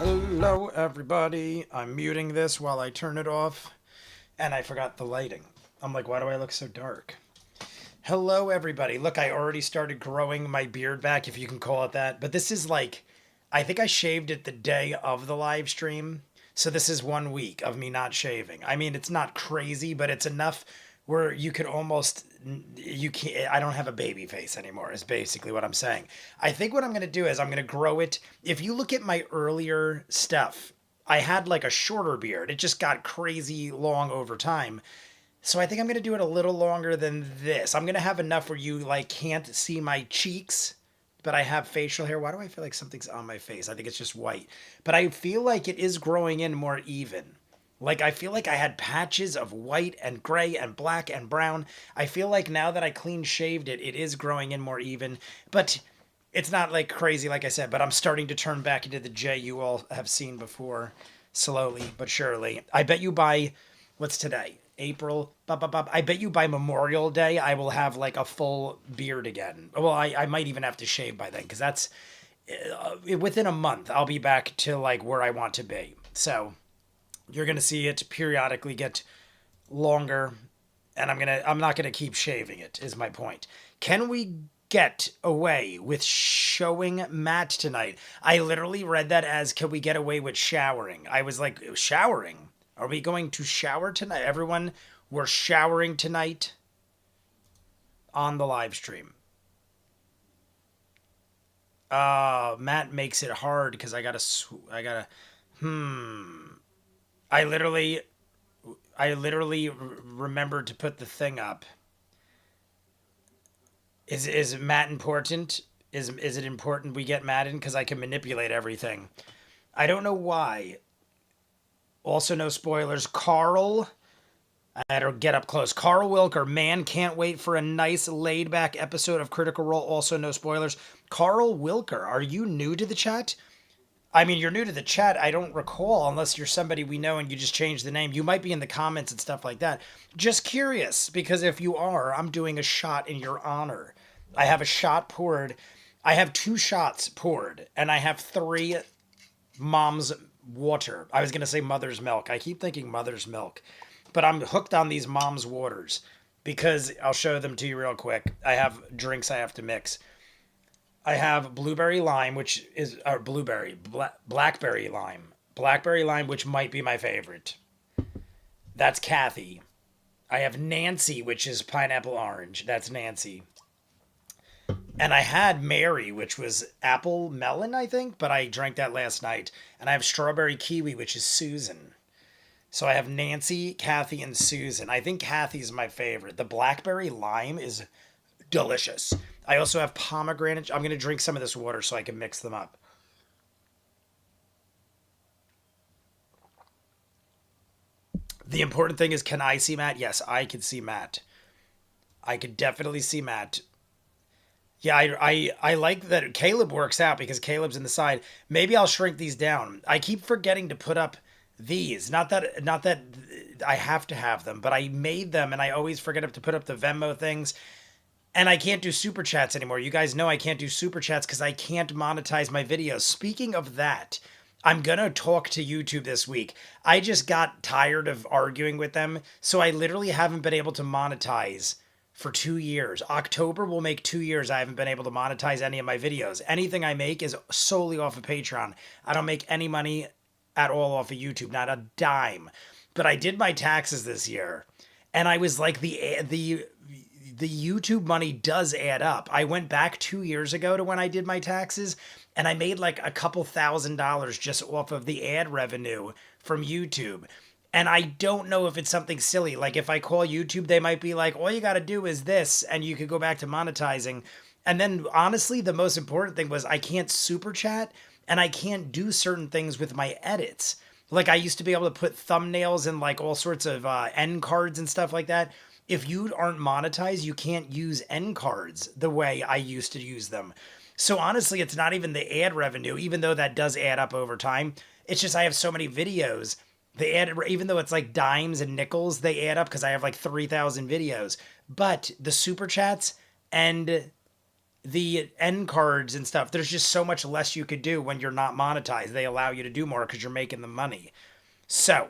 Hello, everybody. I'm muting this while I turn it off, and I forgot the lighting. I'm like, why do I look so dark? Hello, everybody. Look, I already started growing my beard back, if you can call it that. But this is like, I think I shaved it the day of the live stream. So this is 1 week of me not shaving. I mean, it's not crazy, but it's enough where you could almost, you can't, I don't have a baby face anymore, is basically what I'm saying. I think what I'm going to do is I'm going to grow it. If you look at my earlier stuff, I had like a shorter beard. It just got crazy long over time. So I think I'm going to do it a little longer than this. I'm going to have enough where you like can't see my cheeks, but I have facial hair. Why do I feel like something's on my face? I think it's just white. But I feel like it is growing in more even. Like I feel like I had patches of white and gray and black and brown. I feel like now that I clean shaved it, it is growing in more even. But it's not like crazy, like I said, but I'm starting to turn back into the J you all have seen before, slowly but surely. I bet you by, what's today? April. I bet you by Memorial Day, I will have like a full beard again. Well, I might even have to shave by then because that's within a month, I'll be back to like where I want to be. So you're going to see it periodically get longer, and I'm not going to keep shaving it, is my point. Can we get away with showing Matt tonight? I literally read that as, can we get away with showering? I was like, showering? Are we going to shower tonight? Everyone, we're showering tonight on the live stream. Matt makes it hard because I literally remembered to put the thing up. Is Matt important? Is it important we get Matt in because I can manipulate everything? I don't know why. Also, no spoilers. Carl, I had to get up close. Carl Wilker, man, can't wait for a nice laid back episode of Critical Role. Also, no spoilers. Carl Wilker, are you new to the chat? I mean, you're new to the chat. I don't recall, unless you're somebody we know and you just changed the name. You might be in the comments and stuff like that. Just curious, because if you are, I'm doing a shot in your honor. I have a shot poured. I have 2 shots poured, and I have 3 mom's water. I was going to say mother's milk. I keep thinking mother's milk, but I'm hooked on these mom's waters because I'll show them to you real quick. I have drinks I have to mix. I have blueberry lime, which is or blackberry lime. Blackberry lime, which might be my favorite. That's Kathy. I have Nancy, which is pineapple orange. That's Nancy. And I had Mary, which was apple melon, I think, but I drank that last night. And I have strawberry kiwi, which is Susan. So I have Nancy, Kathy, and Susan. I think Kathy's my favorite. The blackberry lime is delicious. I also have pomegranate. I'm going to drink some of this water so I can mix them up. The important thing is, can I see Matt? Yes, I can see Matt. I could definitely see Matt. Yeah, I like that Caleb works out because Caleb's in the side. Maybe I'll shrink these down. I keep forgetting to put up these. Not that I have to have them, but I made them and I always forget to put up the Venmo things. And I can't do super chats anymore. You guys know I can't do super chats because I can't monetize my videos. Speaking of that, I'm going to talk to YouTube this week. I just got tired of arguing with them, so I literally haven't been able to monetize for 2 years. October will make 2 years I haven't been able to monetize any of my videos. Anything I make is solely off of Patreon. I don't make any money at all off of YouTube, not a dime. But I did my taxes this year, and I was like, the YouTube money does add up. I went back 2 years ago to when I did my taxes, and I made like a couple $1,000s just off of the ad revenue from YouTube. And I don't know if it's something silly. Like if I call YouTube, they might be like, all you got to do is this, and you could go back to monetizing. And then honestly, the most important thing was I can't super chat and I can't do certain things with my edits. Like I used to be able to put thumbnails and like all sorts of end cards and stuff like that. If you aren't monetized, you can't use end cards the way I used to use them. So honestly, it's not even the ad revenue, even though that does add up over time. It's just I have so many videos. They add, even though it's like dimes and nickels, they add up because I have like 3,000 videos. But the super chats and the end cards and stuff, there's just so much less you could do when you're not monetized. They allow you to do more because you're making the money. So,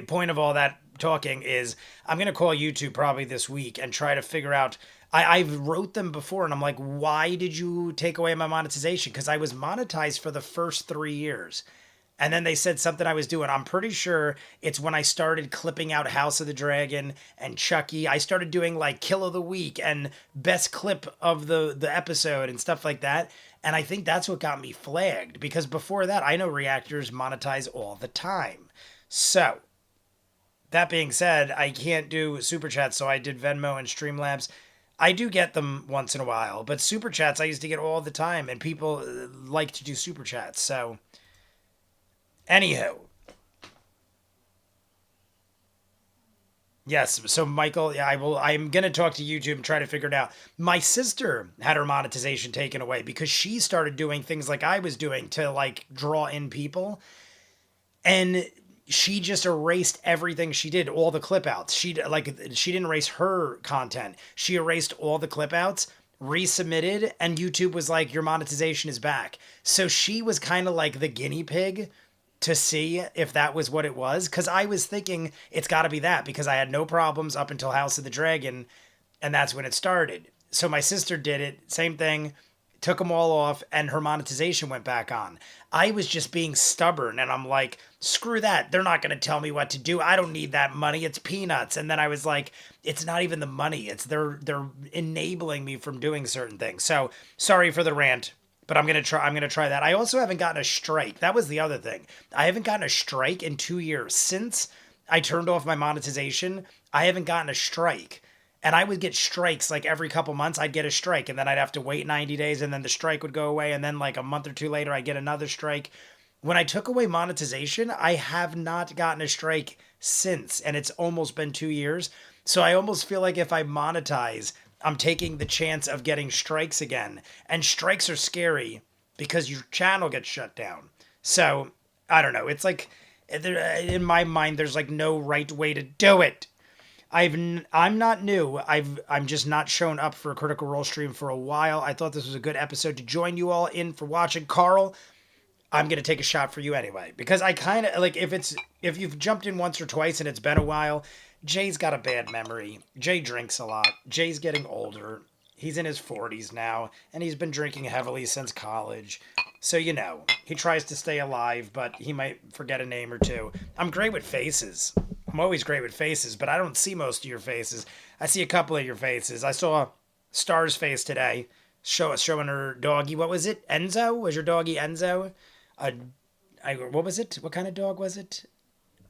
point of all that talking is I'm gonna call YouTube probably this week and try to figure out. I've wrote them before and I'm like, why did you take away my monetization? Because I was monetized for the first 3 years. And then they said something I was doing. I'm pretty sure it's when I started clipping out House of the Dragon and Chucky. I started doing like Kill of the Week and best clip of the episode and stuff like that. And I think that's what got me flagged because before that, I know reactors monetize all the time. So, that being said, I can't do super chats, so I did Venmo and Streamlabs. I do get them once in a while, but super chats I used to get all the time, and people like to do super chats. So, anywho, yes. So Michael, yeah, I will. I'm gonna talk to YouTube and try to figure it out. My sister had her monetization taken away because she started doing things like I was doing to like draw in people, and she just erased everything she did, all the clip outs. She didn't erase her content. She erased all the clip outs, resubmitted, and YouTube was like, your monetization is back. So she was kind of like the guinea pig to see if that was what it was. Cause I was thinking it's gotta be that because I had no problems up until House of the Dragon. And that's when it started. So my sister did it, same thing, took them all off, and her monetization went back on. I was just being stubborn, and I'm like, screw that. They're not going to tell me what to do. I don't need that money. It's peanuts. And then I was like, it's not even the money. It's they're enabling me from doing certain things. So sorry for the rant, but I'm gonna try that. I also haven't gotten a strike. That was the other thing. I haven't gotten a strike in 2 years since I turned off my monetization. I haven't gotten a strike. And I would get strikes like every couple months. I'd get a strike, and then I'd have to wait 90 days, and then the strike would go away. And then, like a month or two later, I get another strike. When I took away monetization, I have not gotten a strike since, and it's almost been 2 years. So I almost feel like if I monetize, I'm taking the chance of getting strikes again. And strikes are scary because your channel gets shut down. So I don't know. It's like, in my mind, there's like no right way to do it. I'm not new. I'm just not shown up for a Critical Role stream for a while. I thought this was a good episode to join you all in for watching. Carl, I'm gonna take a shot for you anyway because I kind of like if you've jumped in once or twice and it's been a while. Jay's got a bad memory. Jay drinks a lot. Jay's getting older. He's in his 40s now, and he's been drinking heavily since college. So, he tries to stay alive, but he might forget a name or two. I'm great with faces. I'm always great with faces, but I don't see most of your faces. I see a couple of your faces. I saw Star's face today, showing her doggy. What was it? Enzo? Was your doggy Enzo? What was it? What kind of dog was it?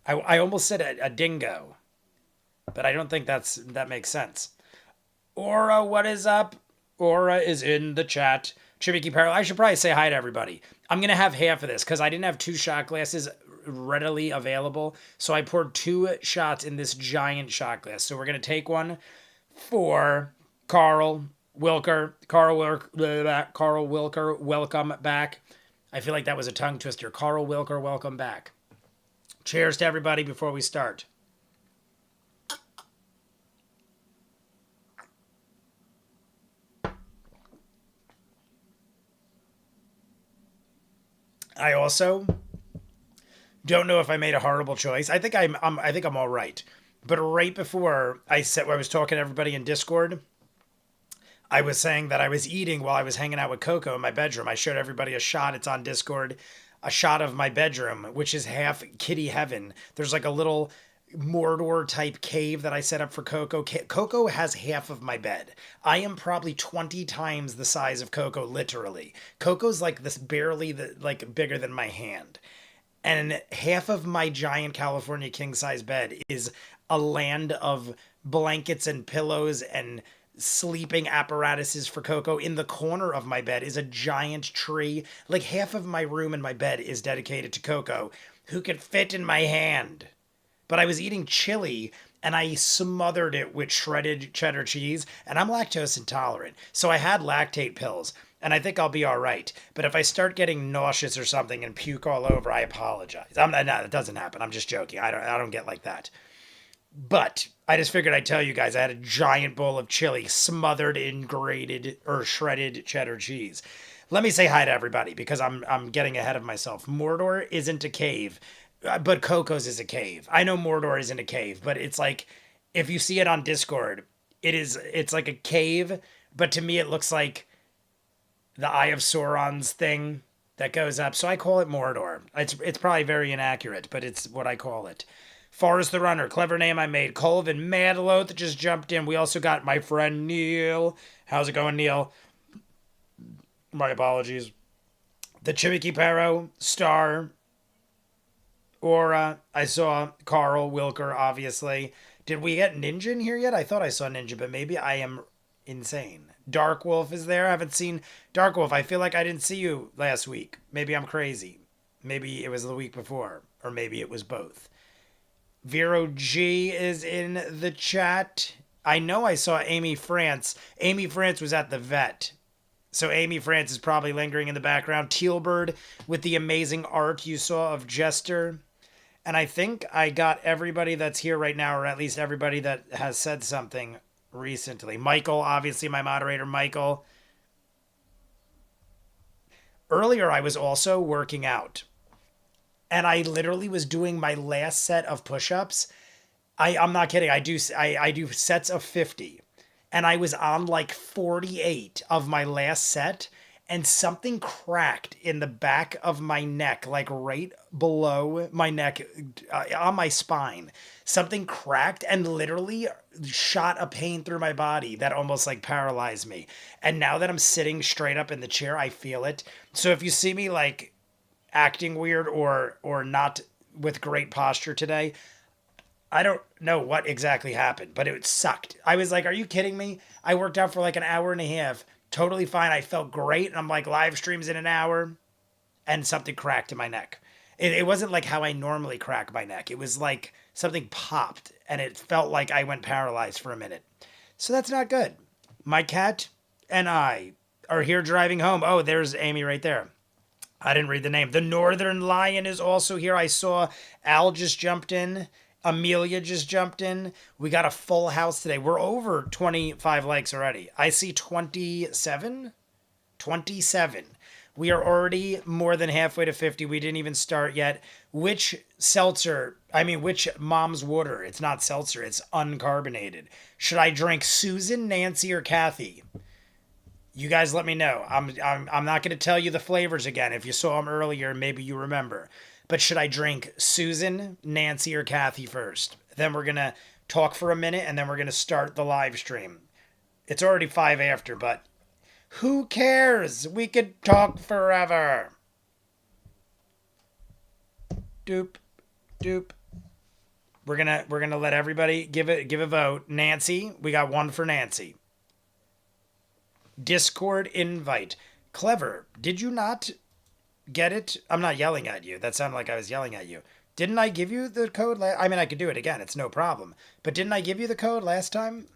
I almost said a dingo, but I don't think that makes sense. Aura, what is up? Aura is in the chat. Chibiki Peril. I should probably say hi to everybody. I'm going to have half of this because I didn't have 2 shot glasses readily available. So I poured 2 shots in this giant shot glass. So we're going to take one for Carl Wilker. Carl Wilker, welcome back. I feel like that was a tongue twister. Carl Wilker, welcome back. Cheers to everybody before we start. I also don't know if I made a horrible choice. I think I'm all right. But right before I was talking to everybody in Discord, I was saying that I was eating while I was hanging out with Coco in my bedroom. I showed everybody a shot. It's on Discord. A shot of my bedroom, which is half kitty heaven. There's like a little Mordor type cave that I set up for Coco. Coco has half of my bed. I am probably 20 times the size of Coco, literally. Coco's like this barely like bigger than my hand. And half of my giant California king size bed is a land of blankets and pillows and sleeping apparatuses for Coco. In the corner of my bed is a giant tree. Like half of my room and my bed is dedicated to Coco, who can fit in my hand. But I was eating chili and I smothered it with shredded cheddar cheese, and I'm lactose intolerant. So I had lactate pills, and I think I'll be all right. But if I start getting nauseous or something and puke all over, I apologize. No, that doesn't happen. I'm just joking. I don't get like that. But I just figured I'd tell you guys I had a giant bowl of chili smothered in grated or shredded cheddar cheese. Let me say hi to everybody because I'm getting ahead of myself. Mordor isn't a cave, but Coco's is a cave. I know Mordor isn't a cave, but it's like if you see it on Discord, it's like a cave, but to me it looks like the Eye of Sauron's thing that goes up. So I call it Mordor. It's probably very inaccurate, but it's what I call it. Forrest the Runner, clever name I made. Colvin Madloth just jumped in. We also got my friend Neil. How's it going, Neil? My apologies. The Chimiki Perro, Star, Aura. I saw Carl Wilker, obviously. Did we get Ninja in here yet? I thought I saw Ninja, but maybe I am insane. Dark Wolf is there. I haven't seen Dark Wolf. I feel like I didn't see you last week. Maybe I'm crazy. Maybe it was the week before, or maybe it was both. Vero G is in the chat. I know I saw Amy France. Amy France was at the vet. So Amy France is probably lingering in the background. Tealbird with the amazing art you saw of Jester. And I think I got everybody that's here right now, or at least everybody that has said something recently. Michael, obviously my moderator, Michael. Earlier, I was also working out. And I literally was doing my last set of push-ups. I'm not kidding. I do sets of 50. And I was on like 48 of my last set. And something cracked in the back of my neck, like right below my neck, on my spine. Something cracked and literally shot a pain through my body that almost like paralyzed me. And now that I'm sitting straight up in the chair, I feel it. So if you see me like acting weird or not with great posture today, I don't know what exactly happened, but it sucked. I was like, are you kidding me? I worked out for like an hour and a half. Totally fine. I felt great. And I'm like, live streams in an hour. And something cracked in my neck. It wasn't like how I normally crack my neck. It was like something popped. And it felt like I went paralyzed for a minute. So that's not good. My cat and I are here driving home. Oh, there's Amy right there. I didn't read the name. The Northern Lion is also here. I saw Al just jumped in. Amelia just jumped in. We got a full house today. We're over 25 likes already. I see 27. 27. We are already more than halfway to 50. We didn't even start yet. Which mom's water? It's not seltzer. It's uncarbonated. Should I drink Susan, Nancy, or Kathy? You guys let me know. I'm not going to tell you the flavors again. If you saw them earlier, maybe you remember. But should I drink Susan, Nancy, or Kathy first? Then we're going to talk for a minute, and then we're going to start the live stream. It's already 5 after, but who cares? We could talk forever. Doop, doop. We're gonna let everybody give a vote. Nancy, we got one for Nancy. Discord invite. Clever. Did you not get it? I'm not yelling at you. That sounded like I was yelling at you. Didn't I give you the code? I mean, I could do it again. It's no problem. But didn't I give you the code last time?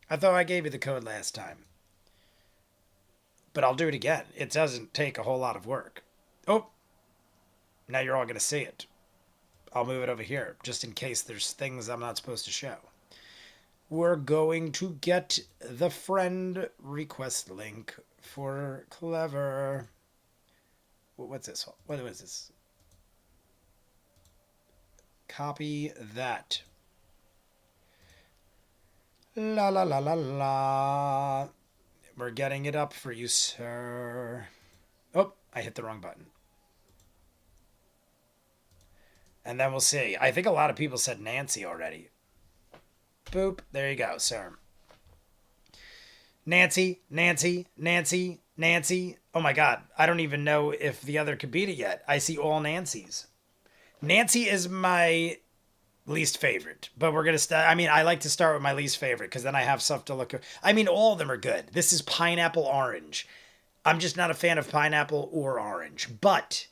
I thought I gave you the code last time. But I'll do it again. It doesn't take a whole lot of work. Oh, now you're all going to see it. I'll move it over here, just in case there's things I'm not supposed to show. We're going to get the friend request link for Clever. What's this? What was this? Copy that. La la la la la. We're getting it up for you, sir. Oh, I hit the wrong button. And then we'll see. I think a lot of people said Nancy already. Boop. There you go, sir. Nancy, Nancy, Nancy, Nancy. Oh my God. I don't even know if the other could beat it yet. I see all Nancys. Nancy is my least favorite, but we're going to start. I mean, I like to start with my least favorite because then I have stuff to look at. I mean, all of them are good. This is pineapple orange. I'm just not a fan of pineapple or orange, but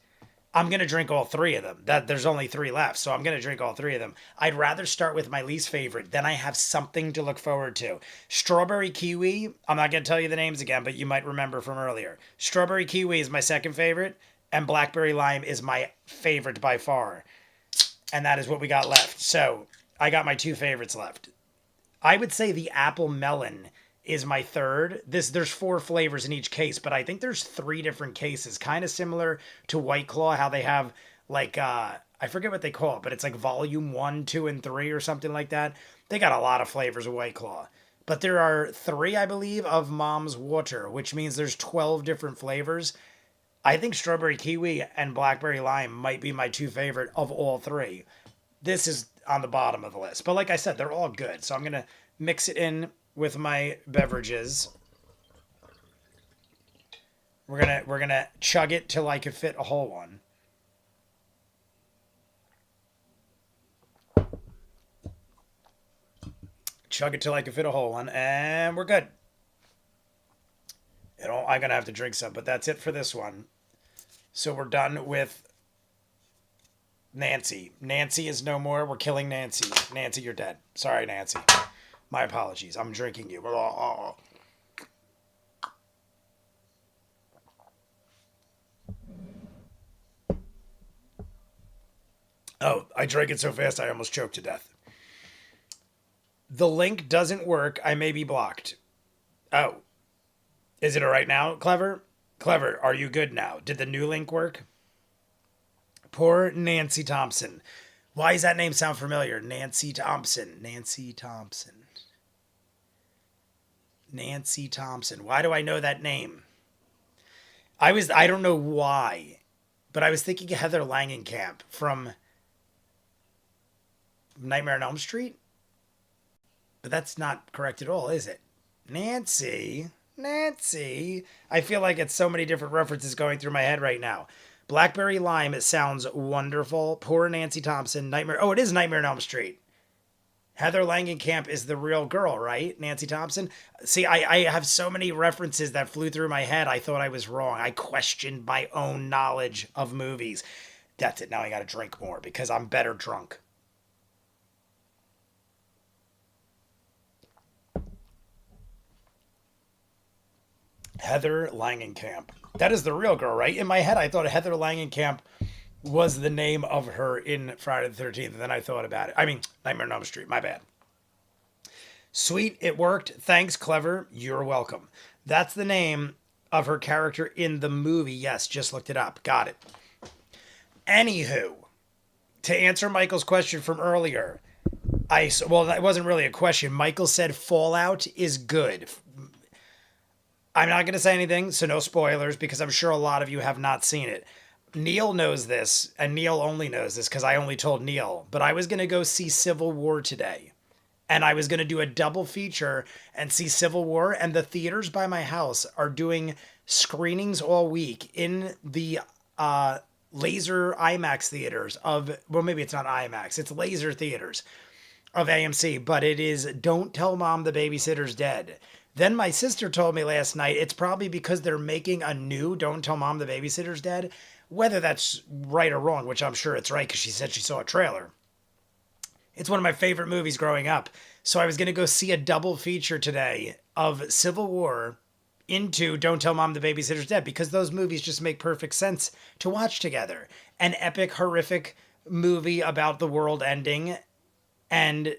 I'm going to drink all three of them. There's only 3 left, so I'm going to drink all 3 of them. I'd rather start with my least favorite. Then I have something to look forward to. Strawberry kiwi. I'm not going to tell you the names again, but you might remember from earlier. Strawberry kiwi is my second favorite, and blackberry lime is my favorite by far. And that is what we got left. So I got my two favorites left. I would say the apple melon is my third. There's four flavors in each case, but I think there's three different cases, kind of similar to White Claw, how they have like I forget what they call it, but it's like volume 1, 2, and 3 or something like that. They got a lot of flavors of White Claw. But there are three, I believe, of Mom's Water, which means there's 12 different flavors. I think strawberry kiwi and blackberry lime might be my two favorite of all three. This is on the bottom of the list. But like I said, they're all good. So I'm going to mix it in with my beverages. We're gonna chug it till I can fit a whole one. Chug it till I can fit a whole one, and we're good. I'm gonna have to drink some, but that's it for this one. So we're done with Nancy. Nancy is no more. We're killing Nancy. Nancy, you're dead. Sorry, Nancy. My apologies. I'm drinking you. Oh, I drank it so fast I almost choked to death. The link doesn't work. I may be blocked. Oh. Is it all right now, Clever? Clever, are you good now? Did the new link work? Poor Nancy Thompson. Why does that name sound familiar? Nancy Thompson. Nancy Thompson. Nancy Thompson. Why do I know that name? I don't know why, but I was thinking of Heather Langenkamp from Nightmare on Elm Street? But that's not correct at all, is it? Nancy. I feel like it's so many different references going through my head right now. Blackberry lime, it sounds wonderful. Poor Nancy Thompson. Nightmare. Oh, it is Nightmare on Elm Street. Heather Langenkamp is the real girl, right? Nancy Thompson. See, I have so many references that flew through my head. I thought I was wrong. I questioned my own knowledge of movies. That's it. Now I got to drink more because I'm better drunk. Heather Langenkamp. That is the real girl, right? In my head, I thought Heather Langenkamp was the name of her in Friday the 13th. And then I thought about it. I mean, Nightmare on Elm Street. My bad. Sweet. It worked. Thanks, Clever. You're welcome. That's the name of her character in the movie. Yes, just looked it up. Got it. Anywho, to answer Michael's question from earlier, well, that wasn't really a question. Michael said Fallout is good. I'm not going to say anything, so no spoilers, because I'm sure a lot of you have not seen it. Neil knows this, and Neil only knows this because I only told Neil, but I was going to go see Civil War today. And I was going to do a double feature and see Civil War, and the theaters by my house are doing screenings all week in the laser IMAX theaters of, well, maybe it's not IMAX, it's laser theaters of AMC, but it is Don't Tell Mom the Babysitter's Dead. Then my sister told me last night it's probably because they're making a new Don't Tell Mom the Babysitter's Dead. Whether that's right or wrong, which I'm sure it's right because she said she saw a trailer. It's one of my favorite movies growing up. So I was going to go see a double feature today of Civil War into Don't Tell Mom the Babysitter's Dead because those movies just make perfect sense to watch together. An epic, horrific movie about the world ending and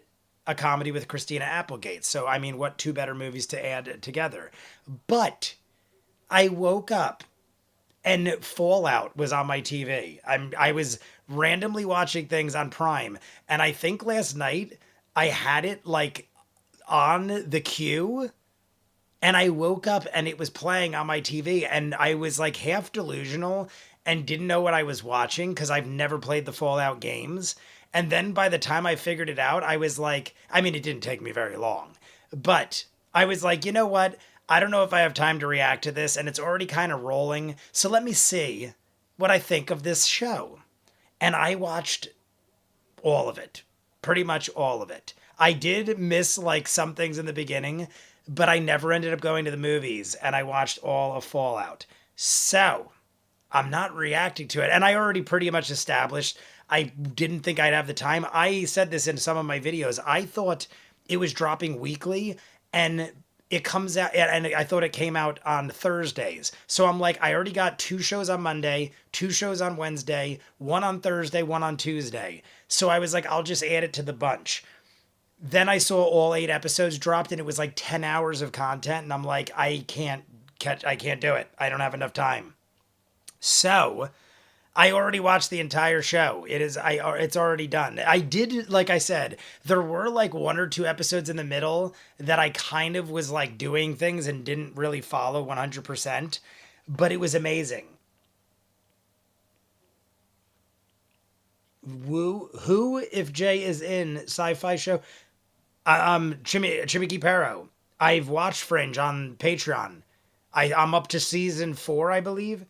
a comedy with Christina Applegate. So, I mean, what two better movies to add together? But I woke up and Fallout was on my TV. I was randomly watching things on Prime. And I think last night I had it like on the queue. And I woke up and it was playing on my TV. And I was like half delusional and didn't know what I was watching because I've never played the Fallout games. And then by the time I figured it out, I was like, I mean, it didn't take me very long, but I was like, you know what? I don't know if I have time to react to this and it's already kind of rolling. So let me see what I think of this show. And I watched all of it, pretty much all of it. I did miss like some things in the beginning, but I never ended up going to the movies and I watched all of Fallout. So I'm not reacting to it. And I already pretty much established I didn't think I'd have the time. I said this in some of my videos. I thought it was dropping weekly, and it comes out, and I thought it came out on Thursdays. So I'm like, I already got 2 shows on Monday, 2 shows on Wednesday, one on Thursday, one on Tuesday. So I was like, I'll just add it to the bunch. Then I saw all 8 episodes dropped, and it was like 10 hours of content. And I'm like, I can't do it. I don't have enough time. So I already watched the entire show. It's already done. I did, like I said, there were like 1 or 2 episodes in the middle that I kind of was like doing things and didn't really follow 100%, but it was amazing. Who if Jay is in sci-fi show? Chimiki Pero. I've watched Fringe on Patreon. I'm up to season 4, I believe.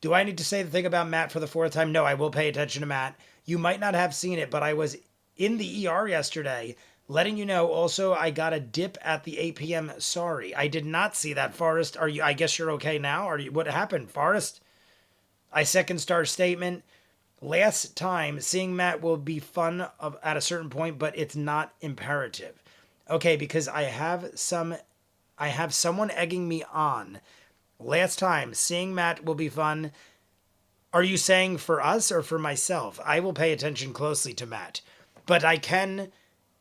Do I need to say the thing about Matt for the 4th time? No, I will pay attention to Matt. You might not have seen it, but I was in the ER yesterday, letting you know. Also, I got a dip at the 8 p.m. Sorry, I did not see that. Forrest, are you? I guess you're okay now. Are you? What happened, Forrest? I second star statement. Last time, seeing Matt will be fun at a certain point, but it's not imperative. Okay, because I have someone egging me on. Last time, seeing Matt will be fun. Are you saying for us or for myself? I will pay attention closely to Matt. But I can,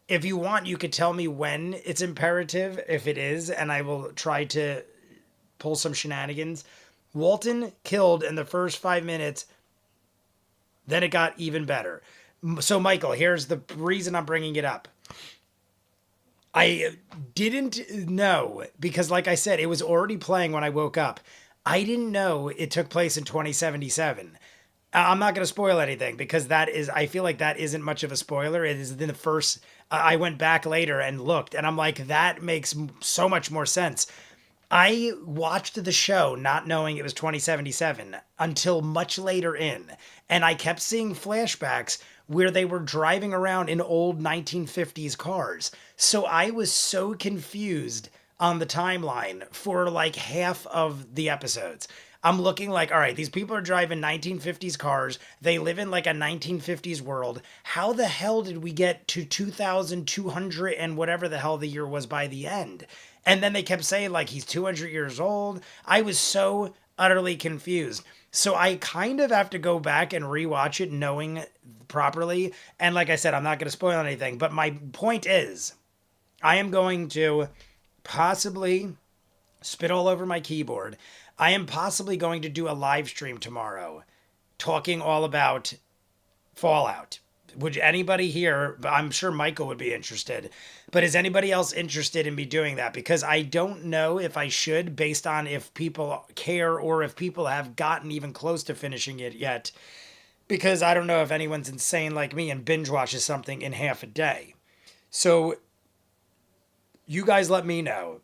if you want, you could tell me when it's imperative, if it is, and I will try to pull some shenanigans. Walton killed in the first 5 minutes, then it got even better. So, Michael, here's the reason I'm bringing it up. I didn't know because, like I said, it was already playing when I woke up. I didn't know it took place in 2077. I'm not going to spoil anything because I feel like that isn't much of a spoiler. It is in the first, I went back later and looked, and I'm like, that makes so much more sense. I watched the show not knowing it was 2077 until much later in, and I kept seeing flashbacks where they were driving around in old 1950s cars. So I was so confused on the timeline for like half of the episodes. I'm looking like, all right, these people are driving 1950s cars. They live in like a 1950s world. How the hell did we get to 2200 and whatever the hell the year was by the end? And then they kept saying like he's 200 years old. I was so utterly confused. So I kind of have to go back and rewatch it knowing properly. And like I said, I'm not going to spoil anything. But my point is, I am going to possibly spit all over my keyboard. I am possibly going to do a live stream tomorrow talking all about Fallout. Would anybody here, I'm sure Michael would be interested, but is anybody else interested in me doing that? Because I don't know if I should based on if people care or if people have gotten even close to finishing it yet. Because I don't know if anyone's insane like me and binge watches something in half a day. So you guys let me know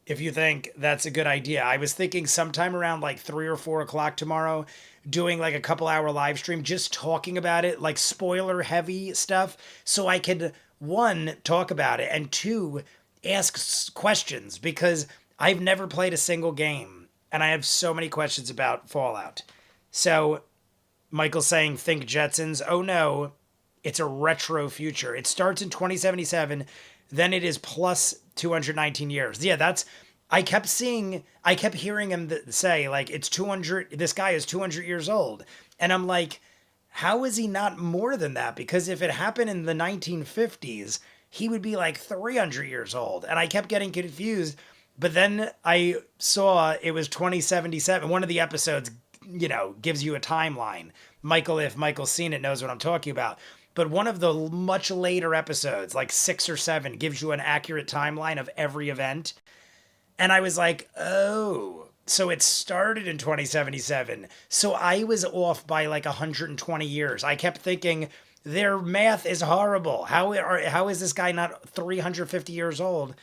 if you think that's a good idea. I was thinking sometime around like 3 or 4 o'clock tomorrow, doing like a couple hour live stream, just talking about it, like spoiler heavy stuff. So I could, one, talk about it, and two, ask questions because I've never played a single game and I have so many questions about Fallout. So Michael's saying, think Jetsons. Oh no, it's a retro future. It starts in 2077. Then it is plus 219 years. Yeah, I kept hearing him say, like, it's 200, this guy is 200 years old. And I'm like, how is he not more than that? Because if it happened in the 1950s, he would be like 300 years old. And I kept getting confused. But then I saw it was 2077. One of the episodes, gives you a timeline. Michael, if Michael's seen it, knows what I'm talking about. But one of the much later episodes, like 6 or 7, gives you an accurate timeline of every event. And I was like, oh, so it started in 2077. So I was off by like 120 years. I kept thinking their math is horrible. How is this guy not 350 years old?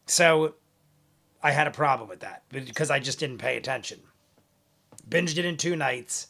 So I had a problem with that because I just didn't pay attention. Binged it in 2 nights.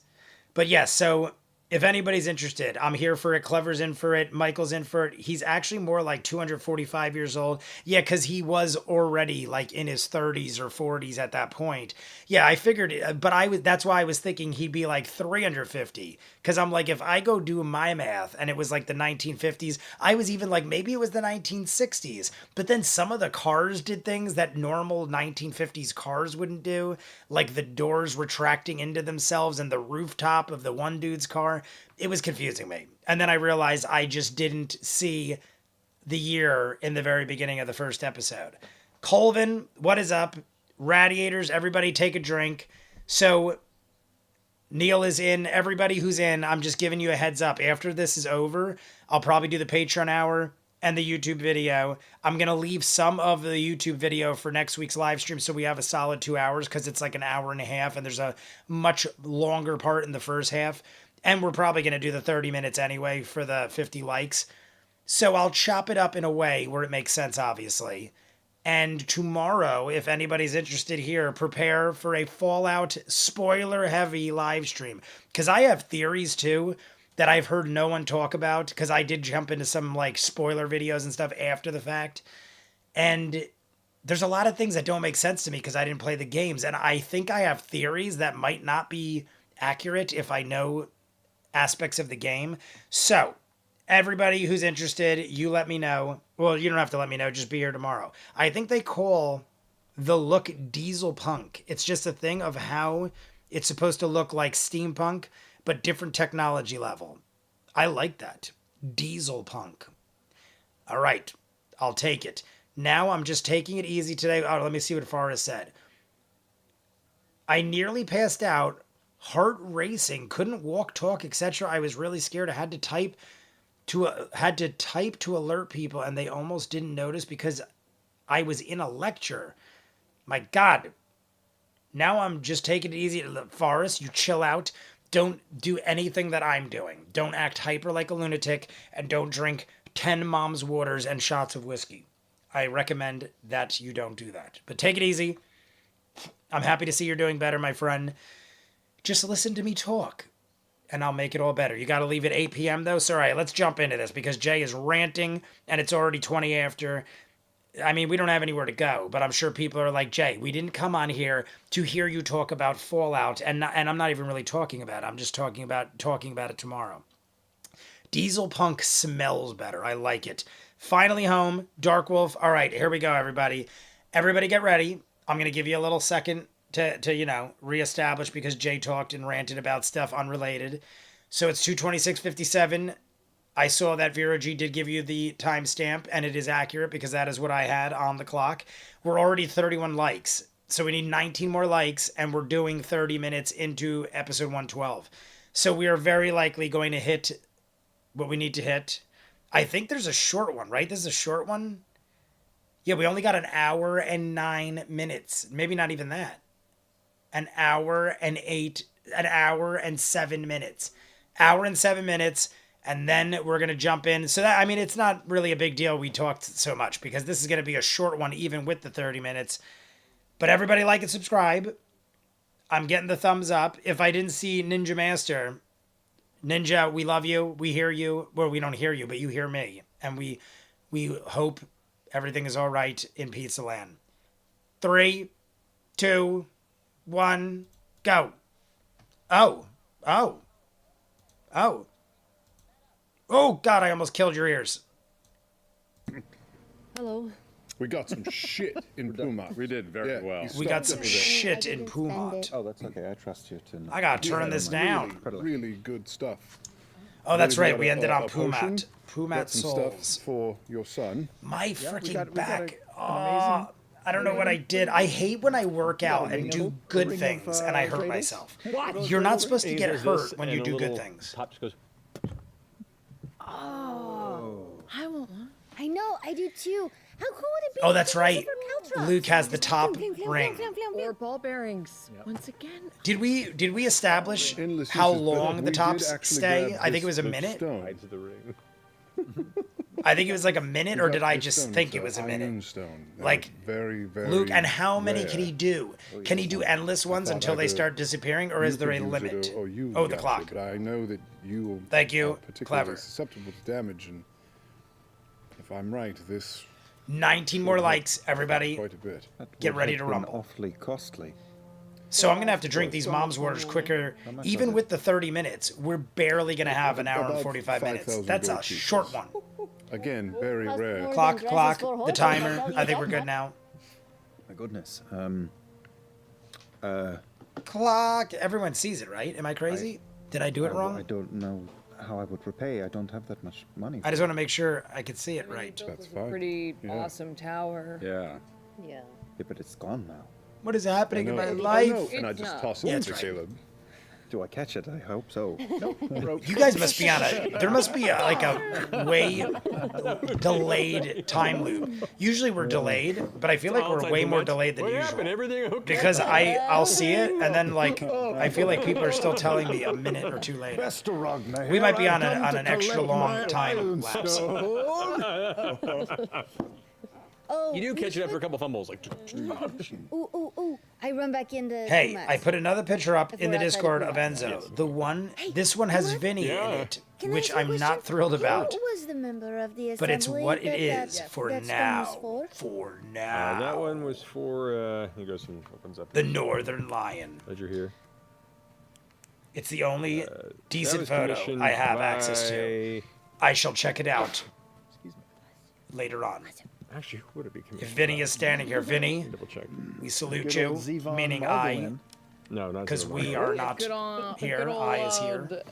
But yes, so If anybody's interested, I'm here for it. Clever's in for it. Michael's in for it. He's actually more like 245 years old. Yeah, because he was already like in his 30s or 40s at that point. Yeah, I figured it, but that's why I was thinking he'd be like 350. Because I'm like, if I go do my math and it was like the 1950s, I was even like, maybe it was the 1960s. But then some of the cars did things that normal 1950s cars wouldn't do, like the doors retracting into themselves and the rooftop of the one dude's car. It was confusing me. And then I realized I just didn't see the year in the very beginning of the first episode. Colvin, what is up? Radiators, everybody take a drink. So Neil is in. Everybody who's in, I'm just giving you a heads up. After this is over, I'll probably do the Patreon hour and the YouTube video. I'm going to leave some of the YouTube video for next week's live stream so we have a solid 2 hours because it's like an hour and a half and there's a much longer part in the first half. And we're probably going to do the 30 minutes anyway for the 50 likes. So I'll chop it up in a way where it makes sense, obviously. And tomorrow, if anybody's interested here, prepare for a Fallout spoiler-heavy live stream. Because I have theories, too, that I've heard no one talk about. Because I did jump into some, like, spoiler videos and stuff after the fact. And there's a lot of things that don't make sense to me because I didn't play the games. And I think I have theories that might not be accurate if I know aspects of the game. So everybody who's interested, you let me know. Well, you don't have to let me know, just be here tomorrow. I think they call the look diesel punk. It's just a thing of how it's supposed to look like steampunk, but different technology level. I like that. Diesel punk. All right, I'll take it. Now I'm just taking it easy today. Oh, let me see what Forrest said. I nearly passed out. Heart racing, couldn't walk, talk, etc. I was really scared. I had to type to alert people, and they almost didn't notice because I was in a lecture. My God. Now I'm just taking it easy. Forrest, you chill out. Don't do anything that I'm doing. Don't act hyper like a lunatic, and don't drink 10 mom's waters and shots of whiskey. I recommend that you don't do that. But take it easy. I'm happy to see you're doing better, my friend. Just listen to me talk, and I'll make it all better. You got to leave at 8 p.m., though? So, all right, let's jump into this, because Jay is ranting, and it's already 20 after. I mean, we don't have anywhere to go, but I'm sure people are like, Jay, we didn't come on here to hear you talk about Fallout, and I'm not even really talking about it. I'm just talking about it tomorrow. Diesel Punk smells better. I like it. Finally home, Dark Wolf. All right, here we go, everybody. Everybody get ready. I'm going to give you a little second to reestablish, because Jay talked and ranted about stuff unrelated. So it's 2:26:57. I saw that Vera G did give you the timestamp, and it is accurate because that is what I had on the clock. We're already 31 likes, so we need 19 more likes, and we're doing 30 minutes into episode 112. So we are very likely going to hit what we need to hit. I think there's a short one, right? This is a short one. Yeah, we only got an hour and 9 minutes. Maybe not even that. An hour and 7 minutes. Hour and 7 minutes, and then we're going to jump in. So that, I mean, it's not really a big deal we talked so much, because this is going to be a short one even with the 30 minutes. But everybody like and subscribe. I'm getting the thumbs up. If I didn't see Ninja Master, Ninja, we love you. We hear you. Well, we don't hear you, but you hear me. And we hope everything is all right in Pizza Land. 3, 2, 1, go. Oh. Oh, God, I almost killed your ears. Hello. We got some shit in Pumat. We did very well. We got some shit in Pumat. Oh, that's okay. I trust you to. I gotta turn this down. Really good stuff. Oh, that's right. We ended on potion. Pumat. Pumat Got some Souls. stuff for your son. My freaking back. amazing I don't know what I did. I hate when I work out and do good things and I hurt myself. You're not supposed to get hurt when you do good things. Top just goes. Oh, I want one. I know, I do too. How cool would it be? Oh, that's to right. super Caltrops? Luke has the top Flim, flim, ring. flim, flim, flim, Or flim. ball bearings. Once again. Did we establish Endless how uses, but long we the did tops actually stay? grab I think it was a this minute. stone. Hides the ring. I think it was like a minute, We or got did I this just stone, think it's it was a an minute? iron stone. They're Like, very, very Luke, and how many can rare. he do? Can he do endless ones thought until they either start disappearing, or is You there could a use it limit? or you, Oh, the Yasha, clock. But I know that you Thank you. are particularly Clever. susceptible to damage, and if I'm right, this 19 more should help likes, everybody. quite a bit. That Get would ready have to been rumble. Awfully costly. So I'm gonna have to drink these mom's waters quicker. much Even was it? with the 30 minutes, we're barely gonna have an hour and About 45 minutes. 5,000 That's a gold pieces. short one. Again, very Cost rare. more Clock, than clock, dresses for the hoes, timer. I'll tell you I think that we're good much. now. My goodness. Clock. Everyone sees it, right? Am I crazy? Did I do it I wrong? don't know how I would repay. I don't have that much money. I just want to make sure I could see it right. That's A fine. pretty Yeah. awesome tower. Yeah. Yeah. Yeah, but it's gone now. What is happening in my I know, life? and I It's just not. toss it Yeah, to that's right. Caleb. Do I catch it? I hope so. You guys must be on a. There must be like a way delayed time loop. Usually we're delayed, but I feel like we're way more delayed than usual. Everything okay? Because I'll see it and then like I feel like people are still telling me a minute or two later. We might be on an extra long time lapse. Oh, You do catch it after a couple fumbles, like. Ooh, ooh, ooh. I run back in the. Hey, Max. I put another picture up in the we're outside Discord of of Max. Enzo. The one, this one has Vinny in it, Can I which ask you a I'm not question? thrilled about. Who was the member of the assembly? But it's what it that is for that stone now. was for? For now. That one was for. He goes and opens up. The Northern Lion. Ledger here. It's the only That decent was photo commissioned I have access to. by- I shall check it out later on. Actually, who would it be If commissioned? Vinny is standing here, Vinny, Double check. we salute Good you, old Zevon meaning I, Baldwin. No, not because Zero we Mark. are not Good on, here. good old, I is here.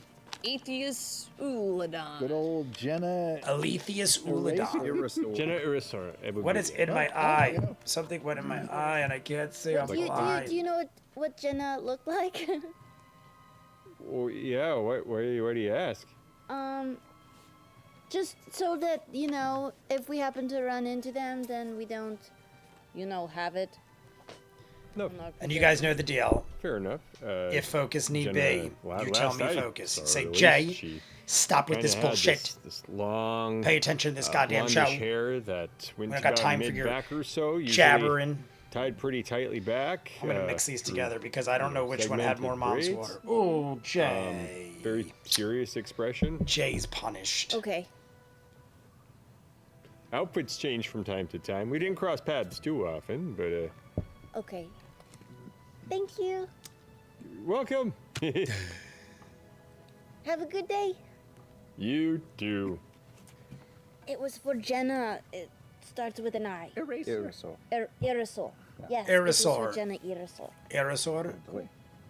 Atheist Uladon. Good old Jenna. Aletheus Uladon. Jenna Irisar. What is in my eye? Something went in my eye and I can't see. I'm Do you blind. know what Jenna looked like? Oh, yeah, why do you ask? Just so that, if we happen to run into them, then we don't, have it. No, I'm not And you guys know the deal. fair enough. If focus need Jenna, be, la- you tell last me I focus. saw her Say, release, Jay, she stop with kinda this had bullshit. This long, Pay attention to this goddamn blondish show. hair that went I to got about time for your mid-back or so. Usually Jabbering. tied pretty tightly back. I'm gonna mix these through, together because I don't know which one had segmented more mom's braids. water. Oh, Jay. Very serious expression. Jay's punished. Okay. Outfits change from time to time. We didn't cross paths too often, but Okay. Thank you. welcome. Have a good day. You too. It was for Jenna. It starts with an I. Irisol. Irisol. Yes. It was Irisol. for Jenna Irisol. Aerosaur? Wait,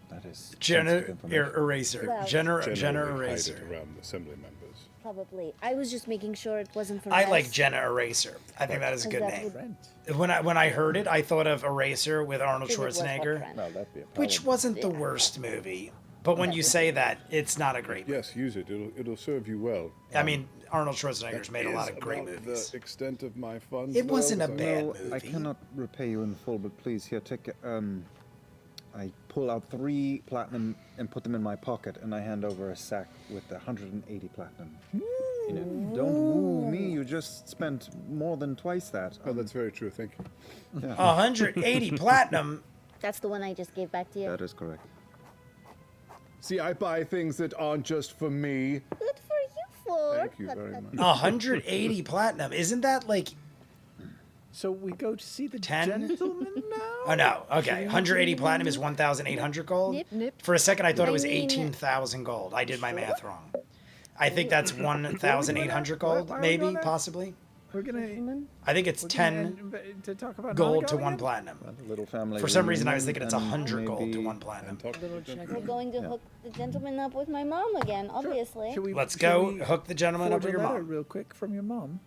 that is Jenna sensitive information. Eraser. Well- Jenna Generally hide Eraser. it around the assembly members. Probably. I was just making sure it wasn't for I us, like Jenna Eraser. I think that is a 'cause good that name. would- When I heard it, I thought of Eraser with Arnold if it was Schwarzenegger, upfront. No, that'd be a which problem. wasn't the worst movie. But when you say that, it's not a great movie. Yes, use it. It'll serve you well. I mean, Arnold Schwarzenegger's made a lot Is of great about movies. The extent of my funds. It though, wasn't a so- bad No, I movie. cannot repay you in full, but please, here, take. I pull out 3 platinum and put them in my pocket, and I hand over a sack with 180 platinum. In it. Don't woo me. You just spent more than twice that. Oh, that's very true. Thank you. 180 platinum. That's the one I just gave back to you. That is correct. See, I buy things that aren't just for me. Good for you, Ford. Thank you very much. 180 platinum. Isn't that like So we go to see the 10? gentleman now? Oh no. Okay. 180 platinum is 1,800 gold. Nip, nip. For a second I thought it was I mean- 18,000 gold. I did my math wrong. I think that's 1,800 gold, Why are we maybe, going there? possibly. We're gonna I think it's we're 10 gonna, to talk about gold to Nonagon 1 again? platinum. A little family. For some reason I was reunion, thinking it's and 100 gold to maybe- 1 platinum. Talk to the gentleman. We're going to hook the gentleman up with my mom again, obviously. Should we, Let's should go we hook the gentleman up forge with a your letter mom. real quick from your mom?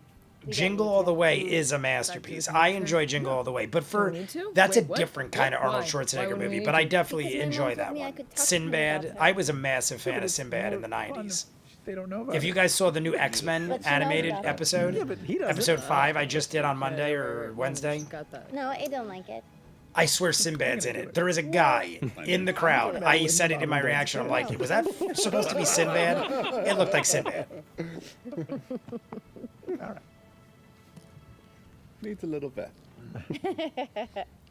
Jingle All the Way is a masterpiece. I enjoy Jingle All the Way, but for need to? that's Wait, a what? different kind of Why? Arnold Why Schwarzenegger would we movie. need But I to? definitely Because my mom enjoy told that me I one. could talk to him Sinbad. about I it. was a massive fan of It's Sinbad in more the fun 90s. if They don't know about If it. you guys saw the new X-Men But she knows animated about it. episode, Yeah, but he doesn't. episode 5 I just did on Monday or Just Wednesday, got that. No, I don't like it. I swear Sinbad's in it. There is a guy in the crowd. I said it in my reaction. I'm like, was that supposed to be Sinbad? It looked like Sinbad. All right. Needs a little bit.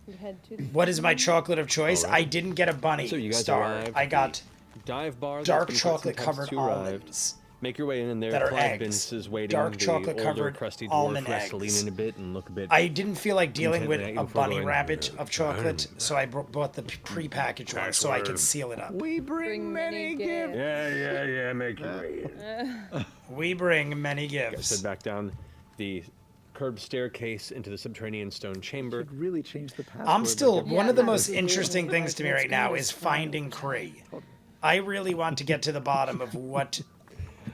You head to the What is my chocolate of choice? Alright. I didn't get a bunny So you guys star. arrived I at got the dive bar. that's dark been quite some chocolate time covered since you arrived. almonds. Make your way in there. that are Clive eggs. Bince is waiting. Dark the chocolate older, covered crusty dwarf almond has to lean eggs. in a bit and look a bit. I didn't feel like dealing with Intently at a you before bunny going, rabbit of chocolate, so I bought the pre-packaged one so I could seal it up. We bring many gifts. Yeah. Make your way. We bring many Guys, gifts. head back down the curved staircase into the subterranean stone chamber. Should really change the password. I'm still like, one of the most Yeah. interesting things to me right now is finding Kree. I really want to get to the bottom of what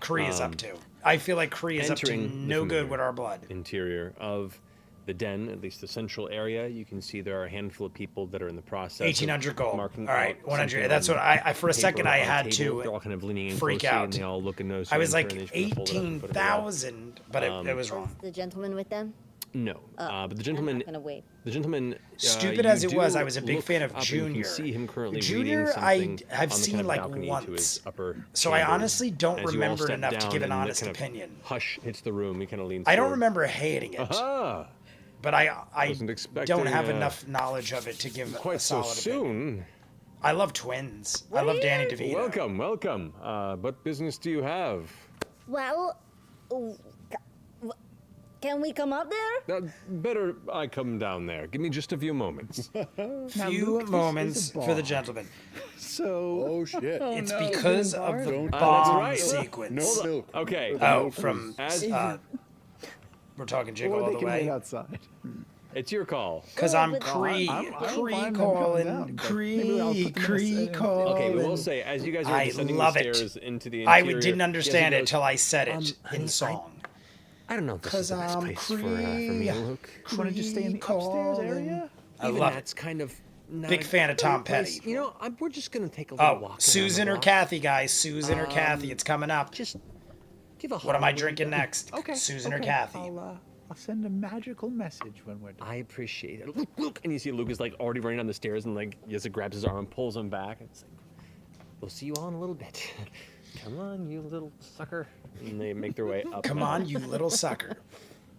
Kree is up to. I feel like Kree is up to Entering the no good familiar with our blood. Interior of the den, at least the central area, you can see there are a handful of people that are in the process. 1800 of gold. marking All right, out 100. something That's on what I for a paper second I on a had table. to They're all kind of leaning in freak closely, out. and they all look and notice. I was like and they sort of hold it up and put it away. 18,000, but it was wrong. Was the gentleman with them? No, but the gentleman. I'm not gonna wait. The gentleman. Stupid you as it was, do I was a big look fan of up and Junior. You can see him currently Junior, reading something I have on the seen kind of like balcony to once. his upper So I chamber. honestly don't As you all remember step enough to down give an and the honest kind of opinion. Hush hits the room. He kind of leans. I don't forward. remember hating it, Ah, but I Wasn't don't expecting, have enough knowledge of it to give a quite so solid opinion. soon. I love twins. I love Danny DeVito. Welcome. What business do you have? Well, can we come up there? Better I come down there. Give me just a few moments. Few Luke, this is moments a for the bar. gentleman. So, Oh shit. It's because of the Don't- bomb right. sequence. No milk. Okay. Oh, from As we're talking Jingle or All they the can wait Way. outside. it's your call. Because Oh, I'm but- Cree. I'm fine Cree them coming calling. down, but maybe I'll put them in a Cree setting. calling. Okay, we will say as you guys are I descending love the it. stairs into the I interior, didn't understand Jesse it goes, till I said it honey, in song. I don't know if this 'Cause is the best I'm place for me to look. You want to just stay in the upstairs area? I Even love it. that's kind of not Big a fan of Tom great place. Petty. You know, we're just gonna take a little walk. Oh, around Susan the or block. Kathy, guys. Susan or Kathy. It's coming up. Just give a. What am I drinking next? Okay. Susan or okay. Kathy? I'll send a magical message when we're done. I appreciate it. Look, and you see Luke is like already running down the stairs, and like Yessa grabs his arm and pulls him back. And it's like, we'll see you all in a little bit. Come on, you little sucker. And they make their way up. Come on, you little sucker.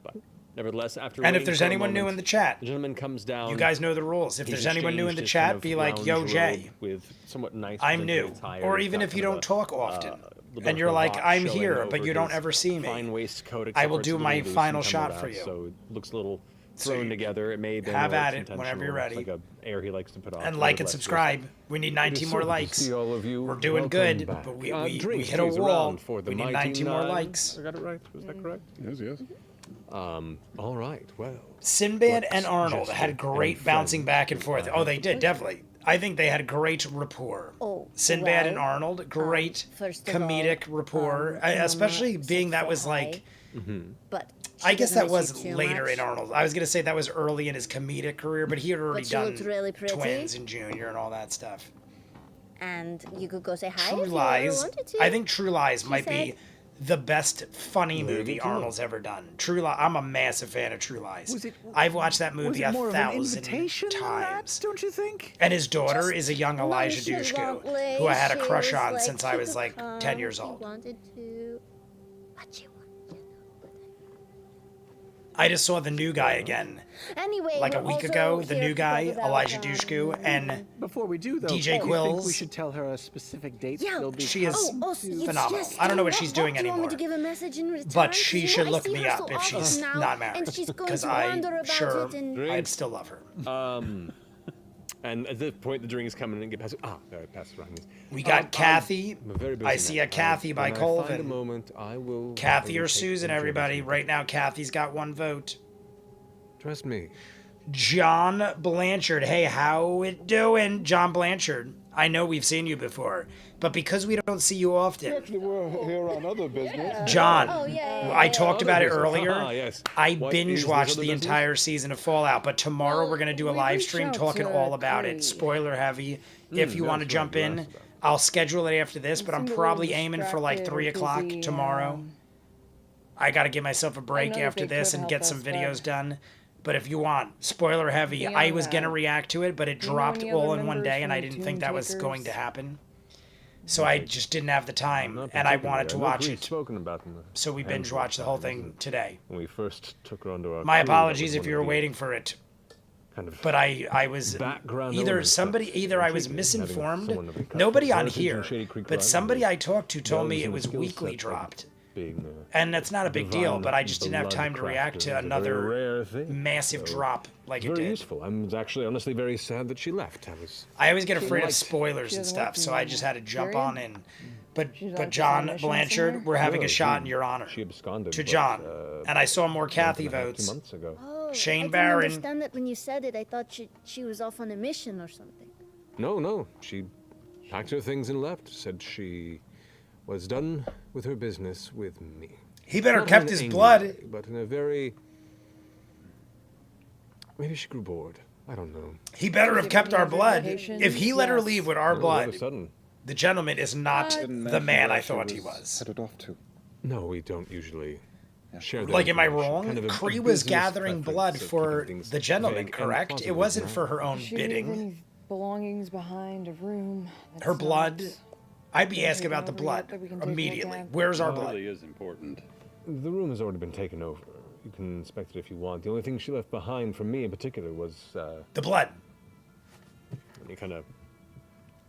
But nevertheless, after And if waiting there's for a anyone new in moment, the chat, the gentleman comes down. you guys know the rules. If He's there's anyone new in the exchanged his kind chat, of be like, lounge yo, robe Jay, with somewhat nice I'm new. vintage attire. Or He's even got if you kind don't of talk a, often. little bit And of you're a like, box I'm showing here, but over you don't his ever see me. Fine waistcoat, I except will for it's do a little my loose final and shot tumbled for out, you. So it looks a little So thrown you together. It may have been have more at it intentional. whenever you're It's ready. like a air he likes to put on. And like and subscribe. We need 19 more likes. See all of you. We're doing Welcome good, back. but we Drinks, hit a please, wall. around for the We need mighty 19 more nine. likes. I got it right. Was that correct? Yes. All right. Well. Sinbad What's and Arnold Jester had and great bouncing friends back and forth. I Oh, they have did, definitely. I think they had great rapport. Oh, Sinbad and well, Arnold, great first of comedic all, rapport. Mama Especially said being that say was hi, like, but I she guess doesn't that miss was you too later much. in Arnold. I was going to say that was early in his comedic career, but he had already But she done looked really pretty. Twins and Junior and all that stuff. And you could go say hi True if you Lies. wanted to. I think True Lies might said. be the best funny Very movie good to know. Arnold's ever done. True Lies. I'm a massive fan of True Lies. Was it- I've watched that Was movie it more of an 1,000 invitation than that, times. don't you think? And his daughter is a young Elijah nonchalantly, Dushku, who I had a she crush was on like, since I "You was could like come 10 years if you old. wanted to. What you want, I just saw the new guy again, Anyway, like a we're week also ago. The here new to guy, talk about, Elijah Dushku, and Before we do, though, DJ do you think Quills. we should tell her a specific date? Yeah. There'll be She is it's phenomenal. just- I don't know what what- she's doing what, do you want me anymore. to give a message in return? but she You know, should I look see me her up so if she's often now, not married, and she's going because to wonder I'm about sure it and I'd still love her. And at this point, the drink is coming and get past. There, passed around. We got Kathy. I'm a very busy I see man. a Kathy by when I find a Colvin. moment, I will. Kathy or take Susan, interest everybody. in it. Right now, Kathy's got one vote. Trust me. John Blanchard. Hey, how it doing, John Blanchard? I know we've seen you before, but because we don't see you often, Actually, we're here on other business. John, Oh, yeah. I talked about it business. earlier. Ah, yes. I What is binge this watched other the business? entire season of Fallout, but tomorrow we're going to do a we live reached stream out talking to all about it. Cree. Spoiler heavy. If you want to that's jump right, in, that's about it. I'll schedule it after this, but I'm seemed a probably little aiming for like distracted 3 or o'clock busy, tomorrow. I got to give myself a break know that after they this could and help get some us, but- videos done. But if you want, spoiler heavy, I Beyond was going to that, react to it, but it do you know dropped any all other in one members day, and from I the didn't think Toon that was going Takers? to happen. So I just didn't have the time, Not and I particularly. wanted to know watch we've it. spoken about them a So we binge handful of watched the whole times, thing and today. When we first took her onto our My crew, that apologies was if one you of were the waiting for it. kind of But I was background either elements somebody that either I was intrigued me, having misinformed. someone of the cut Nobody through on heritage here, and Shady Creek but crime somebody was I talked to told me delves it in the was skill weekly set of dropped. being And that's not a big deal, divine but I just didn't have time to blood react crafter to is a very another rare thing, massive so drop like it's it very did. useful. I was actually honestly very sad that she left. I always get afraid of liked- spoilers she and doesn't stuff, like so me I just had to jump period? on in. But She's but on John mission Blanchard, somewhere? we're having No, a shot she- in your honor. she absconded, To but, John. And I saw more month Kathy and a half, votes. 2 months ago. Oh, Shane I didn't Barron. understand that when you said it. I thought she was off on a mission or something. No. She packed her things and left. Said she was done with her business with me. He better Not in kept an his angry blood. way, but in a very. Maybe she grew bored. I don't know. He better have kept our blood. Vacation? If he let her Yes. leave with our All of blood, a sudden, the gentleman is not Didn't the mention man where I she thought he was. Headed off to. no, we don't usually share that Like, am I information. wrong? Kind of a Cree was business gathering preference blood of for keeping things the gentleman, vague and correct? It positive wasn't now. for her own Did she leave bidding. any belongings behind a room? that Her blood. sucks? I'd be Anything asking about the over yet blood that we can take a look immediately. at? Where's our It blood? really is important. The room has already been taken over. You can inspect it if you want. The only thing she left behind from me in particular was The blood. he kind of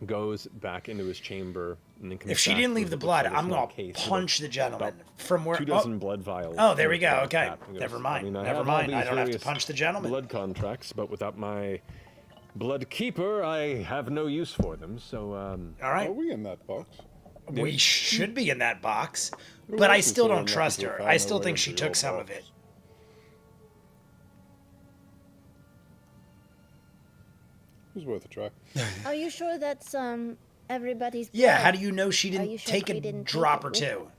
goes back into his chamber and then comes If she back didn't with leave the what looks blood, like a I'm small gonna case with punch the gentleman about from where. 2 dozen blood vials. Oh, there we in go. the Okay, cap. He goes, never I mind. mean, I Never have all mind. I these don't have to various punch the gentleman. Blood contracts, but without my blood keeper, I have no use for them. So, All right, Are we in that box? we should be in that box, Who but I else is still there don't enough trust to her. find I their still way think she into took your some of box? it. It was worth a try. Are you sure that's everybody's? Yeah, blood? how do you know she Are didn't you sure take Cree a didn't take drop it or with two? her?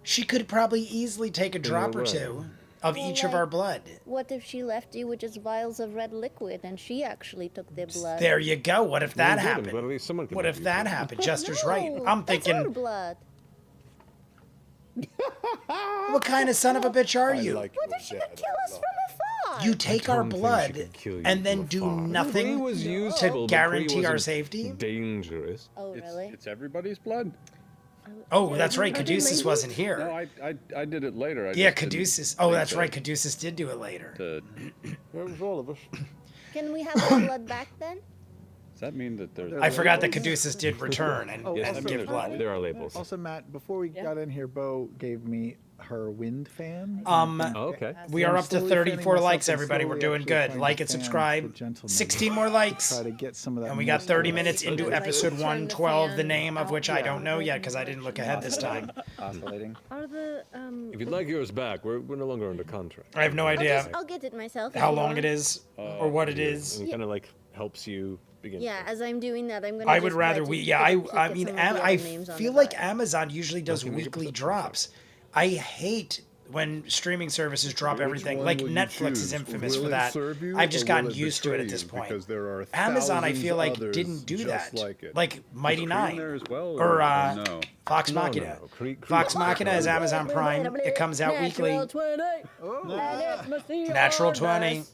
She could probably easily take a drop or way. two of Well, each of like- our blood. What if she left you with just vials of red liquid and she actually took their blood? There you go. What if that good, but at happened? least someone can What have if use that of it. happened? Jester's right. No, I'm that's our thinking, blood. what kind of son of a bitch are you? Like What your if she dad, could kill us I from afar? You take our don't think she blood could kill you and then from do afar. Cree nothing was to useful, but Cree guarantee our wasn't safety? Dangerous. Oh, It's, really? it's everybody's blood. Oh, that's right. Are they Caduceus ladies? wasn't here. No, I did it later. I Yeah, just didn't Caduceus. Oh, think that's to- right. Caduceus did do it later. to- It was all of us. Can we have our blood back then? does that mean that there's? I forgot that Caduceus did return and, Oh, Yes, and I give mean, blood. There are labels. Also, Matt, before we Yeah. got in here, Bo gave me her wind fan. Um, Oh, okay. We are up to 34 likes, everybody. We're doing good. Like and subscribe. 16 more likes. Try to get some of that. And we got 30 moisture. minutes into Like, episode turn the 112, the fan name of out. which I Yeah. don't know yet because I didn't look ahead this time. Oscillating. Are the If you'd like yours back, we're no longer under contract. I have no idea I'll get it myself. if how you long want. it is or what it is. And kind of like helps you begin. Yeah, as I'm doing that, I'm gonna. I would just try rather to we. take Yeah, a peek I at mean, some of the I other names on feel the like vial. Amazon usually does Okay, make it weekly perception drops. I hate when streaming services drop Which everything. one Like will you Netflix is choose? infamous Will for it that. serve you I've or just will gotten it used to it betray at this you? point. Because there are Amazon, I thousands feel like others didn't do just that. like it. Like Mighty Is Cree in Nine there as well, or no? Fox No, Machina. no. Cree Fox Machina is Amazon Prime. It comes out weekly. Natural 20.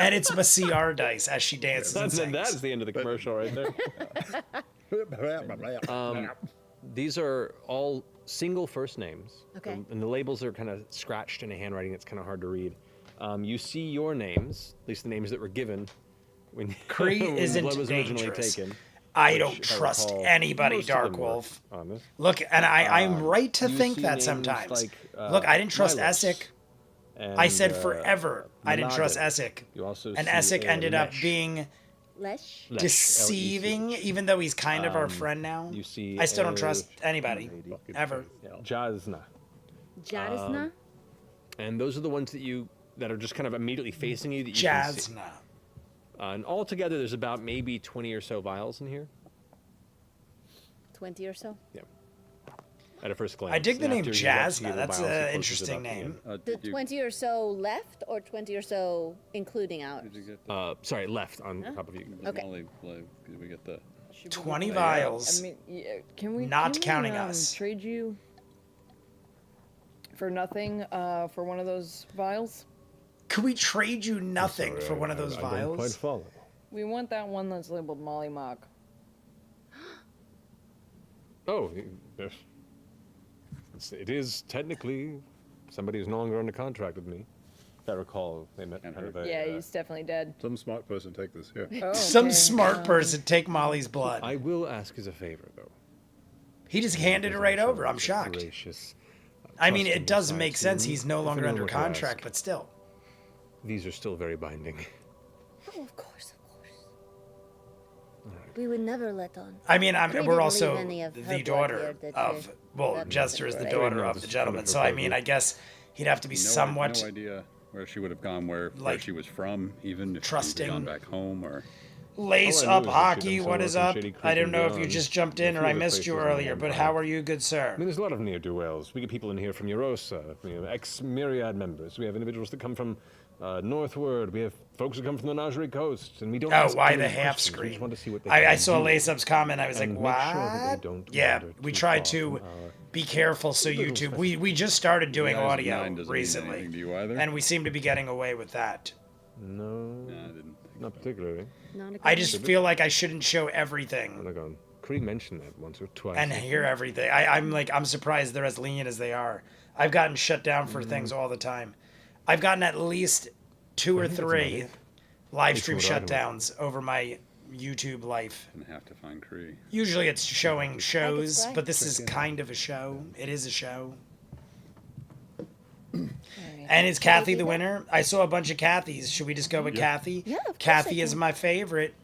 And it's Maciar dice as she dances and That sings. is the end of the commercial right there. These are all single first names. Okay. And the labels are kind of scratched in a handwriting that's kind of hard to read. You see your names, at least the names that were given when, Cree when the isn't blood was originally dangerous. taken. I which, don't if I trust recall, anybody, most of them Dark were Wolf. honest. Look, and I'm right to you think see that names sometimes. like, Look, I didn't trust Milos Essek. I said and, forever I didn't trust Managan. Essek. You also And see, Essek ended up Lesh. being Lesh. Lesh, deceiving, L-E-C-H. even though he's kind of our friend now. You see I still don't trust anybody, Fucking ever. Jasna. Jarisna. And those are the ones that are just kind of immediately facing you that you can see. Jasna. And altogether, there's about maybe 20 or so vials in here. 20 or so. Yeah. At a first glance. I dig the And name after you get to Jasna. the That's vials, he an closes it interesting up again. name. The Did you, 20 or so left, or 20 or so including ours. did you get the Sorry, left on top of you. Okay. Molly blade? Did we get the? 20 I vials. mean, yeah, can we Not can we, counting us. Trade you for nothing for one of those vials? Could we trade you nothing Sorry, for one of I- those I don't quite vials? follow. We want that one that's labeled Molly Mock. Oh, it is technically somebody who's no longer under contract with me. If I recall, they met kind of a. Yeah, he's definitely dead. Some smart person take this here. Oh, Some okay. smart person take Molly's blood. I will ask as a favor, though. He just handed it right over. I'm Such a shocked. gracious, I mean, it trusting does side make to sense. you. He's no If longer anyone under were to contract, ask, but still. these are still very binding. Oh, of course, of course. We would never let on. I mean, We didn't we're leave also any of her the blood daughter here, did of, we? well, That Jester is makes the it daughter right. of the gentleman. This is So, I kind of mean, a I guess he'd have to be somewhat No idea where she would have gone, where like, she was from, even if trusting. she had gone back home, or lace All I know up is that hockey. she'd done What some is work in up? Shady Creek I don't and know if you beyond, just jumped and in a or few I other missed you places in the earlier, but Empire. how are you, good sir? I mean, there's a lot of ne'er-do-wells. We get people in here from Eurosa, ex-Myriad members. We have individuals that come from northward. We have folks that come from the Najri coast, and we don't. Oh, ask why too the many half questions. We screen? just want to see what they I can saw do. Lace Up's comment. I was like, And what? make sure that they don't Yeah, wander we too try far to from our be careful. So little YouTube, we just started doing Guys, Nine audio doesn't mean recently, anything to you either? and we seem to be getting away with that. No, I didn't think not particularly. Not a I good just feel like I shouldn't show everything I'm going. Cree mentioned that once or twice. and hear everything. I'm surprised they're as lenient as they are. I've gotten shut down for things all the time. I've gotten at least 2 or think it's 3 money. live stream It's what I don't- shutdowns over my YouTube life. gonna have to find Cree. Usually it's showing shows, try. but this is kind of a show. It is a show. Alright. And is Kathy the winner? I saw a bunch of Kathys. Should we just go with Kathy? Yeah, of course Kathy I is can. my favorite.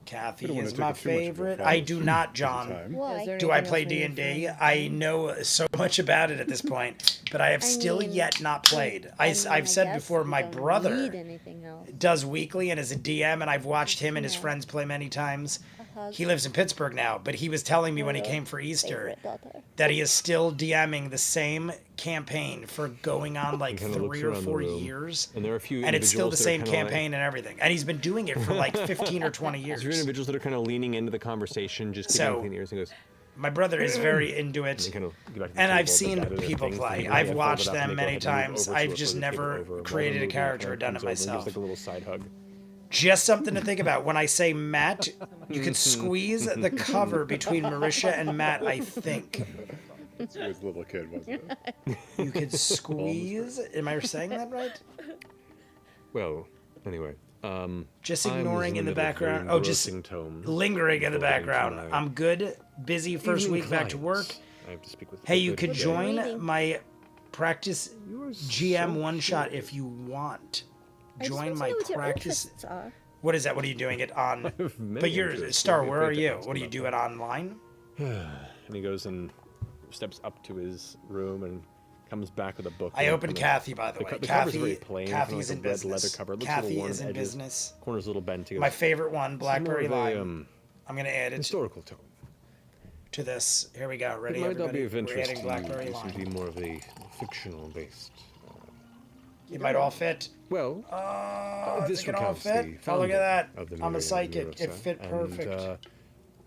Kathy don't wanna is take my up too much of your favorite. father's I do not, John. time. Why? Is there Do I anything play else we need D&D? from- I know so much about it at this point, but I have still mean, yet not played. I mean, I've said guess before, we my don't brother need anything else. does weekly and is a DM, and I've watched him and his Yeah. friends play many times. hug. He lives in Pittsburgh now, but he was telling me when he Your came for Easter Favorite daughter. that he is still DMing the same campaign for going on like kinda looks 3 or around the 4 room, years. and there are a few And it's still the individuals that are same kinda like- campaign and everything. And he's been doing it for like 15 or 20 There's years. individuals that are kind of leaning into the conversation, just So- keeping clean ears, and goes. My brother is very into And it. kind of get back to the And table, I've the seen data, the people things, play. the I've folded watched up, and them they go many ahead and move times. over to I've it, just so they give it never over. While created they're a moving, character or it done it comes over and gives, myself. like a little side hug. Just something to think about. When I say Matt, you could squeeze the cover between Marisha and Matt, I think. It's a little kid, wasn't it? You could squeeze. Am I saying that right? Well, anyway. Just I'm ignoring in the middle of background. reading Oh, the just roasting tome. lingering in the Unfolding background. tonight. I'm good. Busy first Evening week back to work. clients. I have to speak with Hey, you the could good join Reading. my practice You are GM so one shot curious. if you want. I just Join want to my know what your practice. interests are. What is that? What are you doing it on? have many But you're interests. Star. Let me Where are pay you? attention What do you about do that. it online? And he goes and steps up to his room and comes back with a book. I and opened kind of- Kathy, by the way. the cover's very Kathy, plain, kind of Kathy's like in a red leather business. cover. It looks a little Kathy worn is in edges. business. Corner's a little bent. He goes, My favorite one, "It's more Blackberry of a, Lime. I'm gonna add it historical tone. to this. Here we go. Ready, It might not everybody? be of We're interest adding to you. Blackberry This would be Lime. more of a fictional based. It might all fit. Well, this it can all recounts the fit. Oh, look founding at that. of the I'm a Myriad psychic. It Neurosa, fit and, perfect.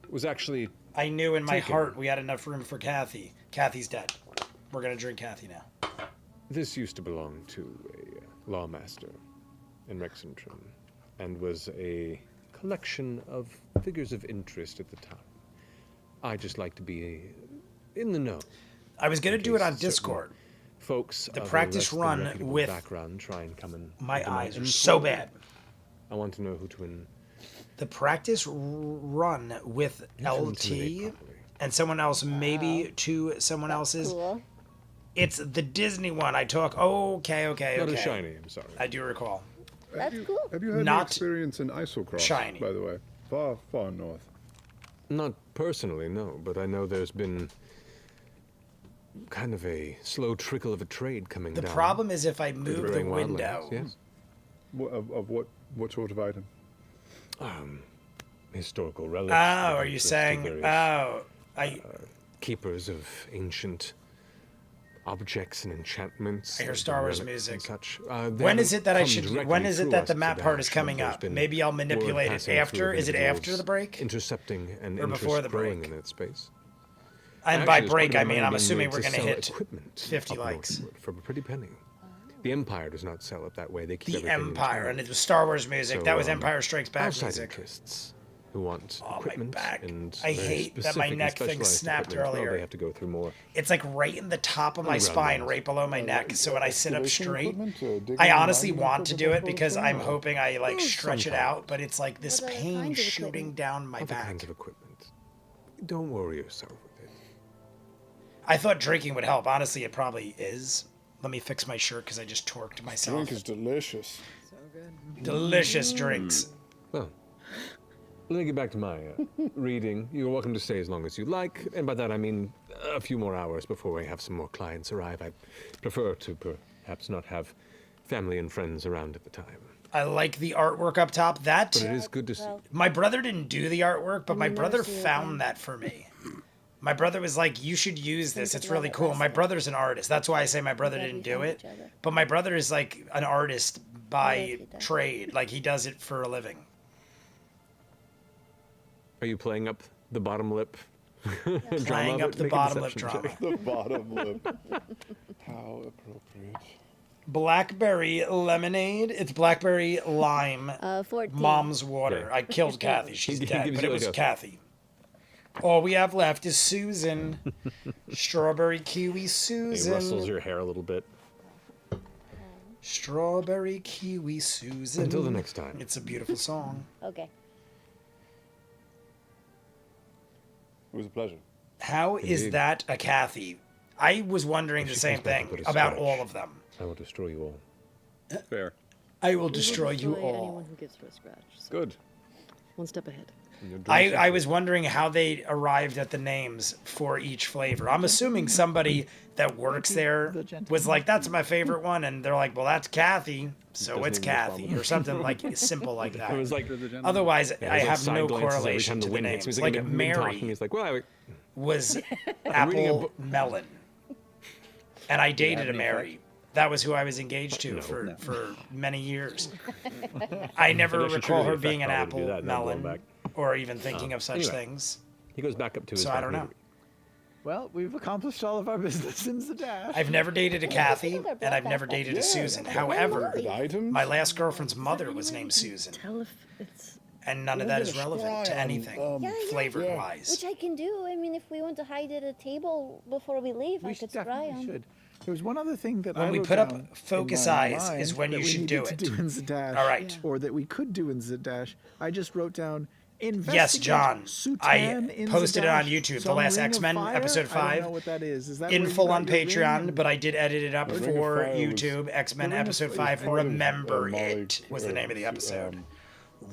was actually I knew in my taken. heart we had enough room for Kathy. Kathy's dead. We're gonna drink Kathy now. this used to belong to a lawmaster in Rexentrum, and was a collection of figures of interest at the time. I just like to be in the know. I was gonna do it on Certain Discord. Folks The of a practice less than run reputable with background try and come and My into eyes are influence. so bad. I want to know who to The practice run with intimidate LT properly. and someone else, maybe to someone else's. Cool. It's the Disney one. I talk. Okay. Not as shiny, I'm sorry. I do recall. That's cool. Have you had any Not experience in Isocross, shiny. by the way? Far, far north. Not personally, no, but I know there's been kind of a slow trickle of a trade coming The down. problem is if I through move the growing wildlands, window. Yes. Of what sort of item? Historical relics. Oh, that are you exist saying? of various Oh, I keepers of ancient objects and enchantments. I hear and Star Wars relics and music. such. When is it that I should? When is it that the map part is coming There's up? been Maybe I'll word manipulate it passing through after. of Is it after individuals the break? Intercepting and Or before interest the growing break? in that space. And by Actually, there's break, quite a I bit of mean money I'm being assuming made we're to gonna sell hit equipment 50 up likes. northward for a pretty penny. The Empire does not sell it that way. They keep The everything Empire, internal. and it was Star Wars music. So, that was Empire Strikes Back outside music. interests. who want Oh, my equipment back. and I very hate that my specific and neck thing specialized snapped equipment, well, earlier. they have to go through more. It's like right in the top of my Underground spine, ones. right below my neck. So when I sit up Excavation straight, equipment, digging I and honestly mining want to do equipment, it that because sort of I'm thing? hoping I like Well, stretch it sometimes. out, but it's like this What other pain kinds of shooting equipment? down my Other back. kinds of equipment. Don't worry yourself with it. I thought drinking would help. Honestly, it probably is. Let me fix my shirt because I just torqued myself. Drink is delicious. So good. Delicious drinks. Well, let me get back to my reading. You're welcome to stay as long as you like, and by that I mean a few more hours before we have some more clients arrive. I prefer to perhaps not have family and friends around at the time. I like the artwork up top. That But it is good to see. Well, my brother didn't do the artwork, but And my you never brother see it found again. that for me. My brother was like, "You should use this. Think It's of really love at cool." last My sight. brother's an artist. That's why I say my brother glad didn't we do found it. each other. But my brother is like an artist What by if he does? trade. Like he does it for a living. Are you playing up the bottom lip? drama Playing of up it? the Make a bottom lip deception drama. check. The bottom lip. How appropriate. Blackberry lemonade. It's blackberry lime. 14. Mom's water. Yeah. I killed Kathy. She's He dead, gives but you it like was a- Kathy. All we have left is Susan. Strawberry kiwi He Susan. rustles your hair a little bit. Strawberry kiwi Susan. Until the next time. It's a beautiful song. Okay. It was a pleasure. How is Indeed. that a Kathy? I was wondering the she same comes back thing and put a about scratch. all of them. I will destroy you all. Fair. I will We will destroy you anyone all. who gives her a scratch. So Good. one step ahead. And you're doing I something. was wondering how they arrived at the names for each flavor. I'm assuming somebody that works there The gentleman. was like, "That's my favorite one," and they're like, "Well, that's Kathy, so Doesn't it's even respond Kathy," with or something like simple like It was that. like, To the gentleman. Otherwise, yeah, I there's, like, have side no glances every correlation time the to the wind hits. names. He's Like mid-talking, Mary he's like, well, was reading a apple book. melon, and I dated a any Mary. That was who I was engaged to No. for many years. I never It actually recall triggers her the being an effect probably to do apple that, not going melon, back. or even thinking of such anyway. things. he goes back up to his So I don't balcony. Well, we've accomplished all of our business in the dash. I've never dated a Kathy, think they're and I've black never apples. dated a Yeah, Susan. yeah. However, Good items. my last girlfriend's mother was named Susan, Tell if it's and none of that is relevant to anything Yeah, yeah. flavor-wise. Which I can do. I mean, if we want to hide at a table before we leave, I We could should scry definitely 'em. should. There was one other thing that When I we wrote put up down focus in my eyes is mind when that you we should needed do to it. do in Zadash, All right. or that we could do in Zadash. I just wrote down. Yes, John. Sutan in posted it on Zadash, YouTube, The some Last Ring of X-Men, Fire? episode I don't 5, know what that is. Is that in where you full got on your ring Patreon, and- but I did edit it up The Ring of for Fire was- YouTube. X-Men The Ring of episode Fire- 5. I thought it was, Remember Molly- it was the name of the episode. um,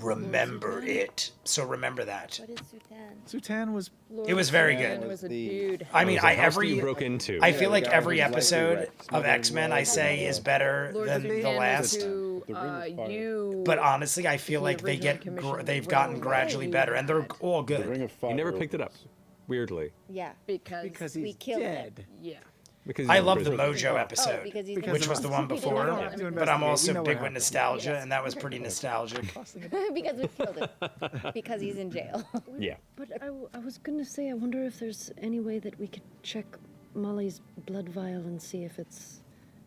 Remember it. So remember that. What is Sutan? Sutan was It was very Sutan good. was a The- dude. I mean, It was a I house that you every broke into. I feel like the guy every was lightly episode wrecked, of smothering X-Men I walls say and, is better Lord than the Sutan last. was who, The Ring of Fire. you. But honestly, I feel The like they original get commission they've was gotten way gradually better, and they're bad. all The Ring good. of Fire. You never picked it up, weirdly, Yeah. because he's We killed him. dead. yeah. because I he's in love the prison. Mojo episode, because he's Because which of was us. the one We don't before. have to But I'm investigate. We also know what big with happened. nostalgia, Yes. and that was pretty nostalgic. because we killed him. Because he's in jail. Yeah. But I was gonna say, I wonder if there's any way that we could check Molly's blood vial and see if it's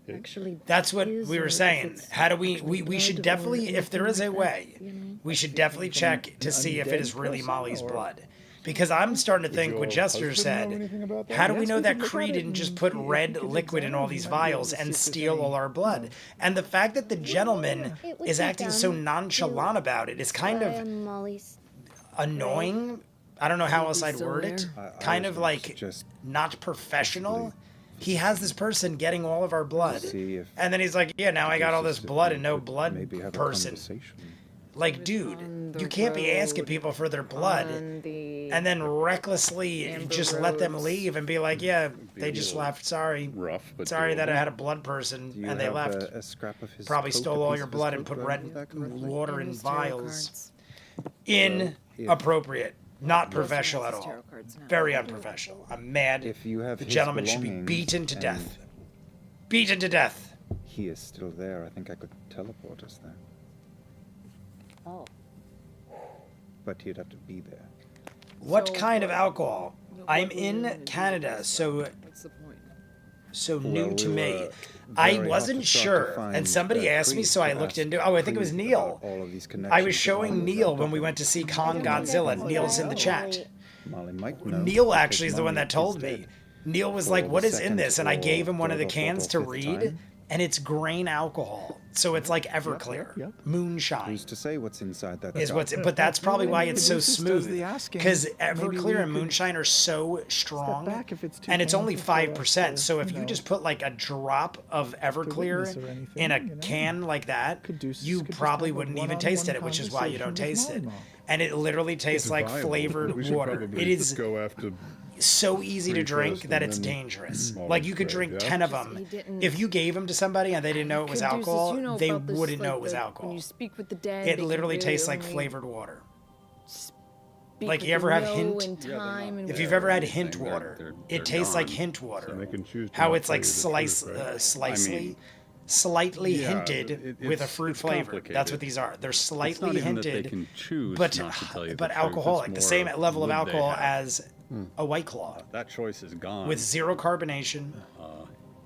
actually. That's what his we or were if saying. it's How do we actually we should blood or definitely, if there is a anything like way, that, you know? we should definitely check to see if it is really person, Molly's or- blood. Because I'm starting to think your what Jester husband know anything said. about that? How do we Yes, know we that could look Cree at it didn't just and put see if red we could liquid in all examine these it. Might be able vials to and see if there's steal any- all our blood? And the fact that the gentleman It would is be acting so dumb nonchalant to about it is kind of Brian Molly's. annoying. I don't know how else I'd still word it. there? I Kind was of going like to suggest not professional. He has this person getting all of our blood. See if And then he's like, yeah, now I got all this if blood we and no could blood maybe have a person. conversation. Like, dude, you can't be asking people for their blood On the and then recklessly Amber just let them Rose. leave and be like, yeah, Be they a just little left. Sorry. Rough, but Sorry that I doable. had a blood person Do you and they have left. A scrap of his Probably coat, a stole all piece your of his blood and coat, put if I red remember that correctly? water in Those tarot vials. cards. Inappropriate. Not professional at Those all. tarot cards now. Very unprofessional. I'm mad. If you have The his gentleman should be belongings beaten to and death. Beaten to death. He is still there. I think I could teleport us there, Oh. but he'd have to be there. What So kind of what- alcohol? what I'm would we in do Canada, with so that? What's the point? so new Well, to we me. were I very wasn't hot to start to sure, find, and somebody asked me, Creed so I to looked ask into. Oh, I think it was Creed Neil. about all of these I connections was that showing Molly Neil wrapped when up we in. went to see I Kong don't think I Godzilla. can Neil's in the rely chat. on Molly. Molly might know. Neil actually because is the one Molly that told is me. dead. Neil was For like, the "What is in second this?" And I or gave him one of the third or cans fourth to or fifth read, time. and it's grain alcohol, so it's like Everclear, yep. moonshine. Who's to say what's inside that? Is jar? what's, but that's probably why it's so Caduceus does smooth. the asking. Because Maybe we Everclear and could moonshine are so strong, back if it's too and it's only painful for us 5%. to, So if you you know, just put like a drop of Everclear witness or anything, in a you know? can like that, Caduceus you could just probably have a wouldn't even one-on-one taste it, which is why you don't taste it. conversation with Molly. And it literally tastes like viable. flavored We should water. probably It is go after so easy to Free drink first that and it's then dangerous. Molly's Like you could Craig, drink yeah? 10 of Just- them. he didn't- If you gave them to somebody and they didn't know it was Caduceus, alcohol, you know they about this, wouldn't know like, it was the- alcohol. When you speak with the dead, It they literally can tastes really like only flavored water. speak Like, with you ever the have no hint? and Yeah, they're time not and If there you've ever or had anything, hint water, they're it tastes like gone. hint water. So they can choose to How not it's like tell you the truth, right? slightly Yeah, hinted with a it's fruit flavor. That's complicated. what these are. They're It's not slightly even that they hinted, can choose but not to tell you but the truth. alcoholic, the It's same more level of would they alcohol have. as a White Claw, That choice is gone. with zero carbonation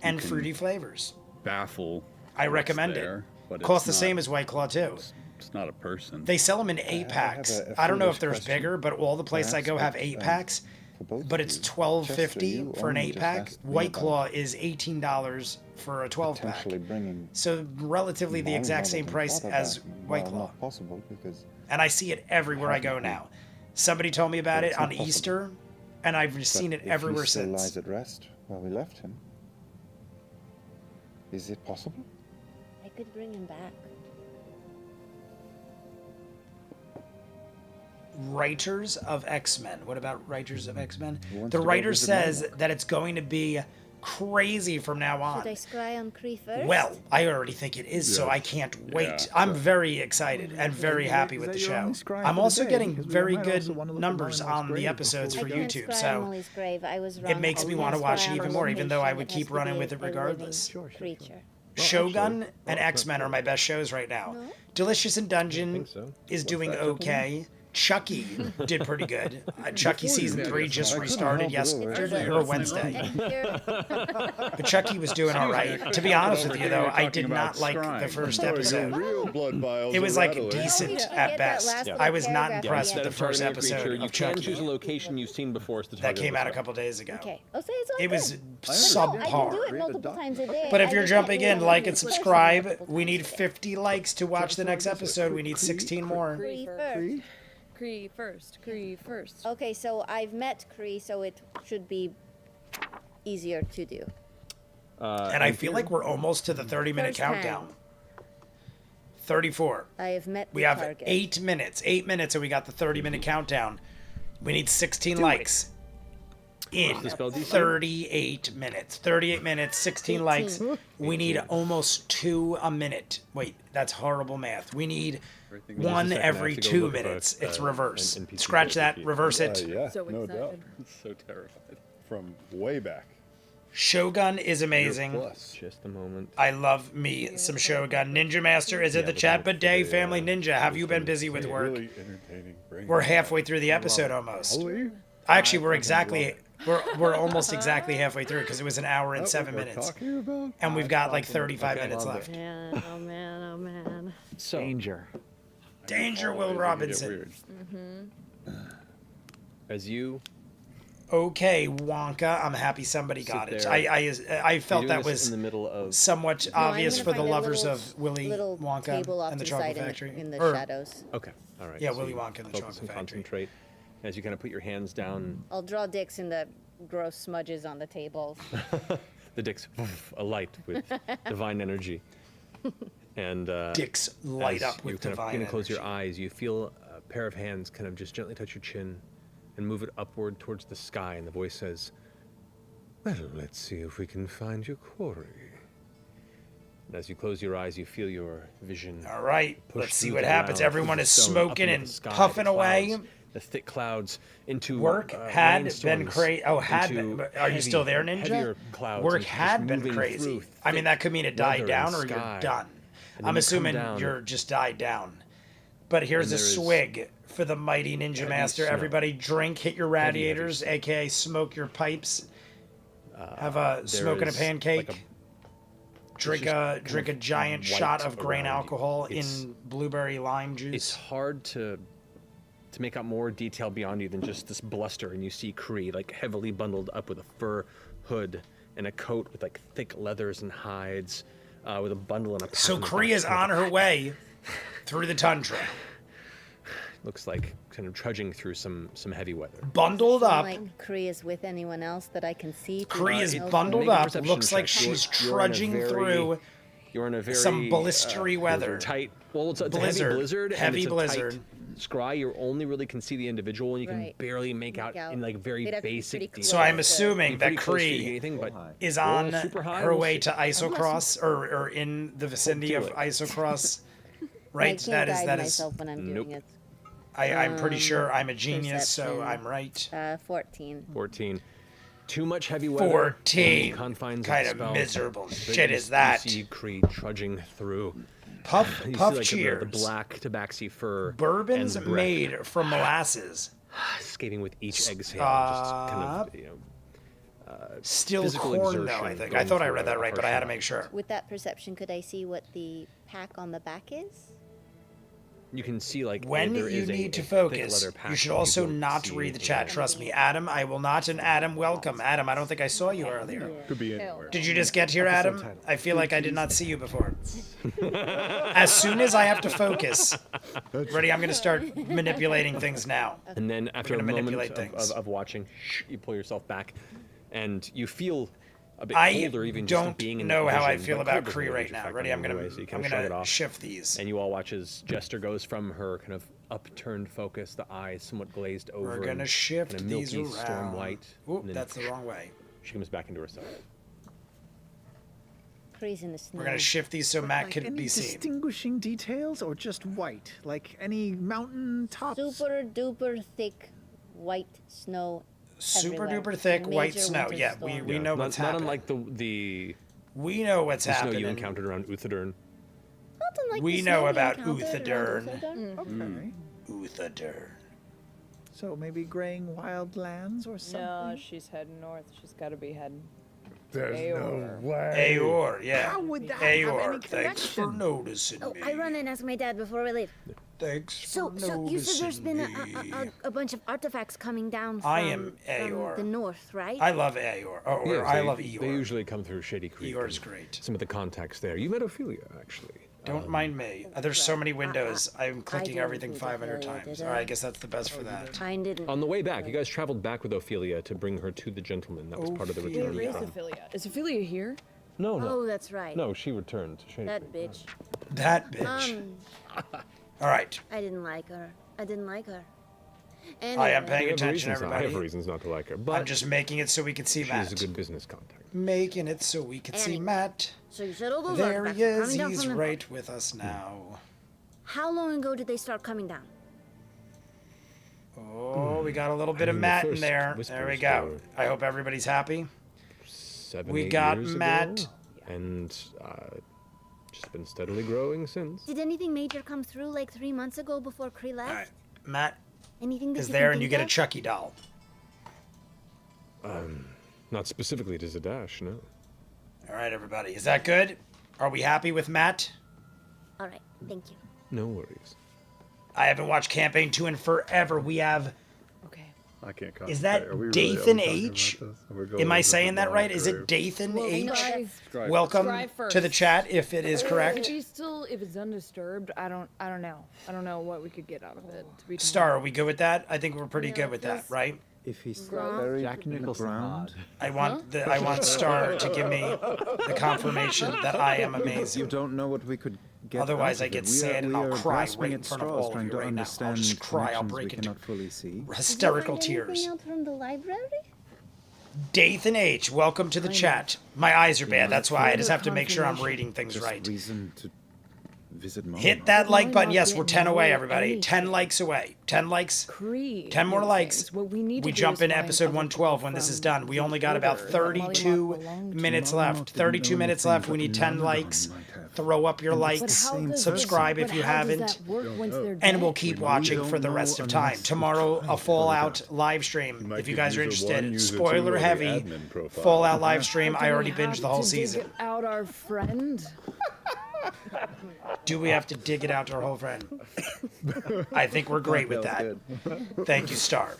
and can fruity flavors. baffle. I what's recommend there, it. but Costs the it's same not- as White Claw too. It's not a person. They sell them in have 8-packs. a I don't know if foolish there's question, bigger, but all the places I perhaps, go have but, 8-packs. For both But of it's you. $12.50 Chester, you for an only just 8-pack. asked me White about Claw is $18 for a 12-pack. potentially bringing So relatively the my exact mother same and price father as back. White Well, Claw. not possible because And I see it everywhere I go now. Somebody told me about Well, it it's on not possible. Easter, and I've seen but it if everywhere he still since. lies at rest while we left him. Is it possible? I could bring him back. Writers of X-Men. What about Writers of X-Men? Who wants The to go writer visit says Monarch? that it's going to be crazy from now Should I on. scry on Cree first? Well, I already think it is, so I can't wait. Yeah. I'm very excited and very happy with the Is that your show. only scry I'm for the also day? getting Because we very might good also wanna look at numbers Molly's on the grave episodes I for can't YouTube, scry so Emily's grave. I was wrong. it makes I me can't want to watch scry it on even a more, even though I location. would It has keep to running be with it a living regardless. creature. Shogun and X-Men are my best shows right now. No? Delicious in Dungeon think so. is doing okay. Chucky did pretty good. Chucky season 3 just I couldn't restarted help it yesterday over. or Wednesday. And here, But Chucky was doing all right. To be honest with you, though, I did not like the first episode. Real blood vials It was are like rattling. decent Well, you at get that best. last I little was not paragraph impressed with at the the first targeting a creature, episode you of can Chucky. choose a location you've seen before as the That target came of out a the couple days ago. okay. Oh, so it's all It was good. No, I can do subpar. it multiple times a day. But if I you're just jumping can't in, do it like and multiple subscribe. times We a need day. 50 likes to watch the next episode. We need 16 more. Cree first. Cree? Cree first. Cree first. Okay, so I've met Cree, so it should be easier to do. And I feel like we're almost to the 30-minute First hand. countdown. 34. I have met We the have target. 8 minutes. 8 minutes, and we got the 30-minute countdown. We need 16 likes. In the spell DC? 38 minutes. 38 minutes, 16 likes. We need almost 2 a minute. Wait, that's horrible math. We need Everything Just a one second, I have every to go 2 look up minutes. a, It's an reverse. NPC Scratch that, code. reverse it. Yeah, So no excited. doubt. So terrified. From way back. Shogun is Year amazing. plus. Just a moment. I love me some Shogun. Ninja Master is in the chat, but Day Family Ninja, have you been busy with work? Really entertaining. Bring We're it. halfway through the episode almost. Holy. Actually, we're almost exactly halfway through because it was an hour and Is that 7 what we're minutes, talking about? and we've got like 35 minutes Love left. Man, oh man, oh man. So, Danger. Danger, Will Always Robinson. get weird. as you Okay, Wonka. I'm happy somebody got it. there. I felt you're doing that this was in the middle of somewhat No, I'm obvious gonna for the find a lovers little- of Willy little Wonka table off and the to Chocolate side Factory. in the Or- shadows. okay, all right. Yeah, so Willy you Wonka and the focus Chocolate and Factory. concentrate as you kind of put your hands down. I'll draw dicks in the gross smudges on the tables. The dicks alight with divine energy, and Dicks light as up with you kind of divine begin to close your energy. eyes, you feel a pair of hands kind of just gently touch your chin and move it upward towards the sky, and the voice says, "Well, let's see if we can find your quarry." And as you close your eyes, you feel your vision. All right, push let's see through what the happens. clouds, Everyone through is the stone, up smoking into and the sky, puffing the away. clouds, the thick clouds into Work had been rainstorms, crazy. Oh, had into been. Are you still there, heavier Ninja? clouds, Work and just had been moving crazy. through I mean, that could mean it died weather down and or sky. you're done. And then I'm you come assuming down, you're just died down. But here's and a there is swig for the mighty Ninja heavy Master. snow. Everybody drink, hit your Heavy, heavy radiators, snow. aka smoke your pipes. Have a there smoke and a is, pancake. like, Drink just a kind drink a of giant white shot of grain around you. alcohol It's- in blueberry lime juice. It's hard to make out more detail beyond you than just this bluster, and you see Kree like heavily bundled up with a fur hood and a coat with like thick leathers and hides, with a bundle and a pack. So in the Kree back. is on her way through the tundra, Looks like kind of trudging through some heavy weather. bundled up. Like Kree is with anyone else that I can see. through Kree the is snow bundled Make a up. perception Looks like check. You're- she's you're in a trudging very- through You're in a very some blistery weather. tight. Well, it's a Blizzard. heavy blizzard. and Heavy it's a blizzard. Tight scry. You only really can see the individual, and you can Right. barely make out in like very They'd have to be basic pretty details. So I'm Close. assuming Be that pretty close to you, Kree anything, but is roll on super high, her we'll way see. to Isocross or in the vicinity of do it. Isocross. I Right? can't That is guide that is. myself when I'm doing Nope. it. I'm pretty sure I'm a genius, so perception. I'm right. 14. 14. Too much heavy weather. 14. on the confines Kind of of the spell, miserable but shit you is that. You see Kree trudging through. Puff You puff see like cheers. the black tabaxi fur. Bourbon's and breath made from molasses. skating with each exhale. Just kind of, Still physical corn, though, exertion I think. going I thought I through read that a right, but I harsh had to environment. make sure. With that perception, could I see what the pack on the back is? You can see like When there you is need a to thick focus, leather pack, you should but also don't not see read the anything chat. else. Trust me, Adam. I will not. And Adam, welcome. Adam, I don't think I saw you earlier. Could be anywhere. Did you just get here, Adam? I feel like I did not see you before. As soon as I have to focus, ready, I'm going to start manipulating things now. And then after a gonna moment manipulate things. of watching, you pull yourself back, and you feel a bit I colder even just don't being in know that how I vision, feel but about cold doesn't Kree really right take now. effect Ready, on I'm you going anyway, so you to kind of shrug it off. shift these. And you all watch as Jester goes from her kind of upturned focus, the eyes somewhat glazed over. We're going to and shift kind of these milky, around. storm white. Oop, and then that's the wrong way. She comes back into herself. Kree's in the snow. We're going to shift these so Matt Like can any be seen. distinguishing details or just white? Like any mountain tops? Super duper thick white snow. Super everywhere. duper thick white Major snow. winter Yeah, storm. we know what's not happening. unlike the We know what's snow happening. you encountered around Uthadurn. Not unlike We the know snow about encountered around Uthadurn. Uthadurn. Okay. Uthadurn. So maybe graying wild lands or something? No, she's heading north. She's got to be heading. There's Aor. no way. Aor, yeah. How would that have any Aor, thanks for connection? noticing Oh, me. I run and ask my dad before we leave. Thanks So for you said there's been noticing me. a bunch of artifacts coming down from, I am from Aor. the north, right? I love Aor. Or Yes, I they- love Eeyore. They usually come through Shady Creek. Eeyore's and great. Some of the contacts there. You met Ophelia, actually. Don't mind me. There's so many windows. I'm clicking didn't everything do 500 Ophelia, times. did Or I I? guess that's the best for that. I didn't. On the way back, you guys traveled back with Ophelia to bring her to the gentleman. That was part of the Ophelia. return. Where is from- Ophelia? Is Ophelia here? No, no. Oh, that's right. No, she returned to Shady That Creek. bitch. That bitch. All right. I didn't like her. I didn't like her. I am Anyway. You paying have attention, reasons- I everybody. have reasons not to like her, but I'm just making it so we can see she's Matt. a good business contact. Making it so we can see Anyway. Matt. So you said all those There artifacts he are is. coming down He's from the right with us now. How long ago did they start coming down? Oh, we got a little bit of mean, the Matt in first there. There we whispers go. were- I hope everybody's happy. 7, We 8 got years Matt. ago, and just been steadily growing since. Did anything major come through like 3 months ago before Kree left? All right. Matt Anything that is you there, can and you think get a of? Chucky doll. Not specifically to Zadash, no. All right, everybody. Is that good? Are we happy with Matt? All right, thank you. No worries. I haven't watched Campaign 2 in forever. We have. Okay. I can't Is concentrate. that Are we Dathan talking H? about this? Are we going Am I over saying the that long right? Is it grave? Dathan H? Scry. Welcome Scry to the first. chat if it is correct. If it's undisturbed, I don't know. I don't know what we could get out of it. To be Star, are we good with that? I think we're pretty good with that, right? If he's Gronk? buried Jack in the Nicholson ground, I want Star to give me the confirmation that I am you amazing. don't know what we could get. Otherwise, out I of get it. sad and we I'll are cry grasping right in at front of straws, all of trying you to right now. I'll understand just cry. I'll connections break we into cannot fully see. hysterical Did you find tears. anything out from the library? Dathan H, welcome to the chat. My eyes are bad. That's why I just have to make sure I'm reading things Just right. reason to Visit Molly. Hit that like Why button. not Yes, get we're 10 away, Molly everybody. 10 anything? likes away. 10 likes. Cree 10 more knew likes. things. What we need to do jump is in find episode other 112 people when this is from done. We the only got about order that Molly Mock 32 belonged to. minutes Molly left. Mock didn't 32 know minutes anything, left. We but need 10 Myrmidon likes. might have. Throw up your And But likes. how does Subscribe this, if but you how haven't. Does that work once they're And we'll dead? keep We watching don't for the know rest of unless time. we Tomorrow, try a to Fallout find live stream. You might If you could guys are use a one interested. user Spoiler tool or the heavy. admin profile. Fallout live stream. Do I we already have binged the whole to season. dig out our friend. Do we have to dig it out to our whole friend? I think we're great with that. Thank you, Star.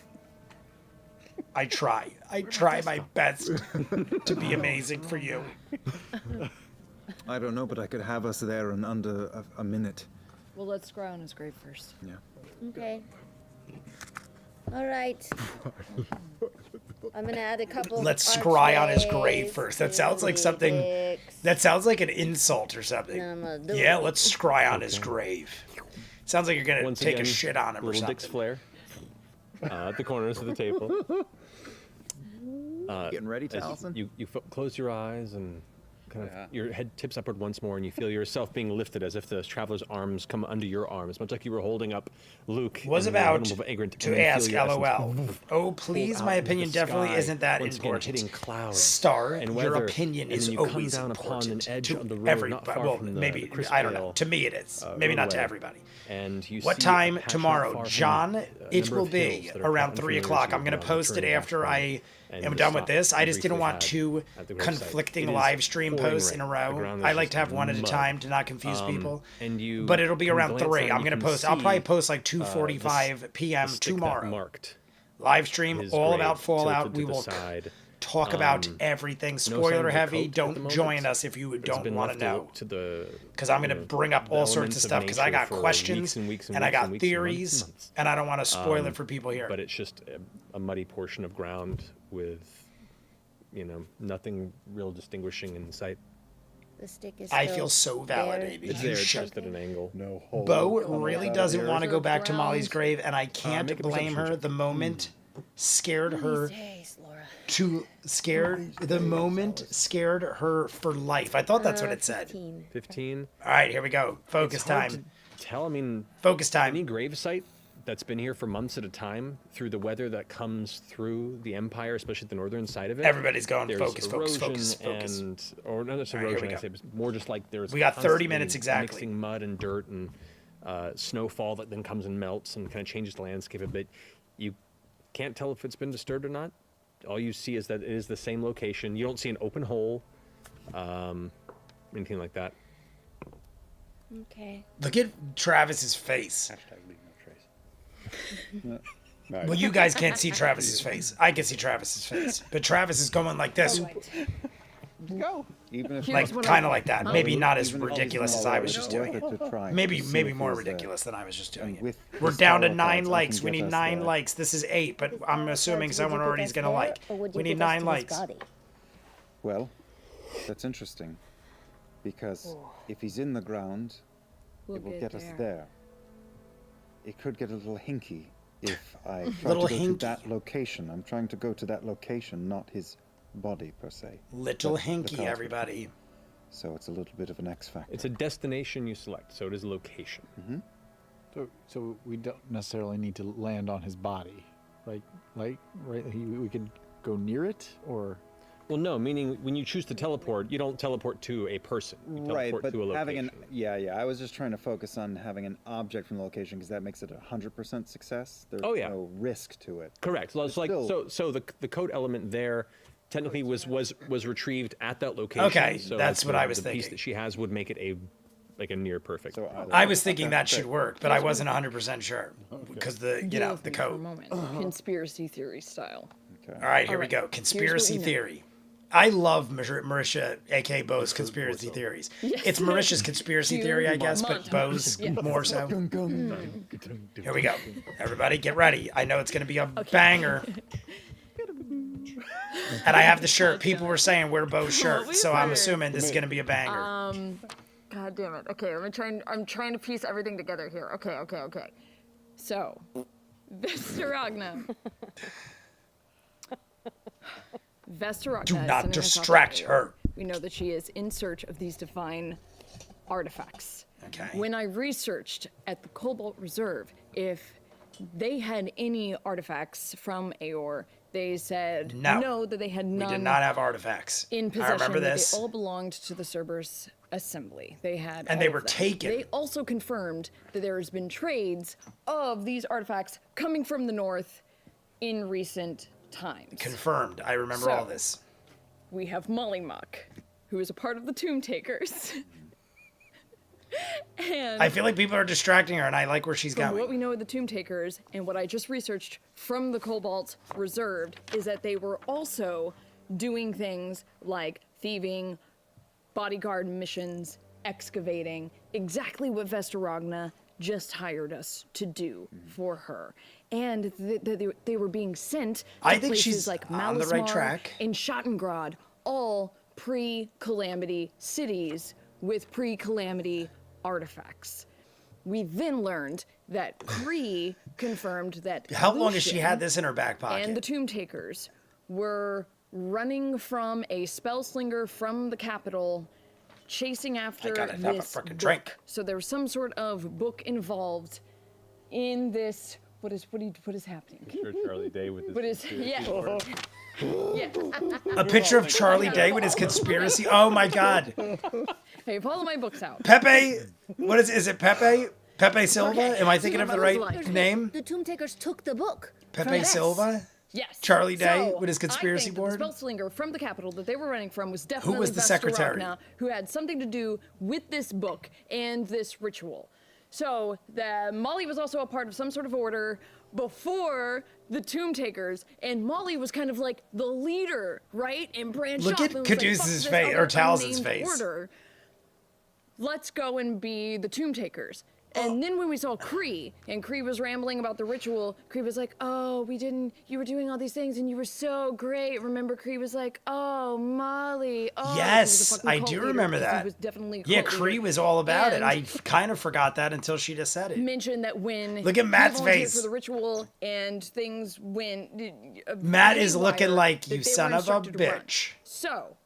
I try. I try my best to be amazing for you. I don't know, but I could have us there in under a minute. Well, let's scry on his grave first. Yeah. Okay. All right. I'm gonna add a couple. Let's scry on his grave archways, first. That sounds like something. dicks. That sounds like an insult or something. No, I'm gonna do Yeah, it. let's scry on his grave. Sounds like you're gonna Once take again, a shit on him or little Dick's something. flare at the corners of the table. Getting ready, As Taliesin? you close your eyes and kind of Yeah. your head tips upward once more, and you feel yourself being lifted as if the traveler's arms come under your arms, much like you were holding up Luke. Was in the about Autumn of Vagrant, to and you feel ask, your essence LOL. Oh, please, pulled my out into opinion the definitely sky, isn't that once again important. hitting clouds Star, and your weather, opinion and is then you come always down upon an important edge to of the road, everybody. not far Well, from the maybe crisp I don't know. pale, To me, it is. Maybe not to roadway. everybody. And you What see a time patch not tomorrow, far from John? a It number will of be hills that are around quite 3 unfamiliar o'clock. to I'm you going to now, post it returning back after from, I and am the done with stop this. I you just didn't briefly want had two at the gravesite. conflicting It is live stream pouring posts in a rain. The row. ground I is like just to have one at a mud. time to not confuse people. And you But it'll be can around glance 3. down, I'm you going to can post. I'll probably see, post like the 2:45 p.m. stick that tomorrow. marked Live stream his all grave about Fallout. tilted to We the will side. talk about everything. No sign Spoiler of a heavy. coat at the Don't moment. join us if you It's don't been want to left know. to the Because I'm going to you know, bring up the all sorts elements of of stuff because I nature got for questions weeks and weeks and and I weeks and got weeks and months and theories months. and I don't want to spoil it for people here. But it's just a muddy portion of ground with, nothing real distinguishing in sight. The stick is. I still fell so there. validated. It's You there, it's should. just at an angle. No hole. Bo coming really out of doesn't here. want to go back to Ground. Molly's grave, and I can't make a blame perception her. check. The moment scared her Jeez, Laura. the moment scared her for life. I thought that's what it said. 15. 15. All right, here we go. Focus It's hard time. to tell. I mean, Focus any time. grave site that's been here for months at a time through the weather that comes through the empire, especially the northern side of it. Everybody's going there's focus, focus, erosion focus, focus. and or not just All right, here erosion. we I say, go. but more just like there's. We got 30 constantly minutes exactly. Mixing mud and dirt and snowfall that then comes and melts and kind of changes the landscape a bit. You can't tell if it's been disturbed or not. All you see is that it is the same location. You don't see an open hole, anything like that. Okay. Look at Travis's face. Leave no trace. Well, you guys can't see Travis's face. I can see Travis's face, but Travis is going like this, Go. Even if Here's like what kind of like that. Maybe not as even if it's ridiculous as small, I was it's just worth doing it. it to try Maybe to see maybe if more he's there. ridiculous than I was just doing And it. with We're his down to power 9 cards, I likes. can We get need us 9 there. likes. This is 8, but I'm assuming Would someone you already put is us gonna there, like. or would you We need give us 9 to his likes. body? Well, that's interesting. Because if he's in the ground, We'll it will get get us there. there. It could get a little hinky if I try Little to go hinky. to that location. I'm trying to go to that location, not his body per se. Little But the hinky, cards. everybody. So it's a little bit of an X factor. It's a destination you select, so it is a location. So we don't necessarily need to land on his body, right? Right? We could go near it, or Well, no, meaning when you choose to teleport, you don't teleport to a person. You Right, teleport but to a location. having an I was just trying to focus on having an object from the location because that makes it 100% success. There's Oh, yeah. no risk to it. Correct. So it's like still- so the code element there technically was retrieved at that location. Okay, so that's what I was the piece thinking. that she has would make it a near perfect. So I was thinking that should work, but I wasn't 100% sure because the Deal the with me for a code. moment. Conspiracy theory style. okay. All right, here we Alright, go. here's Conspiracy what we know. theory. I love Marisha, aka Bo's conspiracy theories. It's Marisha's conspiracy theory, I guess, but Bo's more so. Here we go. Everybody, get ready. I know it's going to be a banger. And I have the shirt. People were saying wear Bo's shirt, so I'm assuming this is going to be a banger. God damn it. Okay, I'm trying to piece everything together here. Okay. So, Vestaragna. Vestaragna. Do is not sitting distract atop her. We know that she is in search of these divine artifacts. Okay. When I researched at the Cobalt Reserve if they had any artifacts from Aor, they said No. that they had We none did not have artifacts. in possession. I remember that this. They all belonged to the Cerberus Assembly. They had, And all they of were them. taken. They also confirmed that there has been trades of these artifacts coming from the north in recent times. Confirmed. I remember all this. We have Mollymuck, who is a part of the Tomb Takers. And I feel like people are distracting her, and I like where she's from going. what we know of the Tomb Takers, and what I just researched from the Cobalt Reserved, is that they were also doing things like thieving, bodyguard missions, excavating, exactly what Vesterogna just hired us to do for her. And they were being sent to I think places she's like on the right Malismar track. and Schattengrad, all pre-Calamity cities with pre-Calamity artifacts. We then learned that Kree confirmed that How long has she Lucian had this in her back pocket? and the Tomb Takers were running from a spellslinger from the capital, chasing after gotta have a this frickin' book. drink. So there was some sort of book involved in this. What is happening? Sure, Charlie Day with his. What is yeah? Yeah. A picture of Charlie Day with his conspiracy. Oh my God. Hey, follow my books out. Pepe. What is it? Pepe? Pepe Silva? Am I thinking of the right Like- name? The Tomb Takers took the book. Pepe Yes. Silva? Yes. Charlie Day So, with his conspiracy I think board? That the spellslinger from the capital that they were running from was definitely was the secretary? Vesterogna, who had something to do with this book and this ritual. So Molly was also a part of some sort of order before the Tomb Takers, and Molly was kind of like the leader, right? And branched Look off at and was like, Caduceus' "Fuck this face, or other Talzin's unnamed face." Order. Let's go and be the Tomb Takers. And then when we saw Kree, and Kree was rambling about the ritual, Kree was like, oh, we didn't, you were doing all these things and you were so great. Remember, Kree was like, oh, Molly, oh. He was a Yes, fucking I cult do leader, remember 'cause he that. was definitely a Yeah, cult Kree leader. was all about it. And I kind of forgot that until she just said it. mentioned that when Look at he Matt's volunteered face. for the ritual and things went Matt is haywire, looking like, that you they son were of a instructed to run. bitch. So,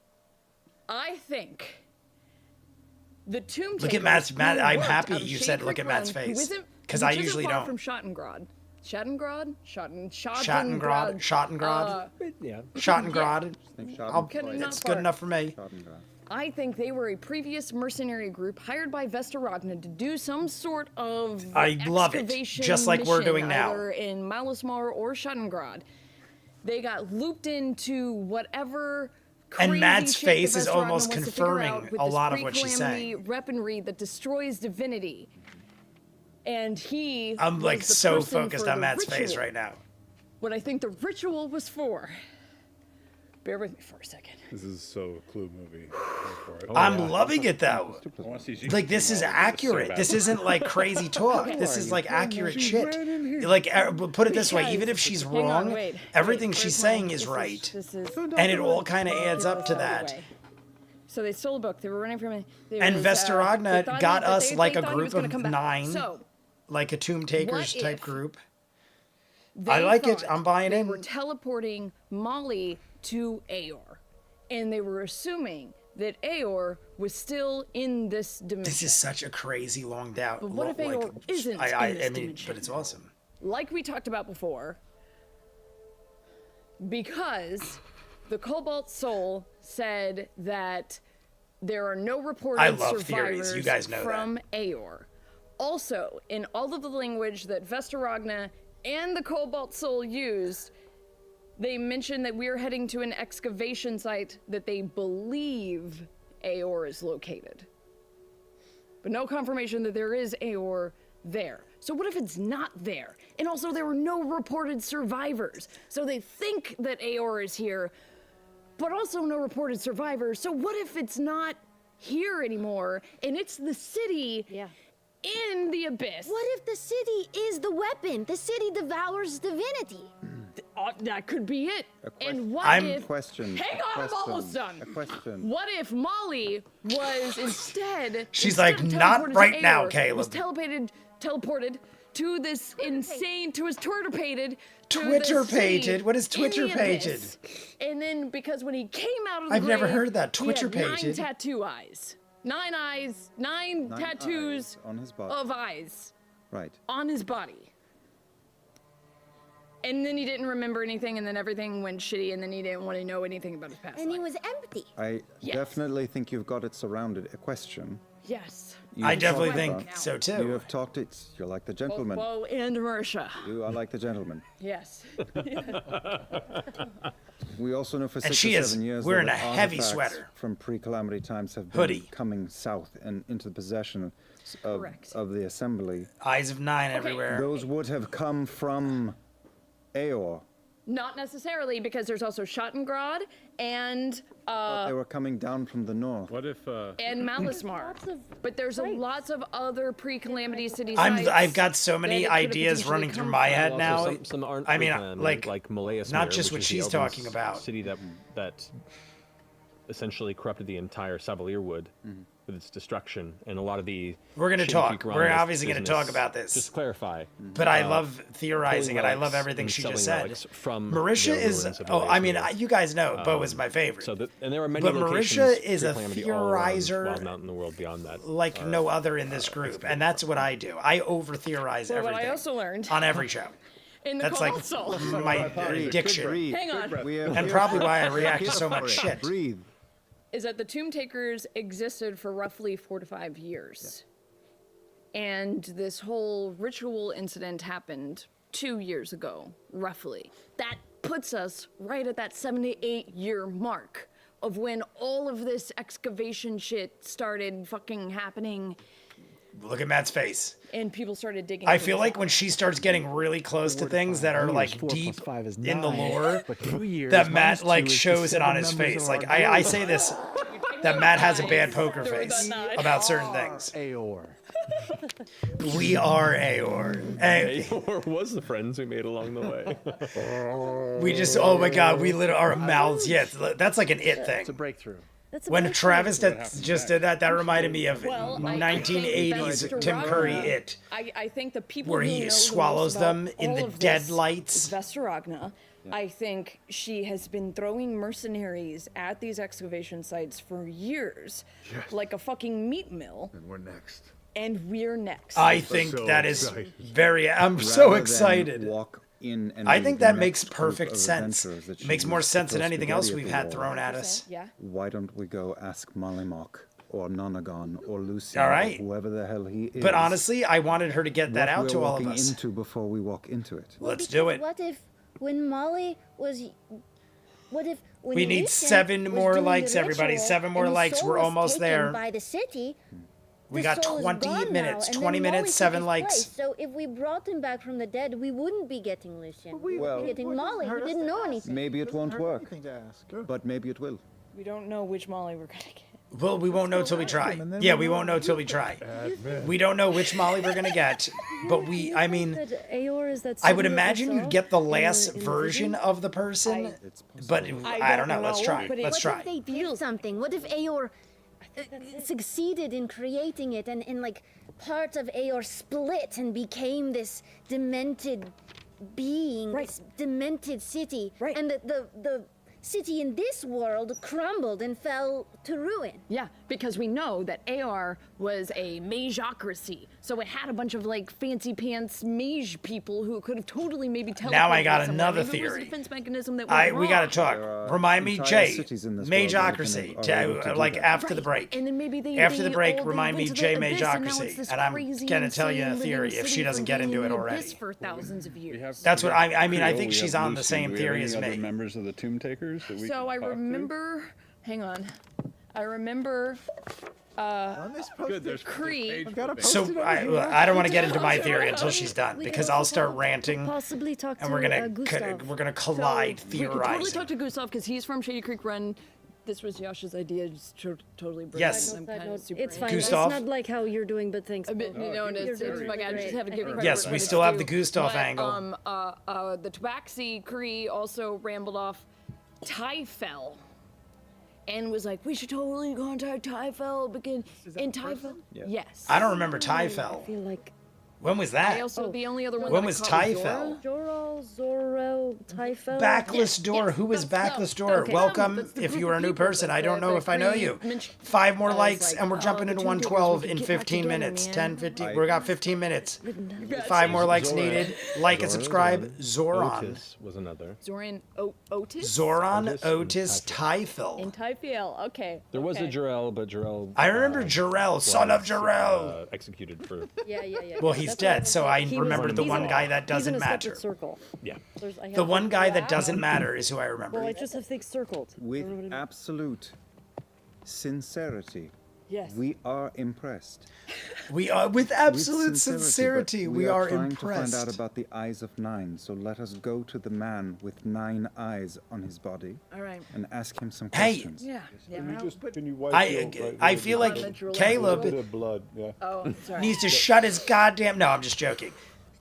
I think the Tomb Look at Takers, Matt. who I'm worked happy out of you Shade said look Creek at Matt's Run, who face. isn't- Because which I isn't usually far don't. From Schattengrad. Schattengrad? Schattengrad. Schattengrad. Yeah. Schattengrad. Kinda not It's far. good enough for me. I think they were a previous mercenary group hired by Vesterogna to do some sort of I love it. excavation Just like we're mission, doing now. either in Malismar or Schattengrad. They got looped into whatever And crazy Matt's shit face that is Vesterogna almost wants to figure confirming out with a this lot of what she's pre-calamity saying. weaponry that destroys divinity. And he I'm was like the so person focused for on the Matt's face ritual. right now. What I think the ritual was for. Bear with me for a second. This is so a Clue movie. Go for it. I'm loving it though. I wanna see you Like this is so accurate. bad. This isn't like crazy talk. This is like accurate shit. Like put it this way, even if she's Hang on, wrong, wait, everything wait, she's where's saying mine? is right. This is And it all kind of adds up to Get this out of that. the way. So they stole a book. They were running from it. There And was, Vesterogna they thought got that us they like a thought he group was gonna of come back. 9. So Like a Tomb Takers What type if group. they I like it. thought I'm buying they in. were teleporting Molly to Aor, and they were assuming that Aor was still in this dimension. This is such a crazy long doubt. But what if Aor isn't in this dimension? But it's awesome. Like we talked about before, because the Cobalt Soul said that there are no reported I love theories. survivors You guys know from Aor. Also, in all of the language that Vesterogna and the Cobalt Soul used, they mentioned that we're heading to an excavation site that they believe Aor is located. But no confirmation that there is Aor there. So what if it's not there? And also there were no reported survivors. So they think that Aor is here, but also no reported survivors. So what if it's not here anymore and it's the city in the abyss? What if the city is the weapon? The city devours divinity. That could be it. And what I'm- if... Question. Hang on, I'm almost done. A question. What if Molly was instead... She's instead like, of "Not teleported right to now, Aor, Caleb." Was teleported to this insane... To his Twitter-pated... Twitter-pated? What is Twitter-pated? And then, because when he came out of the I've never grave, heard that. he had 9 Twitter-pated? tattoo eyes. 9 eyes, 9 tattoos eyes on his body. of eyes Right. on his body. And then he didn't remember anything, and then everything went shitty, and then he didn't want to know anything about his past And he life. was empty. I Yes. definitely think you've got it surrounded. A question. Yes. I You've definitely talked think about- so You too. have talked it. You're like the gentleman. Whoa, and Marisha. You are like the gentleman. Yes. We also know for 6 And or she is 7 years wearing that a heavy artifacts sweater. from pre-calamity times have been Hoodie. coming south and into the possession of, Correct. of the assembly. Eyes of 9 everywhere. Those would have come from Aor. Not necessarily, because there's also Schottengrad and They were coming down from the north. What if Malismar. Lots of But there's lots of other pre-calamity cities. I've got so many ideas running through my head Also, now. some aren't I mean, pre-calamity, like Malaeus not Mir, just which what is the she's elven talking about. City that essentially corrupted the entire Savalier Wood with its destruction, and a lot of the. We're gonna Shady talk. Creek We're Romulus obviously gonna business. talk about this. Just to clarify. But I love theorizing, pulling and I love relics everything and she selling just said. relics from Marisha the is. ruins of Oh, I Malaeus mean, Mir. you guys know Bo is my favorite. So and there are many But locations Marisha is a pre-calamity all around theorizer Wild Mountain, the world beyond that. like no other in this group, and that's what I do. I over theorize Well, everything what I also learned on every show. in the That's Cobalt like Soul. my addiction, Breathe. Hang on. We are and here probably for- why I we're react to here so for much it. shit. Breathe. Is that the Tomb Takers existed for roughly 4 to 5 years. And this whole ritual incident happened 2 years ago, roughly. That puts us right at that 7 to 8 year mark of when all of this excavation shit started fucking happening Look at Matt's face. and people started digging. I things feel like up. when she starts getting really close to things that are like 4 deep plus 5 is in the 9, lore, but 2 years that minus Matt like 2 is the shows it on 7 his members face. of Like our I group. say this, that Matt has a bad poker face about certain things. Aor. We are Aor. Hey, or was the friends we made along the way? we just, oh my god, we literally, our mouths, yeah, that's like an it It's a thing. breakthrough. That's a When very Travis funny- just did that, that reminded me of Well, I think 1980s that Tim Curry Ragna- It. I think the people Where who he know the swallows most about them in all the of dead this lights. is Vestaragna. I think she has been throwing mercenaries at these excavation sites for years, like a fucking meat mill, and we're next? and we're next. I think so that is excited. very, I'm Rather so than excited. Walk in and I be think the that next makes group perfect of sense. adventurers that Makes she more used to sense than throw anything else spaghetti we've at had the thrown wall. at us. Yeah. Why don't we go ask Malimok or Nonagon or Lucy All right. or whoever the hell he is? But honestly, I wanted her to get that what out we're to all of walking us. into before we walk into it. Let's Because do it. What if when Molly was? What if when We need Lucian 7 was more doing the likes, everybody. ritual 7 more and his likes. soul We're was almost taken there. By the city. We the got soul is 20 gone minutes. now, and 20 then Molly minutes, took 7 his likes. place. So if we brought him back from the dead, we wouldn't be getting Lucian. We would Well- be getting Molly, who didn't know anything. Maybe it won't work, Anything to ask. but maybe it will. We don't know which Molly we're gonna get. Well, we won't know till we try. and then Yeah, we'll we know. won't know till we try. We don't know which Molly we're gonna get, but we, I mean, That Aor is that I would city that we imagine you'd saw get the in last in version Vision? of the person, It's possible. but I don't know. Let's try. but it- Let's What try. if they did something? What if Aor succeeded in creating it, and like parts of Aor split and became this demented being, Right. this demented city, Right. and the city in this world crumbled and fell to ruin. Yeah, because we know that AR was a mageocracy, so it had a bunch of like fancy pants mage people who could have totally maybe teleported. Now I got somewhere. another Maybe it was a theory. defense mechanism that went We gotta wrong. talk. Remind me, entire Jay. cities in this world that have been Mageocracy. able to do Like that. after the Right, break. and then maybe they After the they break, all- they remind me, went to Jay the abyss, and now it's Mageocracy, this and I'm crazy, gonna tell you a insane theory living if she city doesn't from get being into in it the abyss already. for thousands of years. That's what I mean. I Creole, think we she's have on the Lucy. same Do we have theory any as other me. members of the Tomb Takers that we So can I talk to? remember. Hang on. I remember Good, there's Cree. I've got a So post-it over here. I don't want to get into my theory until she's done We because could I'll also start talk- ranting Possibly talk and to we're gonna Gustav. we're gonna collide We could totally theorizing. talk to Gustav because he's from Shady Creek Run. This was Yosh's idea. Just totally brilliant. Yes. I'm Side kind note, of super it's fine. Gustav? It's not like how you're doing, but thanks. A bit, Paul. you know, and it's You're like I just great. have a I good think- credit. Yes, where we it's still have due. the Gustav But, angle. The Tabaxi Cree also rambled off Typhel and was like, we should totally contact Typhel because in Typhel, yes. I don't remember I Typhel. feel like When was that? I also the only other one. When that I was caught Typhel? Joral, Zorro, Typho. Backless Door. Who is Backless Door? okay. Welcome. That's the If group you are a of new people person, that I don't know if I know you. mentioned. 5 more I was likes, like, and we're jumping oh, into the Tomb Takers, 112 we in could get back 15 together, minutes. man. 10, 15. We got 15 minutes. Got 5 more likes Zoran. needed. Like and Zoran, subscribe. Zoran. Otis was another. Zoran Otis. Zoran Otis Otis and Typhel. In Typhiel. Okay. There was a okay. Jarell, but Jarell. I remember Jarell, son of was, Jarell. executed for. Yeah. Well, he's dead, so I remembered the one guy that He's in doesn't a matter. separate circle. Yeah. I have The one guy that doesn't matter is who I Well, remember. I just have things circled. With absolute sincerity, Yes. we are impressed. We are, with absolute sincerity, but we are trying impressed. to find out about the eyes of Nine, so let us go to the man with 9 eyes on his body All right. and ask him some Hey! questions. Yeah. Yeah. Can you wipe I feel like Caleb of blood, yeah. Oh, sorry. needs to shut his goddamn. No, I'm just joking.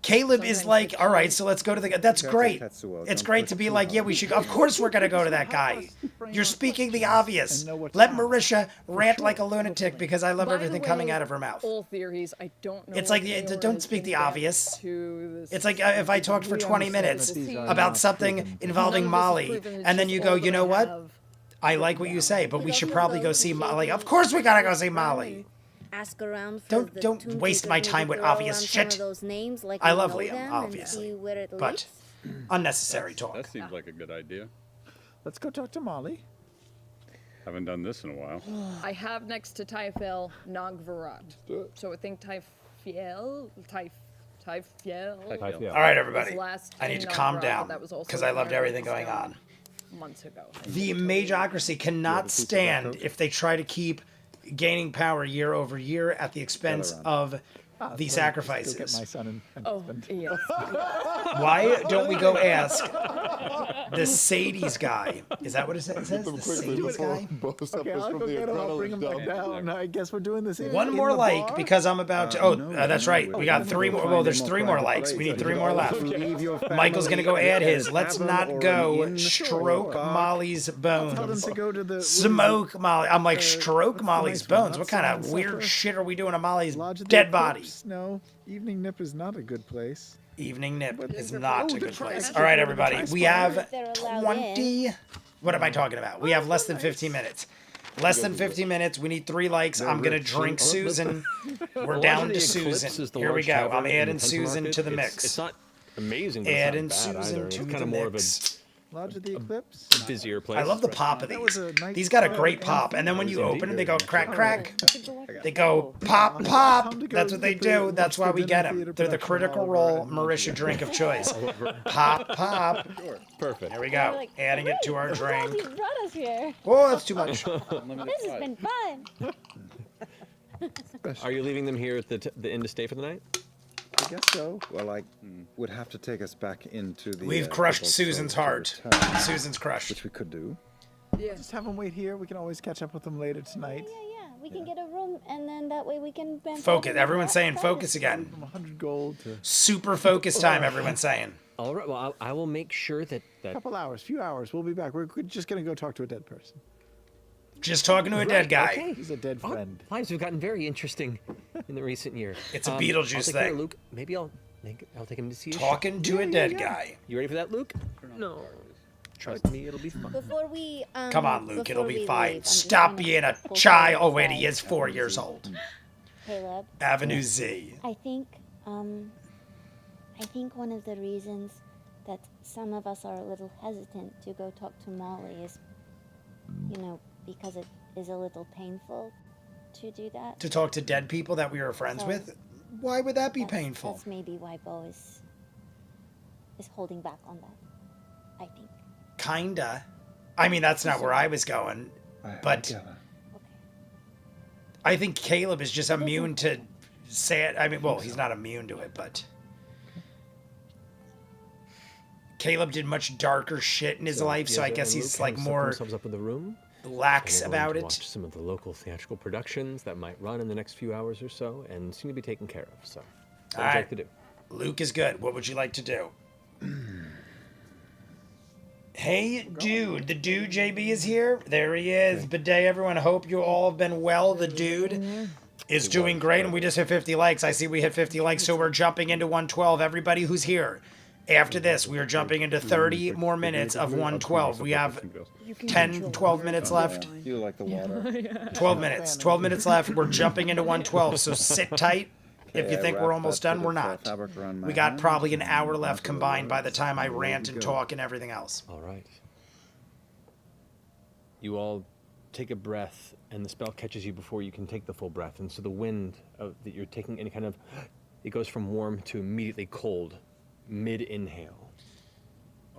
Caleb is like, all right, so let's go to the guy. That's great. Tetsuo, It's don't great push to be too like, yeah, hard. we should. Of course, we're gonna go to that guy. You're speaking the obvious. Let Marisha rant like a lunatic because I love By the everything coming way, out of her mouth. All theories. I don't know. It's like, if yeah, anyone don't has speak been the back obvious. to this- It's like if I talked for We 20 understand minutes that these are about not something proven. involving None of this is Molly, proven, it's and then just you go, all you that know I what? have. I like what you say, but we Could should also probably go go to see Molly. maybe Of course, we gotta go see Molly. Ask around for Don't- the don't Tomb waste Takers, my maybe time with throw obvious around shit. Some of those names, like I we love know Liam, them, obviously, and see where it but leads. unnecessary That talk. seems like a good idea. Let's go talk to Molly. Haven't done this in a while. I have next to Typhel Nogvarat. So I think Typhiel. All right, everybody. was last I need in to calm Nogvarat, down that was also because I loved Nogvarat everything was going found on. months ago. The Mageocracy cannot stand if they try to keep gaining power year over year at the expense of the Go get my sacrifices. son and Oh, husband. yes. Why don't we go ask the Sadie's guy? Is that what it says? The Sadie's guy? Okay, I'll go get him. I'll bring him back down. I guess we're doing this. One more like because I'm about to. That's right. We got 3 more. Well, there's 3 more likes. We need 3 more left. Michael's gonna go add his. Let's not go stroke Molly's Tell them bones. to go to the Smoke Molly. I'm like stroke Molly's nice one. bones. What kind of Outside weird supper. shit are we doing to Molly's Lodge of the dead body? Eclipse? No, evening nip is not a good place. Evening nip is the- not oh, a the good tri- place. actually, All right, go to the everybody. We have They're allowed 20. What am I talking about? We have less than 15 minutes. Less than 15 minutes. We need 3 likes. I'm gonna drink Susan. We're Lodge down of the to Eclipse Susan. is the Here we large go. tavern I'm in adding the Susan Market. to the It's- mix. It's not amazing, but Adding it's not bad Susan either. to It's the kind of more of mix. Lodge of the Eclipse. a busier place. I love the pop of That was these. a nice These got a try. great pop, and then when you Indeed, open it, they very go crack, nice. crack. They go pop, pop. Time to go That's what they get the- do. That's why watch we the get dinner them. theater They're the production Critical Oliver Role and Marisha drink of choice. Pop, pop. Perfect. There we go. Adding it to our drink. You brought us here. Oh, that's too much. This has been fun. Are you leaving them here at the inn to stay for the night? I guess so. Well, I would have to take us back into the. We've crushed Cobalt Susan's Soul to heart. return, Susan's crushed. which we could do. Just have them wait here. We can always catch up with them later tonight. Yeah. We can get a room, and then that way we can. Focus. Everyone's saying focus again. From 100 gold to Super focus time, everyone's saying. All right. Well, I will make sure that a couple hours, few hours. We'll be back. We're just gonna go talk to a dead person. Just talking to a dead guy. Okay. He's a dead Our friend. lives have gotten very interesting in the recent year. It's a I'll Beetlejuice take care of thing. Luke. Maybe I'll take him to see a show. Talking to a dead guy. You ready for that, Luke? No. Trust me, it'll be fun. Before we. Come on, Luke. It'll before be we fine. leave, I'm just Stop gonna being a pull child. Oh, something wait, he aside. is 4 years old. Caleb, Avenue Z. I think one of the reasons that some of us are a little hesitant to go talk to Molly is, because it is a little painful to do that. To talk to dead people that we were friends So- with? Why would that be That's- painful? That's maybe why Bo is holding back on that. I think. Kinda. I mean, that's not where I was going. But Okay. I think Caleb is just immune to sad. I mean, well, he's not immune to it, but Caleb did much darker shit in his life, so I Diego guess and he's Luke like have set more themselves up in the room. lax And we're going about to it. Watch some of the local theatrical productions that might run in the next few hours or so, and seem to be taken care of. So, what would you Alright. like to do? Luke is good. What would you like to do? Hey, dude. The dude JB is here. There he is. Bidet, everyone. Hope you all have been well. The dude. is It doing was, great, and but we just hit 50 likes. I see we hit 50 likes, so we're jumping into 112. Everybody who's here, after this, we are jumping into 30 more minutes of 112. We have 10, 12 minutes left. You like the water. 12 minutes. 12 minutes left. We're jumping into 112, so sit tight. If you I think wrap we're almost that done, bit we're of, not. fabric around my We got hands probably an and hour left onto the combined by the ropes, time I and away rant we and go. talk and everything else. All right. You all take a breath, and the spell catches you before you can take the full breath. And so the wind that you're taking in kind of, it goes from warm to immediately cold, mid-inhale.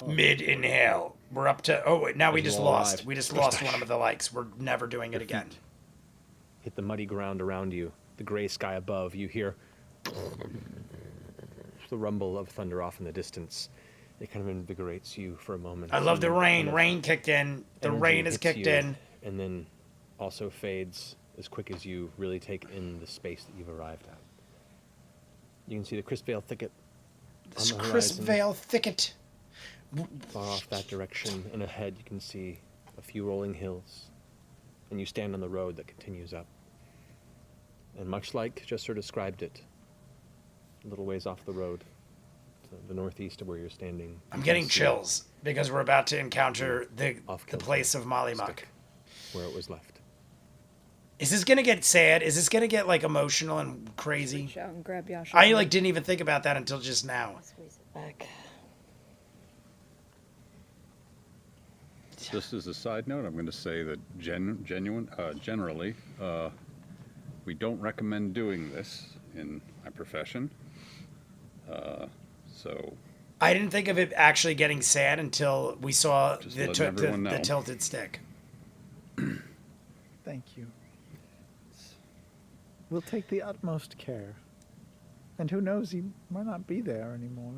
Mid-inhale. We're up to... Oh, wait, now we As you just all lost. arrive. We just lost one of the likes. We're never doing it again. Hit the muddy ground around you, the gray sky above. You hear the rumble of thunder off in the distance. It kind of invigorates you for a moment. I love the Some rain. kind of Rain kicked in. The energy rain has hits kicked you, in. and then also fades as quick as you really take in the space that you've arrived at. You can see the Crispvale thicket This on the crisp horizon. veil thicket. Far off that direction, and ahead you can see a few rolling hills, and you stand on the road that continues up. And much like Jester described it, a little ways off the road, to the northeast of where you're standing, I'm you getting can see chills because we're about to encounter the off-kilter place of Mollymuck. stick where it was left. Is this gonna get sad? Is this gonna get like emotional and crazy? Reach out and grab Yasha. I like didn't even think about that until just now. Squeeze it back. Just as a side note, I'm going to say that generally, we don't recommend doing this in my profession. So I didn't think of it actually getting sad until we saw Just the, letting everyone the know. tilted stick. Thank you. We'll take the utmost care. And who knows, he might not be there anymore.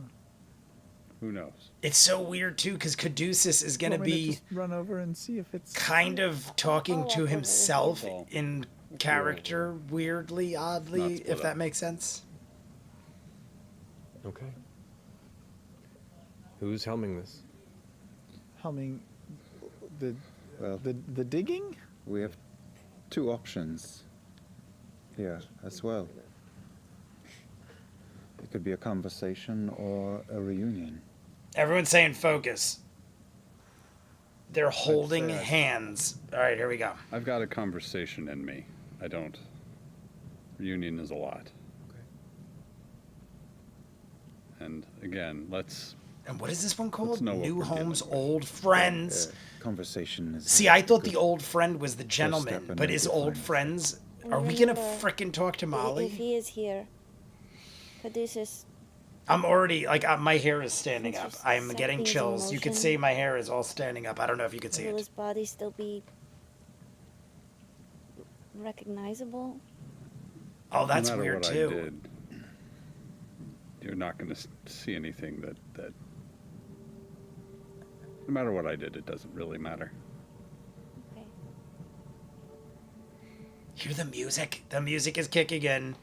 who knows? It's so weird too because Caduceus is gonna Want me to be just run over and see if it's kind of talking to himself Well, in character, weirdly, oddly, Not if split that up. makes sense. Okay. Who's helming this? helming the Well, the digging. we have two options here as well. It could be a conversation or a reunion. Everyone's saying focus. They're holding say I- hands. All right, here we go. I've got a conversation in me. I don't. Reunion is a lot. And again, let's. And what is this one called? know what New we're dealing Homes, with. Old Friends. Conversation is. See, I thought the old friend was the gentleman, in but is making old friends. friends? Are we gonna Remember, frickin' talk to If Molly? he is here, Caduceus, I'm already like my hair is standing Can't up. you I'm set getting things in chills. You can motion? see my hair is all standing up. I don't know if you can see will it. his body still be recognizable? Oh, that's no matter weird what too. I did, you're not going to see anything that. No matter what I did, it doesn't really matter. Okay. Hear the music. The music is kicking in.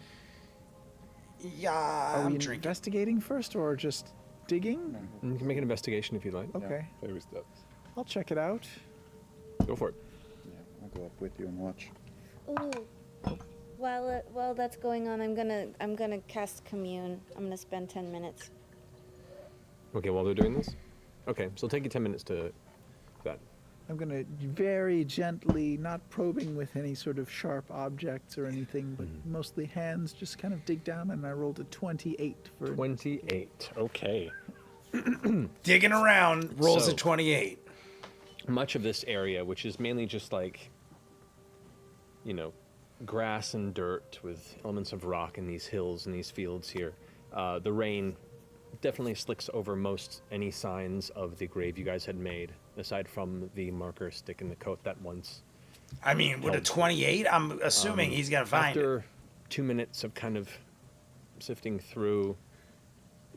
Yeah, Are I'm we drinking. investigating first or just digging? And you can make an investigation if you'd like. Okay, Baby steps. I'll check it out. Go for it. Yeah, I'll go up with you and watch. Ooh. While that's going on, I'm gonna cast commune. I'm gonna spend 10 minutes. Okay, while they're doing this? Okay, so it'll take you 10 minutes to that. I'm gonna very gently, not probing with any sort of sharp objects or anything, but mostly hands, just kind of dig down, and I rolled a 28 for 28. Okay. Digging around, rolls So- a 28. Much of this area, which is mainly just like, you know, grass and dirt with elements of rock in these hills and these fields here, the rain definitely slicks over most any signs of the grave you guys had made, aside from the marker stick in the coat that once. I mean, with a 28, I'm assuming he's gonna find it. After 2 minutes of kind of sifting through,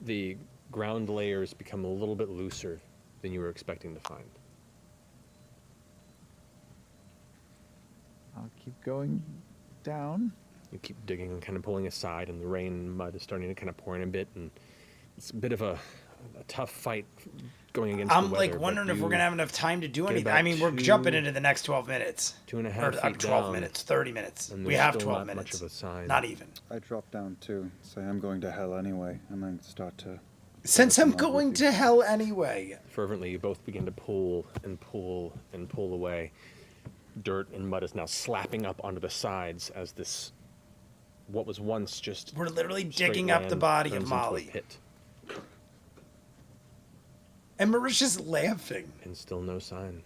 the ground layers become a little bit looser than you were expecting to find. I'll keep going down. You keep digging and kind of pulling aside, and the rain and mud is starting to kind of pour in a bit, and it's a bit of a a tough fight going against I'm the weather. like but wondering if we're you gonna have enough time to do get anything. about I mean, we're jumping into the next 12 minutes. 2.5 Or feet 12 down, minutes, 30 minutes. and We there's have still 12 not much minutes. of a sign. Not even. I drop down too. Say I'm going to hell anyway, and then start to. Since walk I'm along with going you. to hell anyway. Fervently, you both begin to pull and pull and pull away. Dirt and mud is now slapping up onto the sides as this, what was once just We're literally straight digging up the land body turns of into a Molly. pit, And Marisha's laughing. and still no sign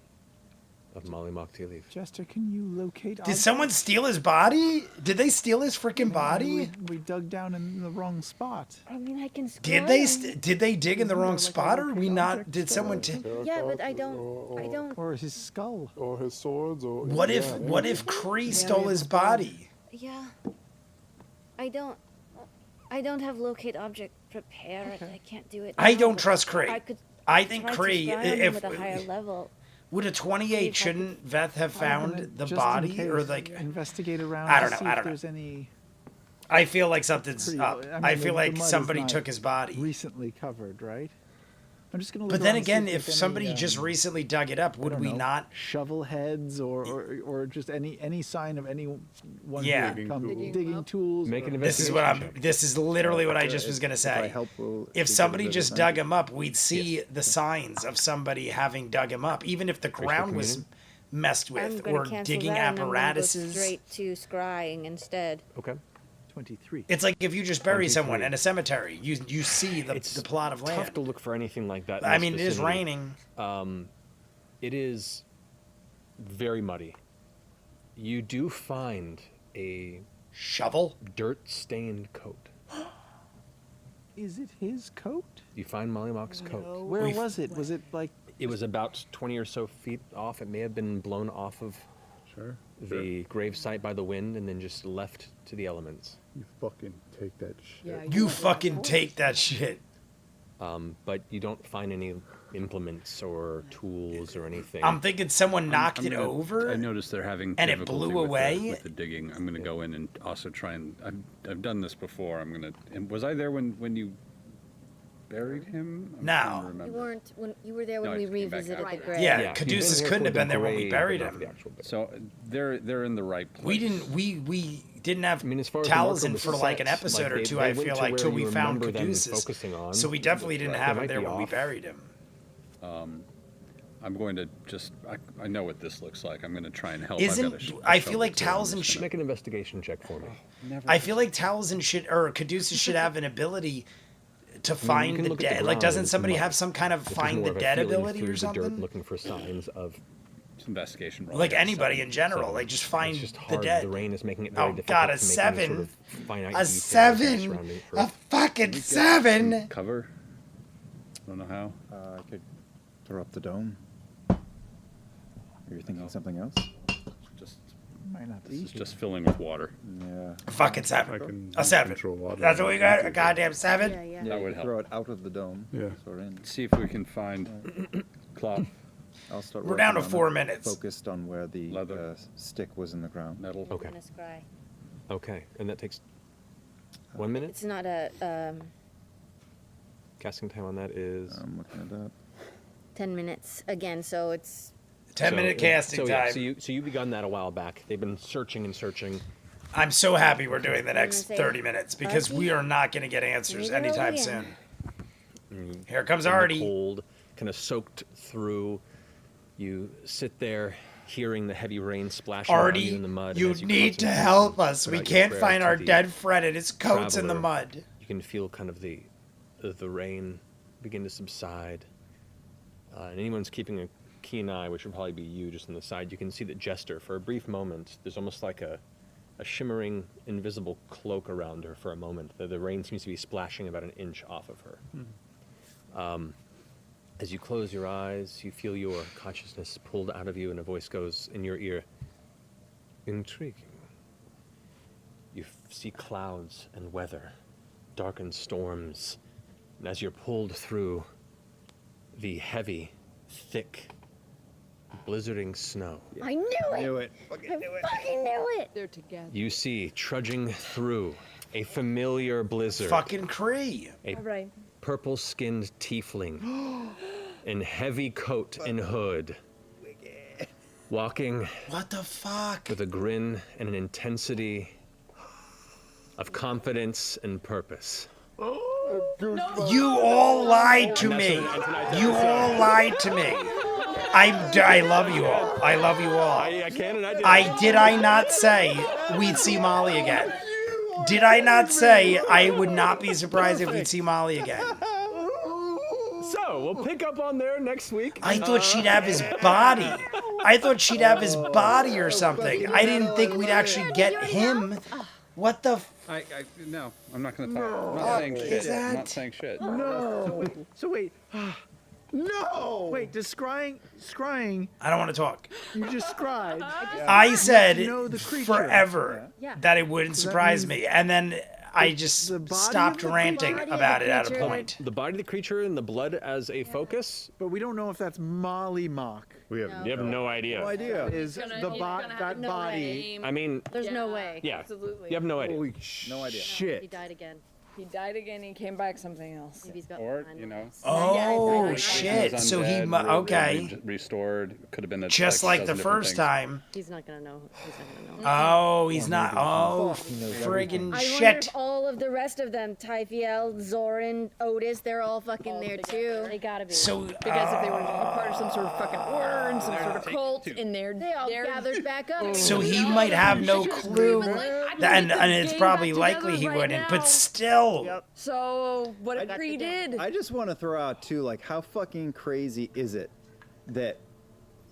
of Molly Mocktealeaf. Jester, can you locate? Did someone steal his body? Did they steal his freaking body? We dug down in the wrong spot. I mean, I can. Did they? scry. Did they dig in the Isn't wrong there like a spot, or locate we not? object Did spot? someone? Yeah, but I don't. Or his skull. Or his swords, or What if? What if Kree stole his body? Yeah. I don't. I don't have locate object prepared. I can't do it. I now, don't but trust Kree. I could. I think try to Kree. scry on him If with a higher level. would a 28, shouldn't Veth have found the Just in body, or case, like? investigate around. I don't to know, see I if don't know. there's any I feel like something's Kree. up. I mean, I the- feel the like mud is somebody not took his body. recently covered, right? I'm just gonna. Look But then around and see again, there's if somebody any, just recently dug it up, I would don't we know, not? shovel heads or just any sign of any one Yeah. who would come Digging digging tools? Make an or- This is what I'm. This is literally what I just was gonna If I say. help, we'll If see somebody the just advantage. dug him up, we'd see the signs of somebody having dug him up, even if the ground was communion? messed I'm with gonna or cancel digging that and I'm gonna go apparatuses. straight to scrying instead. Okay. 23. It's like if you just bury 23. someone in a cemetery, you see the It's plot of land. tough to look for anything like that. in I this mean, it is vicinity. raining. It is very muddy. You do find a Shovel. dirt-stained coat. Is it his coat? You find Molly Mock's coat. Where We've- was it? Was it like It was about 20 or so feet off. It may have been blown off of Sure. the grave site by the wind and then just left to the elements. You fucking take that shit. You fucking take that shit. But you don't find any implements or tools or anything. I'm thinking someone knocked I'm it gonna- over. I noticed they're having and it difficulty blew with away? with the digging. I'm going to go in and also try and I've done this before. I'm going to. And was I there when you buried him? I'm No. trying to You remember. weren't when you were there when No, I we just came back revisited the after. grave. Yeah, you've been Caduceus here couldn't for have been the there when we grave, buried but not for him. the actual burial. So they're in the right place. We didn't have I mean, as far as the marker Taliesin was for like an set, episode or they- two. they I went feel to like where till you we found remember them Caduceus. focusing on. So we definitely didn't They have might it there be when we off. buried him. I'm going to just. I know what this looks like. I'm going to try and help. I've Isn't got a I feel shovel like too. I'm Taliesin just should? gonna- Make an investigation check for me. I feel like Taliesin should or Caduceus should have an ability to find can the look at the dead. Like, ground doesn't and somebody mud, have some kind of which is find more the of a dead feeling ability through or the something? dirt looking for signs of. It's investigation roll. Like I got a anybody 7. in general, Seven. like just find It's just the hard. dead. The rain is making it very Oh difficult God, a to make any sort seven, of finite a details seven, surrounding a Earth. fucking We get seven. Cover. I don't know how. I could throw up the dome. Are you thinking something else? Just might not this be is here. just filling with water. Yeah. Fucking I seven. can A seven. control water. That's what we got. A goddamn Yeah, seven. yeah. Yeah, That you would could help. throw it out of the dome. Yeah. So we're in. See if we can find cloth, I'll start. We're down to working on 4 it, minutes. Focused on where the Leather. stick was in the ground. metal. Okay. I'm gonna scry. Okay, and that takes 1 minute. It's not a Casting time on that is. I'm looking at that. 10 minutes again, so it's 10-minute casting so, time. Yeah, so you begun that a while back. They've been searching and searching. I'm so happy we're doing the gonna next say 30 minutes because we are not going to get answers Neither are anytime we. soon. Here comes in the Artie. cold, kind of soaked through. You sit there, hearing the heavy rain splashing on Artie, you in the mud. you as need to concentrate help and us. put We out your can't prayer find to our the dead friend and his coat's in the traveler. mud. You can feel kind of the rain begin to subside. And anyone's keeping a keen eye, which would probably be you just on the side. You can see that Jester, for a brief moment, there's almost like a shimmering, invisible cloak around her for a moment. The rain seems to be splashing about an inch off of her. As you close your eyes, you feel your consciousness pulled out of you, and a voice goes in your ear, intriguing. You see clouds and weather, darkened storms, and as you're pulled through the heavy, thick, blizzarding snow, I knew it. Knew it. I fucking knew it. They're together. you see trudging through a familiar blizzard, Fucking Kree. a All right. purple-skinned tiefling in heavy coat and hood, walking What the fuck? with a grin and an intensity of confidence and purpose. You all lied to me. You all lied to me. I love you all. I love you all. I can and I did. Did I not say we'd see Molly again? Did I not say I would not be surprised if we'd see Molly again? So, we'll pick up on there next week. I thought she'd have his body. I thought she'd have his body or something. I didn't think we'd actually get him. What the? No, I'm not going to talk. I'm not saying shit. I'm not saying shit. No. So wait. No. Wait. Does scrying? I don't want to talk. You just scried. I said know the creature. forever Yeah. that it wouldn't So that surprise means me, and then I just the body stopped of the ranting body of about the it at a creature. point. The body of the creature and the blood as a focus? But we don't know if that's Molly Mock. We have You have no idea. no idea. Is that body? I mean, There's no way. yeah. Absolutely. You have no idea. Holy No idea. He shit. died again. He died again. He came back something else. Maybe he's got Or, behind you the know, lines. Oh Yeah, shit! So he undead, okay, restored. Could have been just like like the 12 different first things. time. He's not gonna know. He's not gonna know. Oh, he's not. Oh, friggin' I wonder shit! if all of the rest of them, Typhiel, Zoran, Otis, they're all fucking there too. They gotta be. So Because if they were a part of some sort of fucking order, some sort of cult, and They all gathered back up. so he might have no clue, and it's probably likely he wouldn't. But still, So what if Kree did? I just want to throw out too, like, how fucking crazy is it that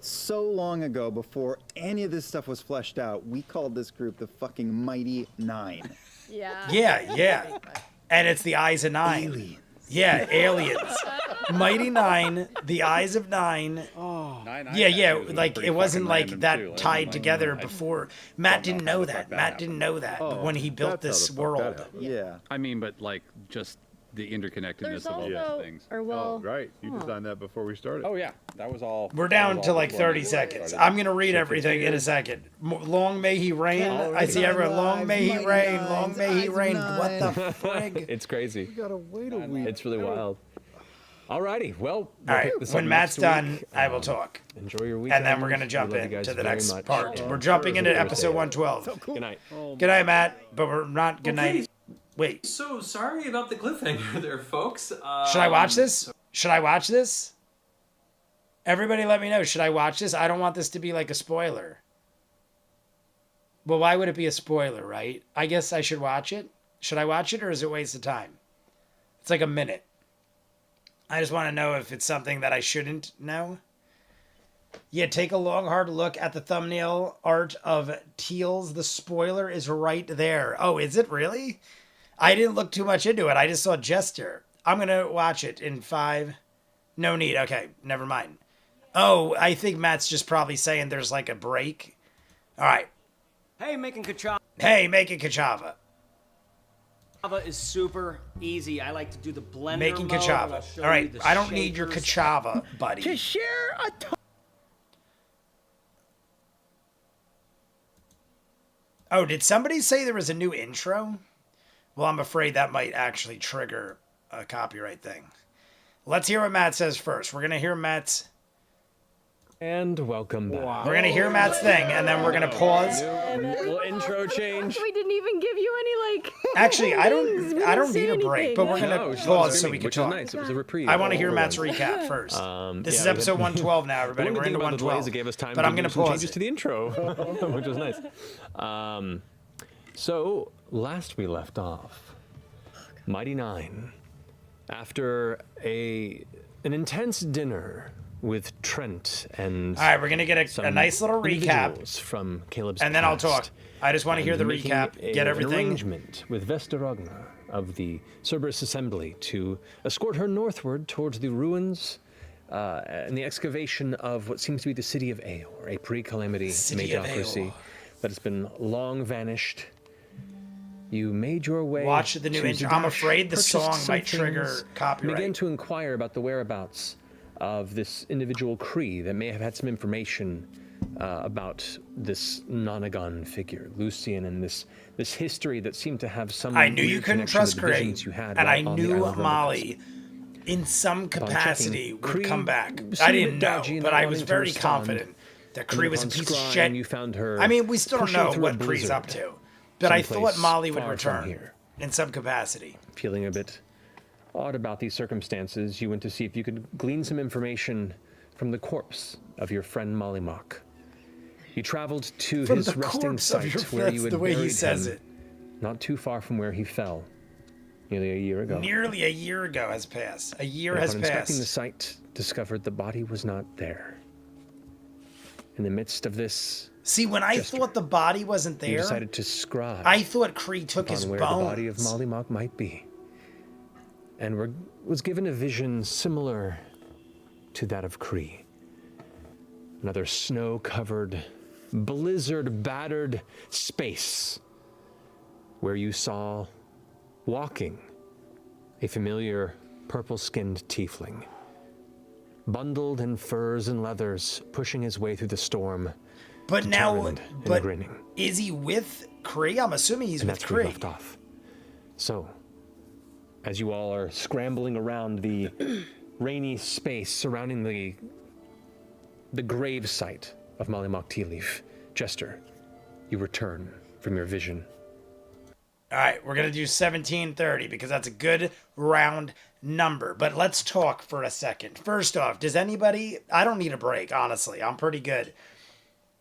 so long ago, before any of this stuff was fleshed out, we called this group the fucking Mighty Nine. yeah, and it's the Eyes of Nine. Aliens. Yeah, aliens. Mighty Nine, the Eyes of Nine. Nine Yeah, tattoos was like pretty it wasn't fucking like random, that too. Like, tied like, together I before. Matt didn't know how the that. fuck that Matt didn't know that when he built that's this how the fuck that world. happened. Yeah. I mean, but like just the interconnectedness There's of all also, those things. or Oh, well, right. You designed that before we started. Oh yeah, that was all. We're that was down to all like before 30 we seconds. started. I'm gonna read everything in a second. Long may he reign. I see everyone. Long may he reign. Long may he reign. What the frig? It's crazy. We gotta wait a week. It's really wild. Alrighty, well, All we'll right. pick this When up Matt's next done, week. I will talk. Enjoy your weekend. And then we're gonna jump We love you guys into the very next much. part. We're jumping into episode 112. Good night, Matt. But we're not good night. Wait. So sorry about the cliffhanger there, folks. Should I watch this? Should I watch this? Everybody let me know. Should I watch this? I don't want this to be like a spoiler. Well, why would it be a spoiler, right? I guess I should watch it. Should I watch it or is it a waste of time? It's like a minute. I just want to know if it's something that I shouldn't know. Yeah, take a long, hard look at the thumbnail art of Teal's. The spoiler is right there. Oh, is it really? I didn't look too much into it. I just saw Jester. I'm going to watch it in 5. No need. Okay, never mind. Oh, I think Matt's just probably saying there's like a break. All right. Hey, making Kachava Hey, making Kachava. is super easy. I like to do the blender Making mode. Kachava. I'll show All right, you the I don't need your shapers. Kachava, buddy. To share a Oh, did somebody say there was a new intro? Well, I'm afraid that might actually trigger a copyright thing. Let's hear what Matt says first. We're going to hear Matt's... And welcome back. We're going to hear Matt's thing, and then we're going to pause. Little intro change. we didn't even give you any like. Actually, I things. We don't didn't say need a break, anything. but we're No, going to she's pause so screaming, we can which talk. is nice. It was a reprieve. I want to hear for Matt's once. recap first. This yeah, is we had- episode 112 now, everybody. One We're good thing into about the delay is 112. it gave us time But to I'm do going to some pause changes it. to the intro, which was nice. So last we left off, Mighty Nine, after an intense dinner with Trent and All right, we're going to get a some nice little recap, individuals from Caleb's and then I'll past, talk. I just want to hear and the making recap, get an everything. arrangement with Vesta Ragnar of the Cerberus Assembly to escort her northward towards the ruins and the excavation of what seems to be the city of Aor, a pre-calamity City of magocracy Aor. that has been long vanished. You made your way. Watch the new to intro. I'm Zadash, afraid the purchased song some might trigger things, copyright. Began to inquire about the whereabouts of this individual Kree that may have had some information about this Nonagon figure, Lucian, and this history that seemed to have some. I knew weird you couldn't connection trust with the Craig, visions you had and I while on the knew Isle of Molly in some Upon capacity checking, would Kree come back. seemed I a bit didn't know, dodgy and but not I was wanting to very respond. confident that And Kree was a upon piece of scrying, shit. you found her I mean, we still don't pushing know through a what Kree's up blizzard to, but I thought someplace Molly would far from return here. in some capacity. Feeling a bit odd about these circumstances, you went to see if you could glean some information from the corpse of your friend Molly Mock. You traveled to From his the resting corpse of site your where you that's had the way he buried says him, it. not too far from where he fell, nearly a year ago. Nearly a year ago has passed. A year has Upon inspecting the passed. site, discovered the body was not there. In the midst of this, See, when I gesture, thought the body wasn't you there, decided to scry I thought Kree took upon his where bones. the body of Molly Mock might be, and was given a vision similar to that of Kree. Another snow-covered, blizzard-battered space where you saw walking a familiar purple-skinned tiefling, bundled in furs and leathers, pushing his way through the storm, But now, determined and but grinning. is he with Kree? I'm assuming he's And with that's where we Kree. left off. So, as you all are scrambling around the rainy space surrounding the grave site of Molly Mock Tea Leaf, Jester, you return from your vision. All right, we're going to do 1730 because that's a good round number. But let's talk for a second. First off, does anybody... I don't need a break, honestly. I'm pretty good.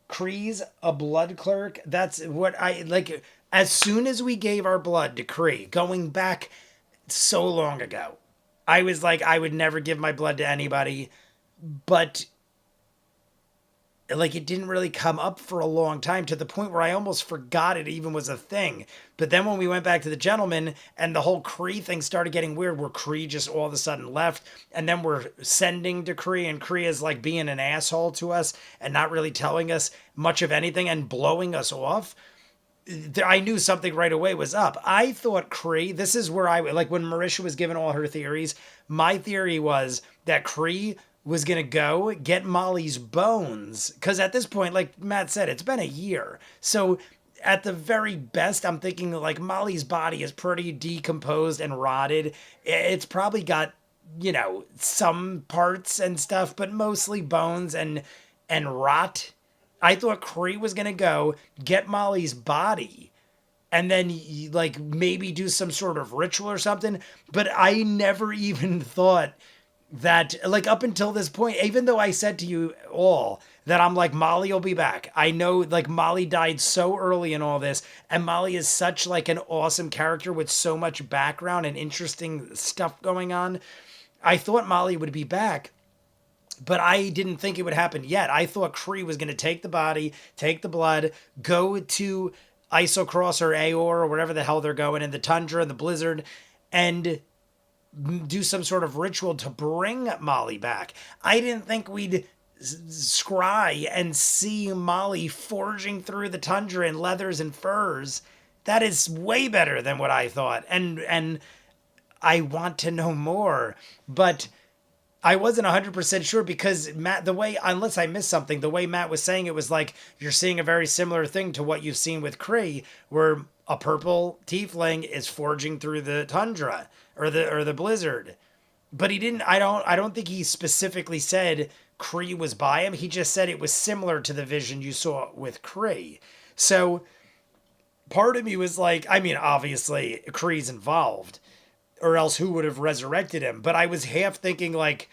Kree's a blood clerk. That's what I... Like, as soon as we gave our blood to Kree, going back so long ago, I was like, I would never give my blood to anybody. But... like, it didn't really come up for a long time, to the point where I almost forgot it even was a thing. But then when we went back to the gentleman and the whole Kree thing started getting weird, where Kree just all of a sudden left, and then we're sending to Kree, and Kree is like being an asshole to us and not really telling us much of anything and blowing us off. I knew something right away was up. I thought Kree, this is where like when Marisha was giving all her theories, my theory was that Kree was going to go get Molly's bones. Because at this point, like Matt said, it's been a year. So at the very best, I'm thinking like Molly's body is pretty decomposed and rotted. It's probably got, you know, some parts and stuff, but mostly bones and rot. I thought Kree was going to go get Molly's body and then like maybe do some sort of ritual or something. But I never even thought that, like, up until this point, even though I said to you all that I'm like, Molly will be back. I know, like, Molly died so early in all this, and Molly is such, like, an awesome character with so much background and interesting stuff going on. I thought Molly would be back, but I didn't think it would happen yet. I thought Kree was going to take the body, take the blood, go to Isocross or Aor or wherever the hell they're going in the tundra and the blizzard, and do some sort of ritual to bring Molly back. I didn't think we'd scry and see Molly forging through the tundra in leathers and furs. That is way better than what I thought. And I want to know more. But I wasn't 100% sure because Matt, the way, unless I missed something, the way Matt was saying it was like, you're seeing a very similar thing to what you've seen with Kree, where a purple tiefling is forging through the tundra or the blizzard. But he didn't, I don't think he specifically said Kree was by him. He just said it was similar to the vision you saw with Kree. So part of me was like, I mean, obviously Kree's involved, or else who would have resurrected him? But I was half thinking like,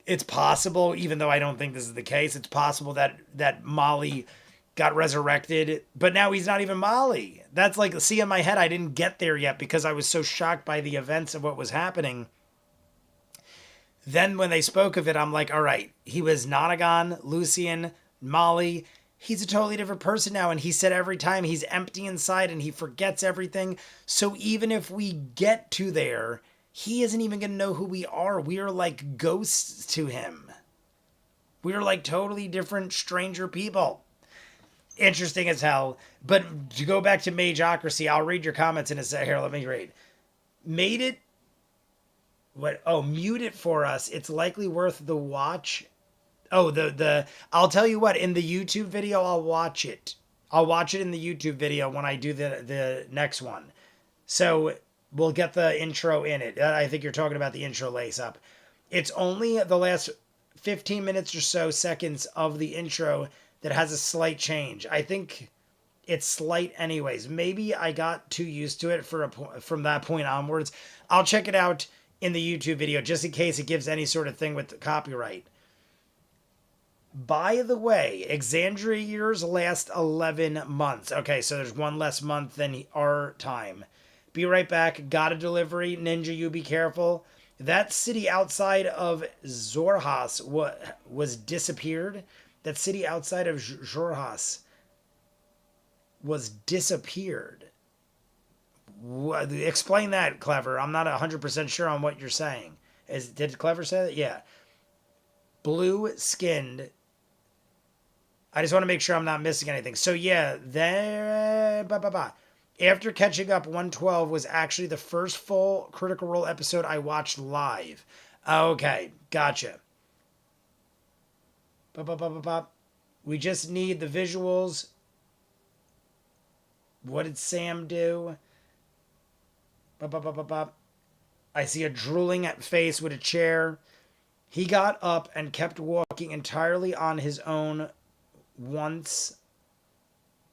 it's possible, even though I don't think this is the case, it's possible that Molly got resurrected, but now he's not even Molly. That's like, see, in my head, I didn't get there yet because I was so shocked by the events of what was happening. Then when they spoke of it, I'm like, all right, he was Nonagon, Lucian, Molly. He's a totally different person now. And he said every time he's empty inside and he forgets everything. So even if we get to there, he isn't even going to know who we are. We are like ghosts to him. We are like totally different stranger people. Interesting as hell. But to go back to Mageocracy, I'll read your comments in a second. Here, let me read. Made it. What? Oh, mute it for us. It's likely worth the watch. Oh, I'll tell you what, in the YouTube video, I'll watch it. I'll watch it in the YouTube video when I do the next one. So We'll get the intro in it. I think you're talking about the intro lace up. It's only the last 15 minutes or so seconds of the intro that has a slight change. I think it's slight anyways. Maybe I got too used to it from that point onwards. I'll check it out in the YouTube video just in case it gives any sort of thing with the copyright. By the way, Exandria years last 11 months. Okay, so there's one less month than our time. Be right back. Got a delivery. Ninja, you be careful. That city outside of Xhorhas was disappeared. That city outside of Xhorhas was disappeared. Explain that, Clever. I'm not 100% sure on what you're saying. Did Clever say that? Yeah. Blue-skinned. I just want to make sure I'm not missing anything. So yeah, there. After catching up, 112 was actually the first full Critical Role episode I watched live. Okay, gotcha. We just need the visuals. What did Sam do? I see a drooling face with a chair. He got up and kept walking entirely on his own once.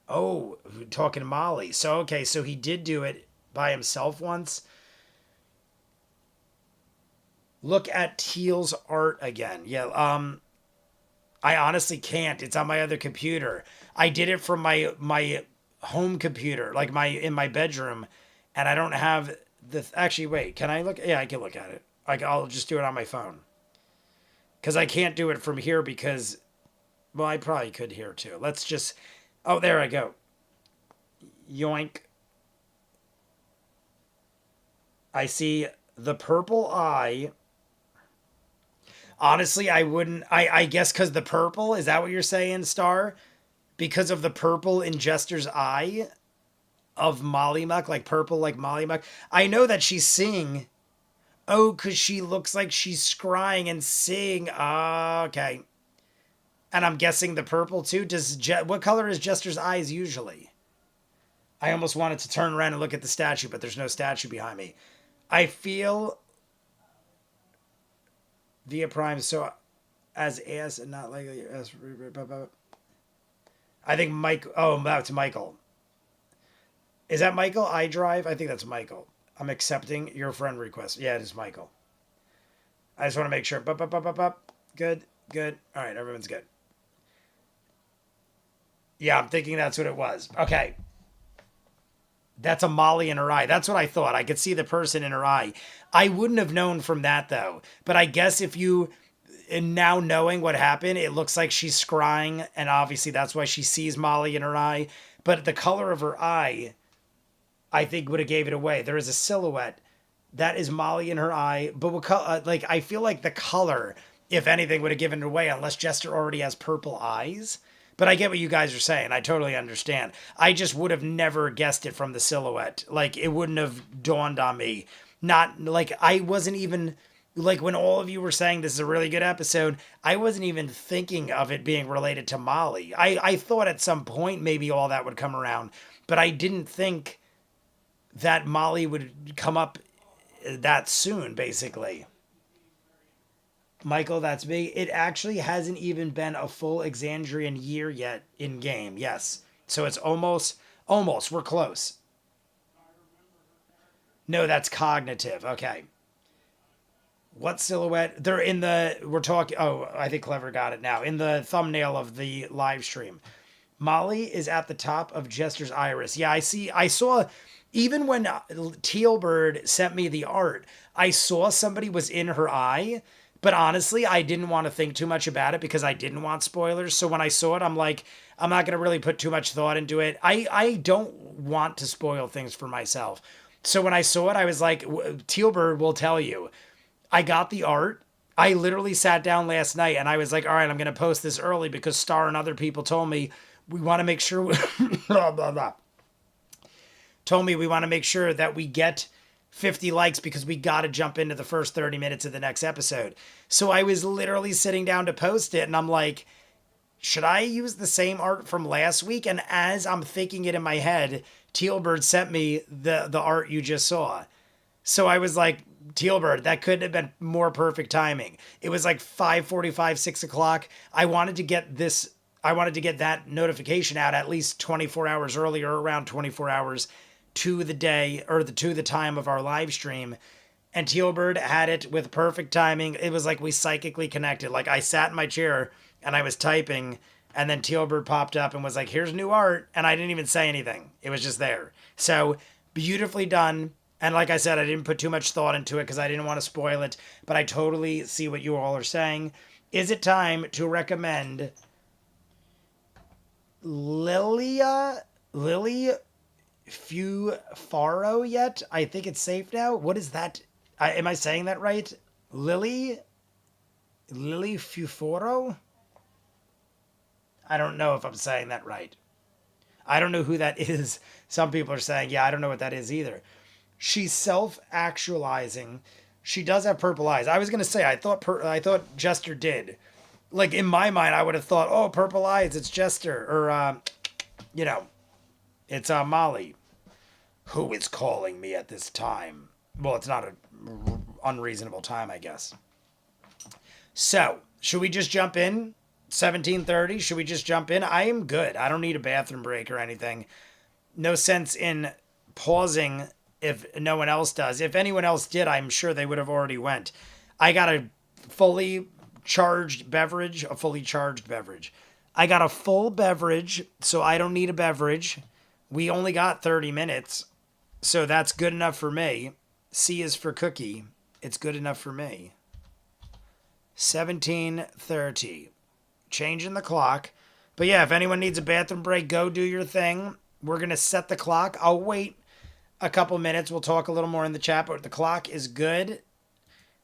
Oh, talking to Molly. So, okay, so he did do it by himself once. Look at Teal's art again. Yeah, I honestly can't. It's on my other computer. I did it from my home computer, like in my bedroom, and I don't have the... Actually, wait, can I look? Yeah, I can look at it. I'll just do it on my phone. Because I can't do it from here because... Well, I probably could here, too. Let's just... Oh, there I go. Yoink. I see the purple eye. Honestly, I wouldn't... I guess because the purple... Is that what you're saying, Star? Because of the purple in Jester's eye of Mollymuck, like purple like Mollymuck. I know that she's seeing... Oh, because she looks like she's scrying and seeing. Okay. And I'm guessing the purple too. What color is Jester's eyes usually? I almost wanted to turn around and look at the statue, but there's no statue behind me. I feel via Prime so as and not likely as. I think Mike. Oh, that's Michael. Is that Michael? iDrive? I think that's Michael. I'm accepting your friend request. Yeah, it is Michael. I just want to make sure. Good. All right, everyone's good. Yeah, I'm thinking that's what it was. Okay. That's a Molly in her eye. That's what I thought. I could see the person in her eye. I wouldn't have known from that, though. But I guess if you... And now knowing what happened, it looks like she's scrying, and obviously that's why she sees Molly in her eye. But the color of her eye, I think, would have gave it away. There is a silhouette. That is Molly in her eye. But I feel like the color, if anything, would have given it away, unless Jester already has purple eyes. But I get what you guys are saying. I totally understand. I just would have never guessed it from the silhouette. Like, it wouldn't have dawned on me. Not, like, I wasn't even... Like, when all of you were saying this is a really good episode, I wasn't even thinking of it being related to Molly. I thought at some point maybe all that would come around, but I didn't think that Molly would come up that soon, basically. Michael, that's me. It actually hasn't even been a full Exandrian year yet in game. Yes. So it's almost. We're close. No, that's cognitive. Okay. What silhouette? They're in the... We're talking... Oh, I think Clever got it now. In the thumbnail of the live stream. Molly is at the top of Jester's iris. Yeah, I saw... Even when Tealbird sent me the art, I saw somebody was in her eye... But honestly, I didn't want to think too much about it because I didn't want spoilers. So when I saw it, I'm like, I'm not going to really put too much thought into it. I don't want to spoil things for myself. So when I saw it, I was like, Tealbird will tell you. I got the art. I literally sat down last night and I was like, all right, I'm going to post this early because Star and other people told me we want to make sure... Told me we want to make sure that we get 50 likes because we got to jump into the first 30 minutes of the next episode. So I was literally sitting down to post it and I'm like, should I use the same art from last week? And as I'm thinking it in my head, Tealbird sent me the art you just saw. So I was like, Tealbird, that couldn't have been more perfect timing. It was like 5:45, 6 o'clock. I wanted to get that notification out at least 24 hours earlier, around 24 hours to the day or to the time of our live stream. And Tealbird had it with perfect timing. It was like we psychically connected. Like I sat in my chair and I was typing, and then Tealbird popped up and was like, here's new art. And I didn't even say anything. It was just there. So beautifully done. And like I said, I didn't put too much thought into it because I didn't want to spoil it, but I totally see what you all are saying. Is it time to recommend Lily Fufaro yet? I think it's safe now. What is that? Am I saying that right? Lily Fufaro? I don't know if I'm saying that right. I don't know who that is. Some people are saying, yeah, I don't know what that is either. She's self-actualizing. She does have purple eyes. I was going to say, I thought Jester did. Like, in my mind, I would have thought, oh, purple eyes, it's Jester. Or, it's Molly. Who is calling me at this time? Well, it's not an unreasonable time, I guess. So, should we just jump in? 17:30, should we just jump in? I am good. I don't need a bathroom break or anything. No sense in pausing if no one else does. If anyone else did, I'm sure they would have already went. I got a fully charged beverage. I got a full beverage, so I don't need a beverage. We only got 30 minutes, so that's good enough for me. C is for cookie. It's good enough for me. 17:30. Changing the clock. But yeah, if anyone needs a bathroom break, go do your thing. We're going to set the clock. I'll wait a couple minutes. We'll talk a little more in the chat, but the clock is good.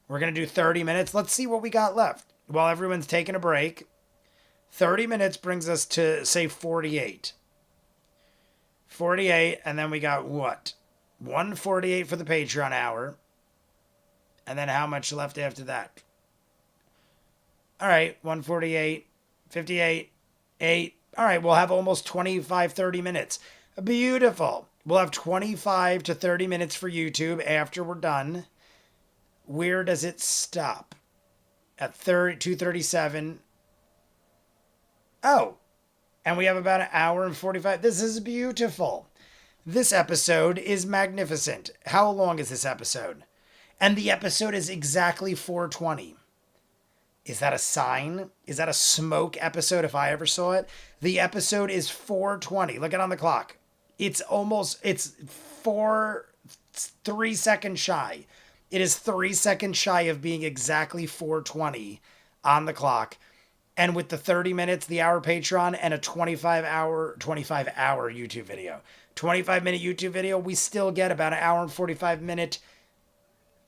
We're going to do 30 minutes. Let's see what we got left while everyone's taking a break. 30 minutes brings us to, say, 48. 48, and then we got what? 148 for the Patreon hour. And then how much left after that? All right, 148, 58, 8. All right, we'll have almost 25, 30 minutes. Beautiful. We'll have 25 to 30 minutes for YouTube after we're done. Where does it stop? At 2:37. Oh, and we have about an hour and 45. This is beautiful. This episode is magnificent. How long is this episode? And the episode is exactly 4:20. Is that a sign? Is that a smoke episode if I ever saw it? The episode is 4:20. Look at it on the clock. It's 3 seconds shy. It is 3 seconds shy of being exactly 4:20 on the clock. And with the 30 minutes, the hour Patreon, and a 25-hour YouTube video. 25-minute YouTube video, we still get about an hour and 45-minute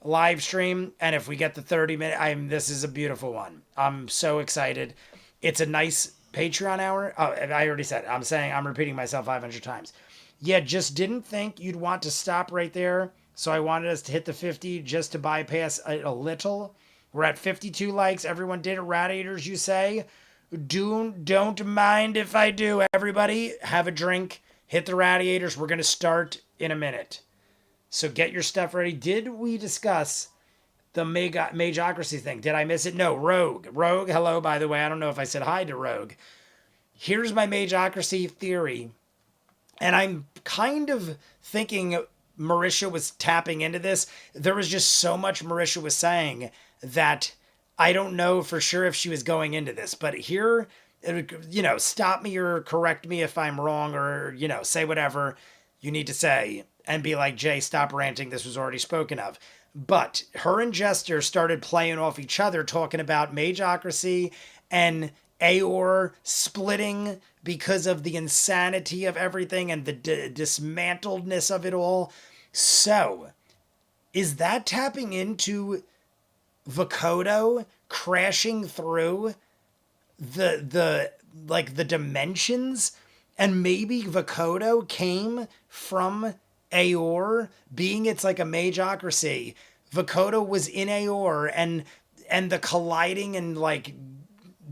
live stream. And if we get the 30-minute, this is a beautiful one. I'm so excited. It's a nice Patreon hour. Oh, I already said it. I'm repeating myself 500 times. Yeah, just didn't think you'd want to stop right there. So I wanted us to hit the 50 just to bypass a little. We're at 52 likes. Everyone did it. Radiators, you say? Don't mind if I do. Everybody, have a drink. Hit the radiators. We're going to start in a minute. So get your stuff ready. Did we discuss the Mageocracy thing? Did I miss it? No, Rogue. Rogue, hello, by the way. I don't know if I said hi to Rogue. Here's my Mageocracy theory. And I'm kind of thinking Marisha was tapping into this. There was just so much Marisha was saying that I don't know for sure if she was going into this. But here, stop me or correct me if I'm wrong, or, say whatever you need to say and be like, Jay, stop ranting. This was already spoken of. But her and Jester started playing off each other, talking about Mageocracy and Aor splitting because of the insanity of everything and the dismantledness of it all. So, is that tapping into Vokodo crashing through the dimensions? And maybe Vokodo came from Aor, being it's like a Mageocracy. Vokodo was in Aor, and the colliding and like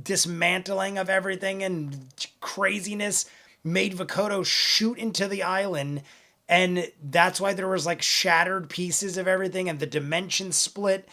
dismantling of everything and craziness made Vokodo shoot into the island And that's why there was like shattered pieces of everything and the dimension split.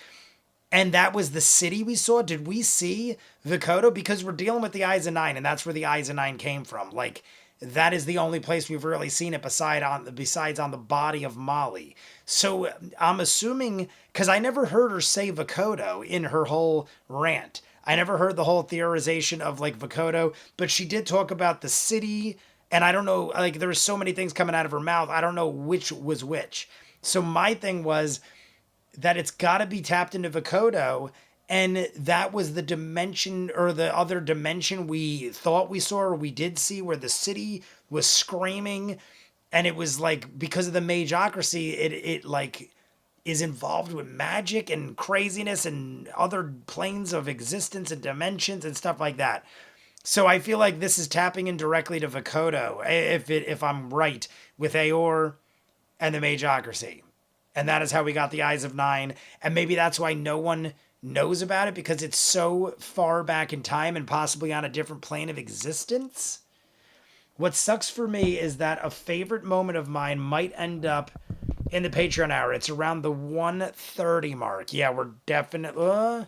And that was the city we saw. Did we see Vokodo? Because we're dealing with the Eyes of Nine, and that's where the Eyes of Nine came from. Like, that is the only place we've really seen it besides on the body of Molly. So I'm assuming, because I never heard her say Vokodo in her whole rant. I never heard the whole theorization of like Vokodo, but she did talk about the city. And I don't know, like there were so many things coming out of her mouth. I don't know which was which. So my thing was that it's got to be tapped into Vokodo, and that was the dimension or the other dimension we thought we saw or we did see where the city was screaming, and it was like because of the Mageocracy, it like is involved with magic and craziness and other planes of existence and dimensions and stuff like that. So I feel like this is tapping in directly to Vokodo, if I'm right, with Aor and the Mageocracy. And that is how we got the Eyes of Nine. And maybe that's why no one knows about it, because it's so far back in time and possibly on a different plane of existence. What sucks for me is that a favorite moment of mine might end up in the Patreon hour. It's around the 1:30 mark. Yeah, we're definitely...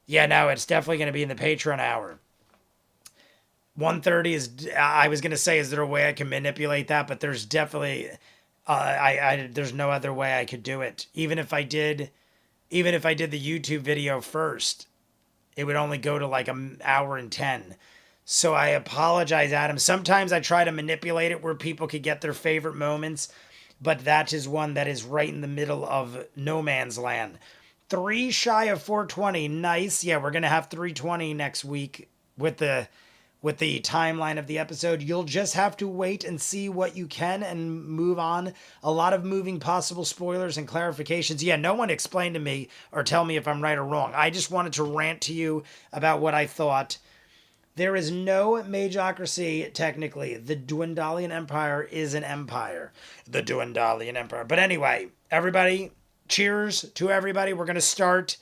yeah, no, it's definitely going to be in the Patreon hour. 1:30 is... I was going to say, is there a way I can manipulate that? But there's definitely... there's no other way I could do it. Even if I did the YouTube video first, it would only go to like an hour and 10. So I apologize, Adam. Sometimes I try to manipulate it where people could get their favorite moments, but that is one that is right in the middle of no man's land. 3 shy of 420. Nice. Yeah, we're going to have 320 next week with the timeline of the episode. You'll just have to wait and see what you can and move on. A lot of moving possible spoilers and clarifications. Yeah, no one explained to me or tell me if I'm right or wrong. I just wanted to rant to you about what I thought. There is no Mageocracy, technically. The Dwendalian Empire is an empire. The Dwendalian Empire. But anyway, everybody, cheers to everybody. We're going to start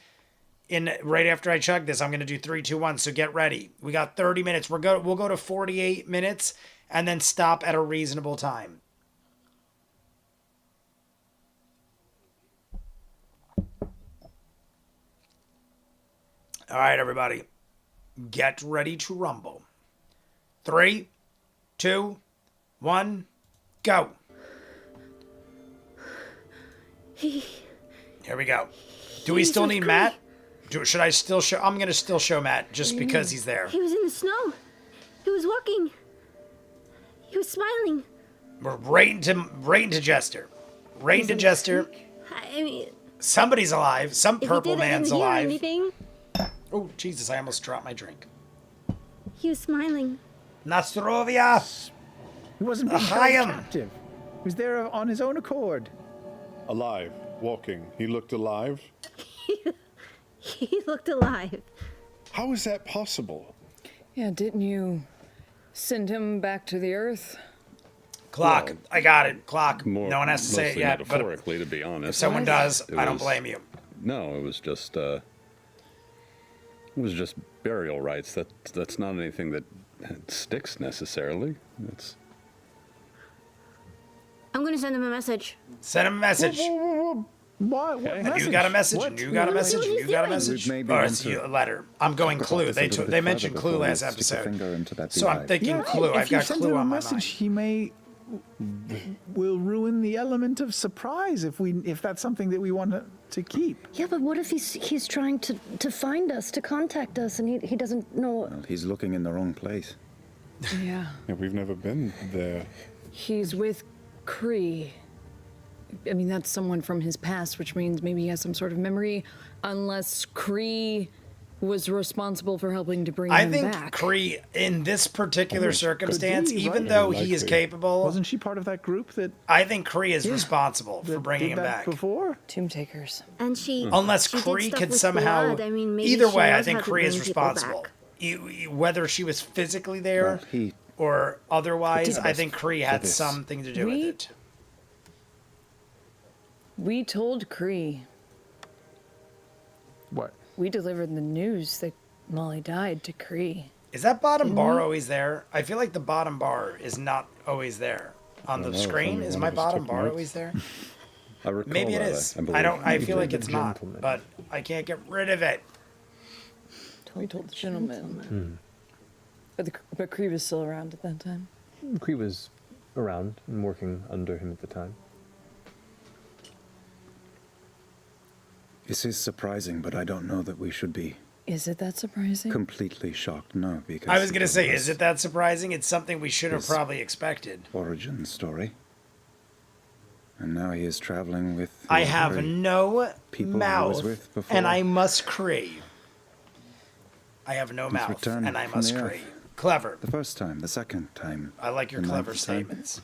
in right after I chug this. I'm going to do 3, 2, 1. So get ready. We got 30 minutes. We'll go to 48 minutes and then stop at a reasonable time. All right, everybody. Get ready to rumble. 3, 2, 1, go. Here we go. Do we still need Matt? Should I still show? I'm going to still show Matt just because he's there. He was in the snow. He was walking. He was smiling. We're right into Jester. Right into Jester. I mean, somebody's alive. Some purple man's alive. Anything. Oh, Jesus, I almost dropped my drink. He was smiling. Nostrovia! He wasn't being held captive. He was there on his own accord. Alive, walking. He looked alive? He looked alive. How is that possible? Yeah, didn't you send him back to the Earth? Clock. Well, I got it. Clock. More, no one has to say it yet. Metaphorically, to be honest. If someone does, I don't blame you. No, it was just burial rites. That's not anything that sticks necessarily. I'm going to send him a message. Send him a message. What message? You got a message. You got a message. You got a message. Or it's a letter. I'm going Clue. They mentioned Clue last episode. So I'm thinking Clue. I've got Clue on my mind. He will ruin the element of surprise if that's something that we want to keep. Yeah, but what if he's trying to find us, to contact us, and he doesn't know? Well, he's looking in the wrong place. Yeah. Yeah, we've never been there. He's with Cree. I mean, that's someone from his past, which means maybe he has some sort of memory, unless Cree was responsible for helping to bring him back. I think Cree, in this particular circumstance, even though he is capable... Wasn't she part of that group that... I think Cree is responsible for bringing him back. Before? Tomb Takers. And she... Unless she Cree did stuff could with somehow... blood. I mean, maybe either she way, I knows think how to Cree is bring people responsible. back. Whether she was physically there or otherwise, I think Cree had something to do with it. We told Cree. What? We delivered the news that Molly died to Cree. Is that bottom bar always there? I feel like the bottom bar is not always there. on the know, screen? somebody Is one my of us bottom took bar notes. always there? I recall Maybe it that, is. believe. I don't. I feel You like told it's the not, gentleman. but I can't get rid of it. We told the gentleman. But Cree was still around at that time. Cree was around and working under him at the time. This is surprising, but I don't know that we should be Is it that surprising? completely shocked. No, because I was gonna of say, his is it that surprising? It's something we should have Yes. probably expected. origin story? And now he is traveling with. the I have very no people he was mouth, with before. and I must crave. I have no He's mouth, returned and I from must the earth. crave. Clever. The first time, the second time. I like your the clever ninth time. statements.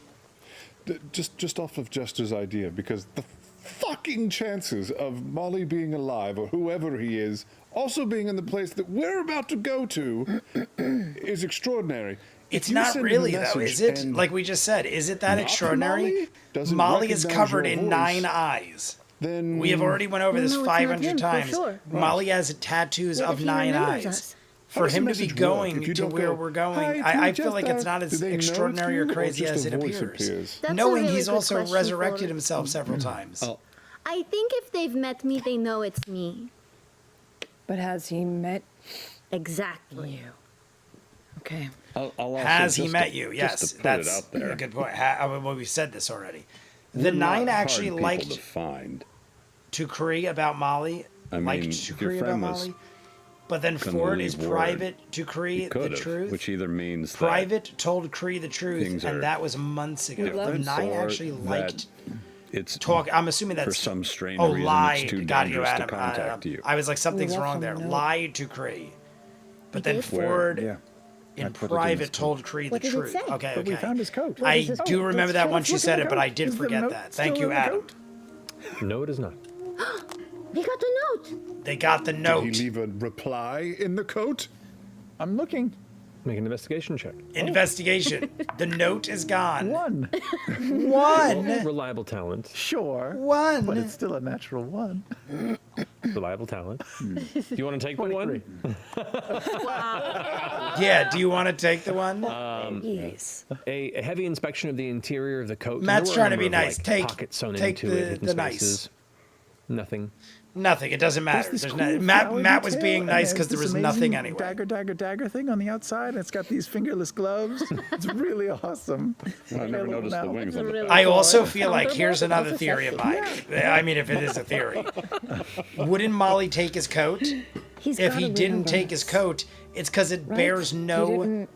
Just off of Jester's idea, because the fucking chances of Molly being alive or whoever he is also being in the place that we're about to go to is extraordinary. It's If you not send him a really though, message is it? and Like we just said, is it that not extraordinary? Molly doesn't Molly is recognize covered your in voice, 9 eyes. then We have already went over Well, this no, it's not 500 him, for times. sure. Molly has tattoos What of if he 9 remembers eyes. us? How For does the him to be message work going if you to don't where go, we're going, "Hi, I feel like it's not Do as they know it's extraordinary or you, crazy just as a it voice appears. That's a Knowing really he's good also question resurrected for- himself several times. I think if they've met me, they know it's me. But has he met Exactly. you? Okay. I'll also, Has he just met to- you? just Yes, to put that's it out there. a good point. Well, we've said this already. The We're not 9 hard actually people liked to find. to Cree about Molly. I mean, liked if to your Cree about friend was Molly. But then gonna Ford is leave word, private to Cree He the could have, truth. which either means Private told Cree the truth, things and are that was months ago. The love 9 or actually that liked it's talk. I'm assuming that's for some strange oh, reason lied. it's too Got you, dangerous to Adam. contact you. I was like, something's left wrong him there. a note. Lied to Cree. But then did? Ford Yeah. I in put it in private his coat. told Cree the What did it truth. say? Okay, But we okay. found his coat. I Oh, do remember let's that go, once you let's said look it, but I at the did note. Is the forget note that. still Thank in you, the Adam. coat? No, it is not. We got the note. They got the Did note. he leave a reply in the coat? I'm looking. Make an investigation check. Investigation. The note is gone. One. One. Reliable talent. Sure. One. But it's still a natural one. Reliable talent. Do you want to take the one? Yeah, do you want to take the one? Yes. A heavy inspection of the interior of the coat. and Matt's there were a trying to be number of, nice. like, Take- pockets sewn take into the- it, hidden the nice. spaces. Nothing. Nothing. It doesn't matter. This There's cool no, Matt flower was detail, being and nice there's because there this was amazing nothing anyway. Dagger thing on the outside. And it's got these fingerless gloves. It's really awesome. I never noticed the wings on the Really back. I cool. also feel like here's Thunderbolt, another also theory of sexy. mine. I mean, if it is a theory, wouldn't Molly take his coat? He's If he gotta didn't remember take his us, coat, it's because it right? bears He no didn't remember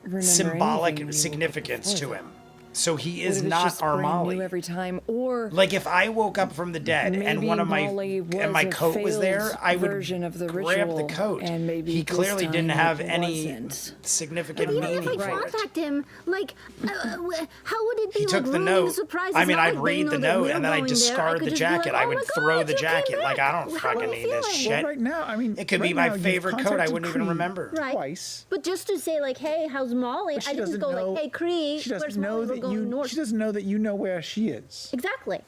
anything symbolic when we significance woke up to before him. So he that. is What if it's not just our brand Molly. new every time, or Like if I woke up from the dead and maybe one of my Molly and my was a coat was there, failed I would version of the grab the ritual, coat. and maybe He this clearly didn't time have it any wasn't. significant Even meaning if I for it. contact him, like, how would it be He like took the ruining note. surprise? I It's mean, not I'd like they read know the that note we're and then I'd going there. discard could the just be like, jacket. "Oh I would my throw God, the you came jacket. Like, I back. don't How are fucking you need this feeling?" shit. Well, right now, I mean, It could be right my now, you've favorite coat. I contacted wouldn't even Cree remember. Right. Twice. But just to say, like, hey, how's Molly? But I didn't go like, hey, Cree, she where's doesn't know Molly? We're that going you. north. She doesn't know that you know where she is. Exactly.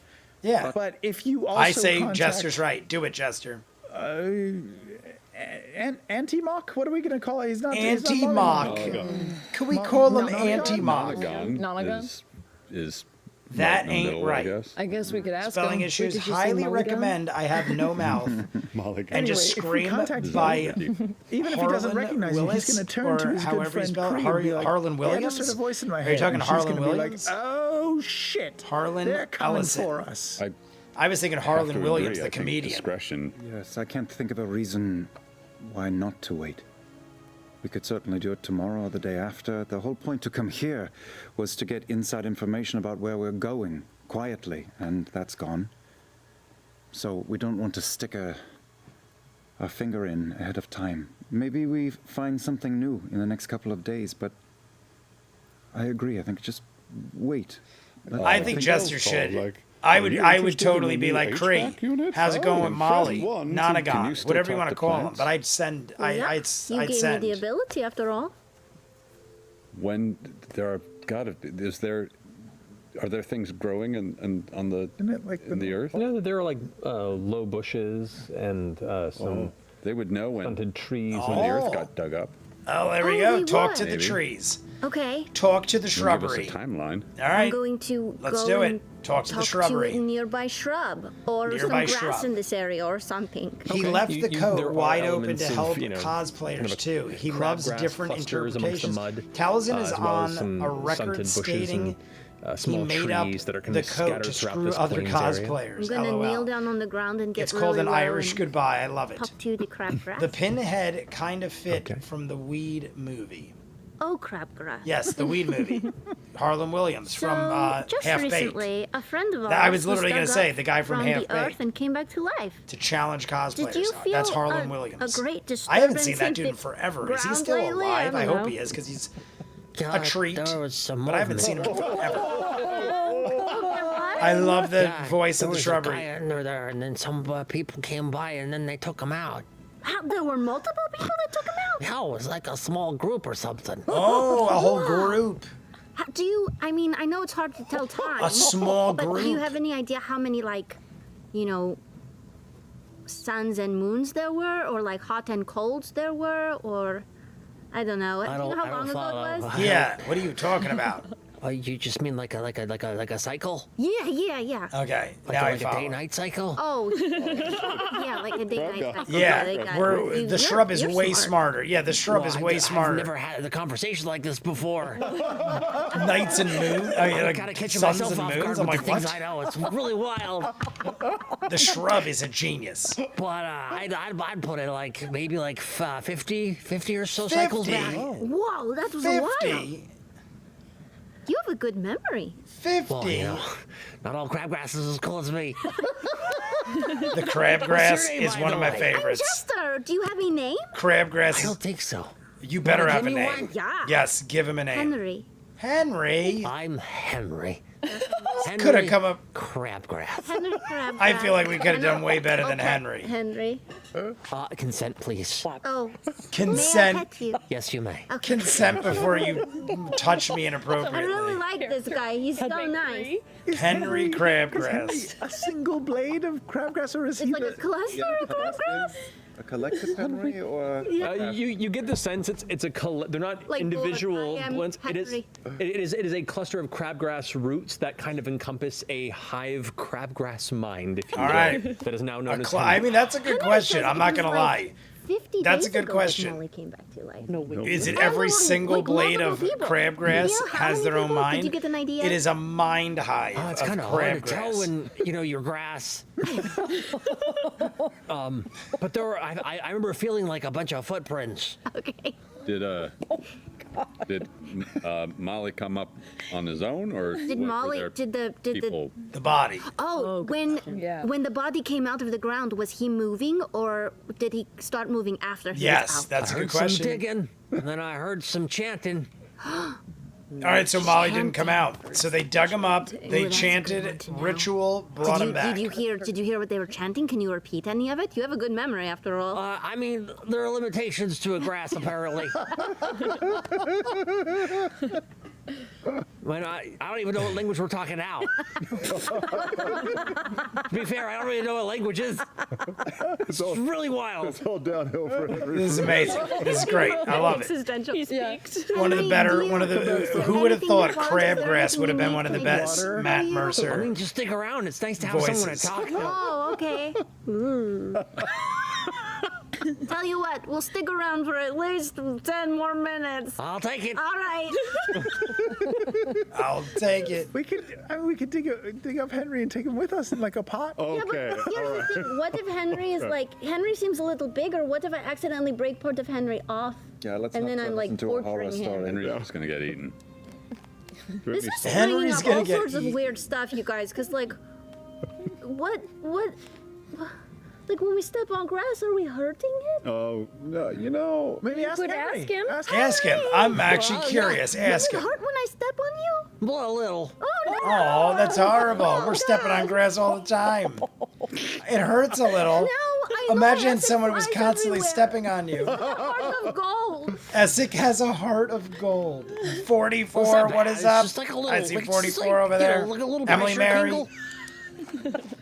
Yeah. But if you also I say contact, Jester's right. Do it, Jester. Anti-mock. What are we gonna call it? He's not Anti-mock. Nonagon. Could we call him Nonagon? anti-mock? Nonagon is That right in the ain't middle, right. I guess. I guess we could ask Spelling him. issues. Did you say Highly Mulligan? recommend I have no mouth Mulligan. and just Anyway, if we scream contact by Even if he doesn't Harlan recognize Willis, you, he's gonna turn to or his however good you friend spell it, Cree and be like, Harlan "They have a Williams? sort of voice in my Are you head," talking and she's Harlan gonna be Williams? Like, oh shit! Harlan They're coming Ellison. for us. I was thinking have to Harlan Williams, agree, I the think comedian. Discretion. Yes, I can't think of a reason why not to wait. We could certainly do it tomorrow or the day after. The whole point to come here was to get inside information about where we're going, quietly, and that's gone. So we don't want to stick a finger in ahead of time. Maybe we find something new in the next couple of days, but I agree. I think just wait. I think Jester else should. called, like, I "Are would you I would interested in totally a be new like, Cree, HVAC unit? how's it going with in Molly? Fed 1, can you Nonagon, still whatever you talk want to to call him. plants? But I'd send, Yeah, I'd you send. gave me the ability after all. When there are gotta be, are there things growing and on the Isn't it like in the earth? You know that there are like low bushes and some They would know when stunted trees. when the Oh. earth got dug up. Oh, there we Oh, go. we Talk would. to the Maybe. trees. Okay. Talk to the Give us a shrubbery. timeline. All I'm right. going to Let's go do it. and Talk to the a shrubbery. nearby shrub or Nearby some grass shrub. in this area or something. He Okay. left You- the you- coat there are wide open elements to of, help you know, cosplayers kind of a too. He loves crabgrass different clusters amongst the interpretations. mud, Talzin is as well as on some a record stunted bushes stating and small he made up trees that are kind the of coat scattered to throughout screw this other plains area. I'm cosplayers. gonna kneel LOL. down on the ground and get It's called really an low Irish and goodbye. I love it. talk to the crabgrass. The pinhead kind of fit Okay. from the Weed movie. Oh, crabgrass. Yes, the Weed movie. Harlan Williams So, from just Half Baked. recently, a friend of ours I was literally going gonna to say, the guy from Half the earth Baked. and came back to life. To challenge cosplayers. Did you feel That's Harlan Williams. a great disturbance I haven't seen that dude in the forever. Is he ground still lately? alive? I don't hope know. he is, because he's a God, treat. there was some But I haven't seen movement. him in forever. I love the Yeah, voice there of the was a shrubbery. guy under there, and then some people came by, and then they took him out. How, there were multiple people that took him out? Yeah, it was like a small group or something. Oh, a whole group. How, do you, I mean, I know it's hard to tell time. A small but do you group. have any idea how many, like, you know, suns and moons there were? Or, like, hot and colds there were? Or, I don't know. Do you know how long ago it was? Yeah, what are you talking about? You just mean like a cycle? Yeah. Okay, Like now I a follow. day-night cycle? Oh, yeah, like a day-night cycle. Yeah, they got- the shrub is you're way smart. smarter. Yeah, the shrub is way I've smarter. never had a conversation like this before. Nights and moons. I mean, I'm like kind of catching suns myself and off moons. guard I'm with like, the things what? I know. It's really wild. The shrub is a genius. But I'd put it like maybe like 50 or so cycles 50? back. Whoa, that was a while. 50. You have a good memory. 50. Well, you know, not all crabgrass is as cool as me. The crabgrass What's your name, is by one the of my way? I'm favorites. Jester. Do you have a name? Crabgrass I is. don't think so. You better Wanna have a give me name. one? Yeah. Yes, give him a name. Henry. Henry. I'm Henry. Could have come up. Crabgrass. Henry Crabgrass. I feel like we could have done way better than Okay, Henry. Henry. Consent, please. Oh. Consent. May I pet you? Yes, you may. Okay. Consent before you touch me I really inappropriately. like this guy. He's so nice. Henry Is Crabgrass. a single blade of crabgrass, or is It's he like a cluster of crabgrass. A collective Henry or You get the sense it's a they're not Like, individual I am blends. It is Henry. it is a cluster of crabgrass roots that kind of encompass a hive crabgrass mind, if you All will, right. that is now known as. I mean, that's a good Henry question. said I'm it not was gonna like lie. 50 That's a days good ago question. that Molly came back to life. Is it Oh, every no, single like blade of multiple people. crabgrass You know how has many their own people? Did mind? you get an idea? It is a mind hive Oh, it's of kind of hard to tell crabgrass. when you know your grass. But there were, I remember feeling like a bunch of footprints. Okay. Did Molly come up on his own, or Did were Molly? there Did the? people? The body. Oh, when the body came out of the ground, was he moving, or did he start moving after he Yes, was out? that's a I good heard some question. digging, and then I heard some chanting. All right, so Molly didn't come out. So they dug him up. They that's a chanted good one to know. ritual, brought him back. Did you hear what they were chanting? Can you repeat any of it? You have a good memory, after all. I mean, there are limitations to a grass, apparently. When I don't even know what language we're talking now. To be fair, I don't really know what language is. It's really wild. It's all downhill for everyone. This is amazing. This is great. I love it. Existential. He speaks. One of the better, one of the, who would have thought crabgrass would have been one of the Anything best? water? Matt I mean, Mercer. just stick around. It's nice to have someone Voices. to talk to. Oh, okay. Tell you what, we'll stick around for at least 10 more minutes. I'll take it. All right. I'll take it. We could dig up Henry and take him with us in like a pot. Yeah, but here's the thing. What if Henry is like, Henry seems a little bigger. What if I accidentally break part of Henry off? Yeah, let's And not then I'm like listen to a horror torturing him. story. Henry's just gonna get eaten. This is Henry's bringing up gonna all get sorts of eat- weird stuff, you guys. Cause like, what? Like when we step on grass, are we hurting it? Oh, no, you know. Maybe ask could Henry. ask him. Ask him. I'm actually curious. Ask Does it him. hurt when I step on you? Well, a little. Oh no! Oh, that's horrible. Oh, We're stepping on God. grass all the time. It hurts a little. No, I know, it Imagine has someone was flies constantly everywhere. stepping on you. Heart of gold. Essek has a heart of gold. 44, What's that what bad? is It's up? just like a little, I see like, 44 just like, over you know, there. like a little Emily pressure Mary. tingle.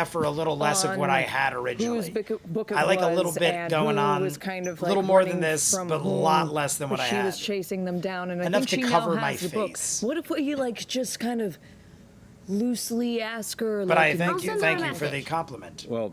half or a little less of what I had whose originally. book it I like a little was bit and going who on, was kind of a little like more than running this, from but a whom, lot less than what but I she had. was chasing them down, and I Enough think to she cover now my has the book. face. What if we like just kind of loosely ask her? But like, I thank I'll you, send thank her a you for the message. compliment. Well,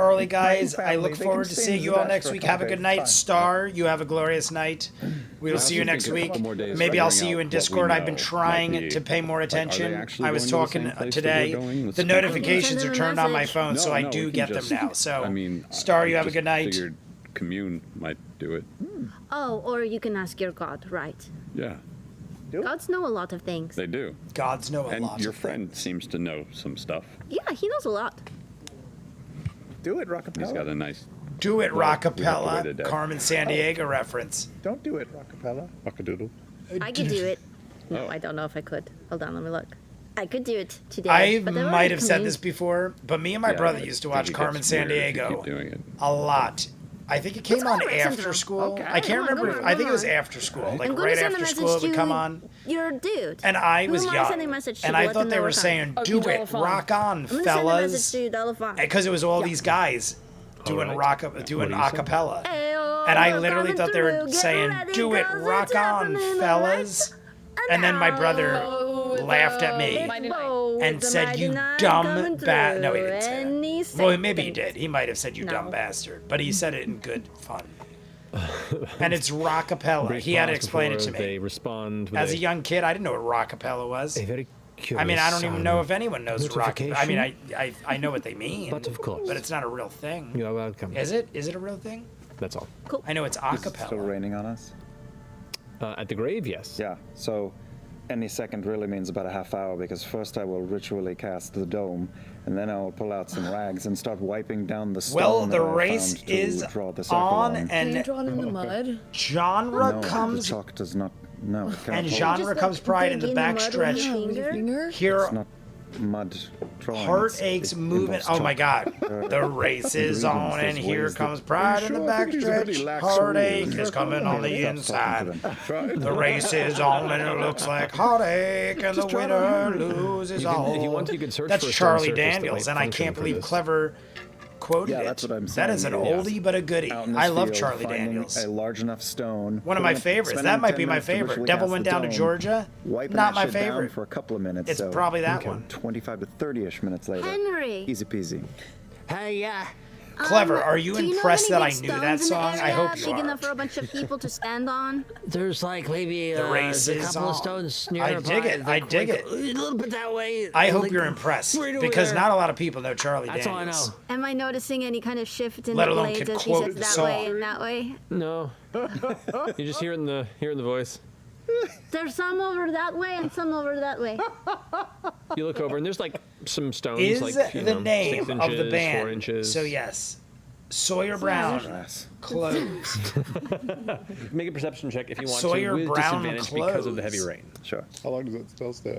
early, guys. Family. I look They can forward to stay in seeing the you all Dutch next for a week. couple Have a good days. night. Fine. Star, you have a glorious night. We will I see you also next think a week. couple more days Maybe I'll figuring see you out in what we Discord. I've been know trying might be- to pay more like, are they attention. actually I was going to the talking same place that we're today. going? Let's The think about it. notifications Send are them a turned on my message. phone, so I do we get can them just- now. So, I mean, Star, you I have a just good night. Figured commune might do it. Oh, or you can ask your god, right? Yeah, Gods know a lot of things. they do. Gods know a And lot. your friend seems to know some stuff. Yeah, he knows a lot. Do it, Rockapella. He's got a nice. Do it, Well, we have to wait a Rockapella. day. Carmen Sandiego reference. Don't do it, Rockapella. Rockadoodle. I could do it. No, I don't know if I could. Hold on, let me look. I could do it today. I but they're might already have said coming. this before, but me and my brother used to watch Carmen Sandiego Doing it. a lot. I think it came on after school. Okay. I can't Come on, remember. come on, I think it was come on. after school, like I'm gonna right send a after message school it would to come on. Your dude. And I was Who am I sending a message to and to I let thought them they know were what time? saying, Oh, "Do you it, telephone. rock on, I'm gonna fellas," send a message to Delphine. because it was all these guys doing doing do you say? acapella. Ayo, And I we're literally coming thought they were through. Get saying, ready, "Do it, girls, rock it's on, happening, fellas." And then my brother laughed at me and said, "You dumb bat." No, he didn't say that. Well, maybe he did. He might have said, "You dumb bastard," but he said it in good fun. And it's rockapella. Brief He had to pause explain it before to They me. respond with As a young kid, I didn't know what rockapella was. a very curious I mean, I don't even know if anyone knows rockapella. I mean, notification. I know what they mean, But of course. but it's not a real thing. You are welcome. Is it? Is it a real thing? That's all. I know it's Is it still acapella. raining on us? At the grave, yes. Yeah, so any second really means about a half hour because first I will ritually cast the dome and then I will pull out some rags and start wiping down the stone Well, the that I race found to is draw the circle on, on. Can you and draw it in the mud? genre No, the comes chalk does not. No, it cannot and hold. genre Just, comes like, pride in dig the in the mud with your backstretch. finger. Finger? Here It's not mud drawing. heartaches it movement. involves Oh my chalk. God, the race is on, and there's here ways that- comes pride in the Sure, I think he's already backstretch. lax Heartache rules. is coming on the Stop inside. talking to them. Try it. The race is on, and it looks like heartache, and the winner loses all. If you want, you could search That's for a Charlie stone surface that Daniels, might and I function can't for believe this. Clever quoted Yeah, it. that's what I'm That is an saying. oldie but a goodie. Out in I this love field, Charlie finding Daniels. A large enough stone. One of my putting- favorites. spending That might 10 be my minutes to favorite. ritually Devil cast Went the Down to dome, Georgia. wiping Not that my shit down favorite. for a couple of minutes. It's so probably that one. 25 to 30ish minutes later. Henry. Easy peasy. Hey, Clever. Are you Do you know impressed of that any I good knew that stones in the song? I area hope you big are. enough for a bunch of people to stand on? there's like maybe The race a is couple on. of stones near I dig it. I dig it. A little bit that way. I hope like, you're impressed right over because there. not a lot of people know Charlie That's all I Daniels. know. Am I noticing any kind of shift in Let the alone blades could as he quote says the that way song. and that way? No. You just hear it in the voice. There's some over that way and some over that way. You look over and there's like some stones, Is like the name 6 of inches, the 4 band? inches. So yes, Sawyer Brown Yes. clothes. Make a perception check if you want Sawyer to, with Brown disadvantage because of the heavy clothes. rain. Sure. How long does that spell stay?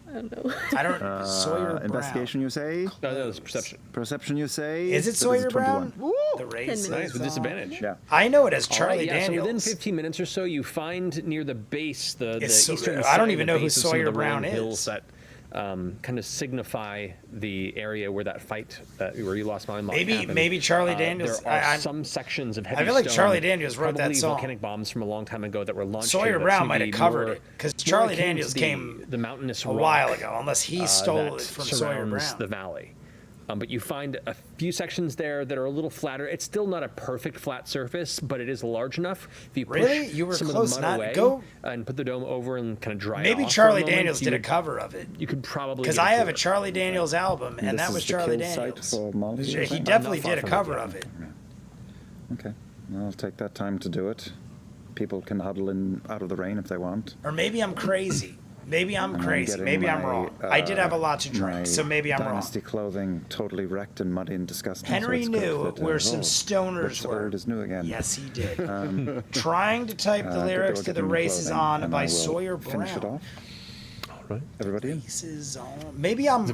I don't. Sawyer Brown. Investigation, you say? No, it's perception. Perception, you say? Is it So this Sawyer 21. Brown? The race. Nice, with is on. disadvantage. Yeah. I know it as All right, Charlie yeah, so within Daniels. 15 minutes or so, you find near the base, the It's- eastern I side, don't even the know who base of some of Sawyer the Brown rolling is. hills that kind of signify the area where that fight, where you lost Molly Mock happened. Maybe Charlie Daniels. There are I'm- some sections of heavy feel like stone, Charlie Daniels wrote that probably song. volcanic bombs from a long time ago that were launched Sawyer here that Brown seem to might have be covered more- it because more Charlie akin to Daniels came the mountainous a rock, while ago, unless he stole that it from surrounds Sawyer Brown. the valley. But you find a few sections there that are a little flatter. It's still not a perfect flat surface, but it is large enough. If you push Really? You were some close, of the mud not- away go- and put the dome over and kind of dry it Maybe off for a Charlie moment, Daniels you did a would- cover of it. You could probably Because get I have a through it. Charlie Daniels album, and This that was is the Charlie kill site Daniels. for Molly, you He think? definitely far did a from it, cover yeah. of it. Okay. I'll take that time to do it. People can huddle in out of the rain if they want. Or maybe I'm crazy. Maybe I'm And crazy. getting Maybe I'm my, wrong. I did have a lot to my drink, so maybe I'm wrong. dynasty clothing totally wrecked and muddy and disgusting. Henry so it's good knew that, where some what's stoners were. old is new again. Yes, he did. Trying to type the Good lyrics go to get The new Race is clothing, On and by I will Sawyer Finish it Brown. off. Right. Everybody in? Race is on. Maybe I'm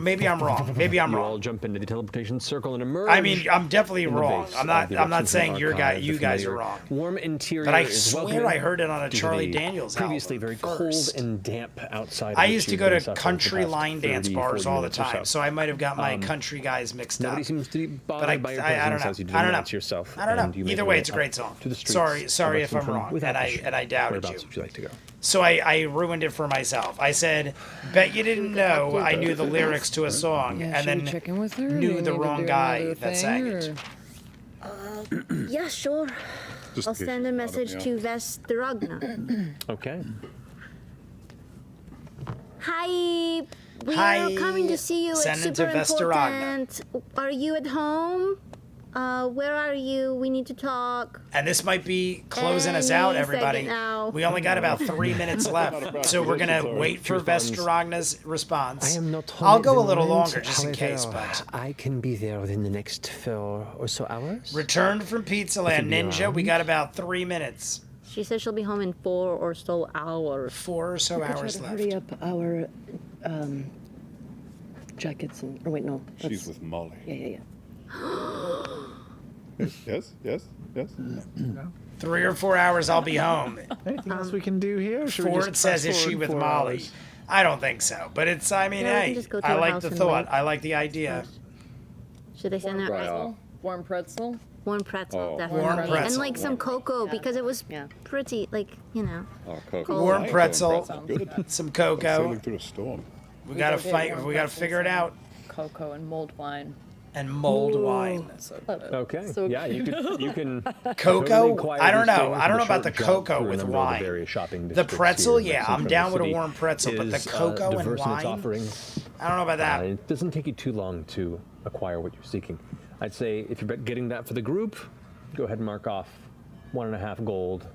wrong. Maybe I'm You all wrong. jump into the teleportation circle and emerge. I mean, I'm definitely in the wrong. base I'm of the not Lexington saying you archive, guys the are familiar wrong. Warm interior But I is swear welcoming I heard it on a due to Charlie the Daniels previously album very first. cold and damp outside. I of used which to you've go been to suffering for country the past line dance 30, bars 40 all the minutes or time, so I might have got my country guys mixed up. Nobody seems to be bothered But by your I don't presence know. as you I don't know. announce yourself. I don't know. and you make Either your way, way it's a up great song. to the streets Sorry of if I'm Lexington wrong, without and issue. I doubted Whereabouts you. would you like to go? So I ruined it for myself. I said, "Bet you didn't know I knew the lyrics to a song," Yeah, and should we then check in with her? Do knew we the need to wrong do guy another that thing, sang or- it. Yeah, sure. Just I'll in case send a you message bother to me. Vesterogna. Okay. Hi. We Hi. are coming to see you. Send It's it to super Vesterogna. important. Are you at home? Where are you? We need to talk. And this might be closing us out, Any everybody. second now. We only got about 3 minutes left, so we're gonna wait for Vesterogna's response. I am not home I'll at go the a little moment, longer just in case, however, but I can be there within the next 4 or so hours. returned from Pizza Land be Ninja. We around. got about 3 minutes, She says she'll be home in 4 or so hours. 4 or so Could try hours to left. hurry up our jackets and. Or wait, no. She's with Molly. Yeah. Yes. 3 or 4 hours, I'll be home. Anything else we can do here? Or should we Ford just says, fast "Is she forward with 4 Molly?" hours? I don't think so, but it's. I mean, Yeah, we can hey, just go to I her like house the and thought. wait. I like the idea. Should they send her pretzel? Warm pretzel. Warm pretzel, Oh. definitely. Warm pretzel. And like some cocoa because it was Yeah. pretty, like, you know. Oh, cocoa. Cold. Warm Cocoa pretzel, Good. some Sailing cocoa. through a storm. We gotta go get fight. warm We gotta pretzels figure it and out. Cocoa and mulled wine. And mulled wine. So good. Okay. So yeah, you can. Cocoa? totally quietly I don't know. stroll I don't know into about the short jaunt cocoa through a with number of wine. The various shopping The districts pretzel, here in yeah, I'm Central down with a City warm pretzel, but the is, cocoa and diverse in its wine? offerings. I don't know about that. It doesn't take you too long to acquire what you're seeking. I'd say if you're getting that for the group, go ahead and mark off 1.5 gold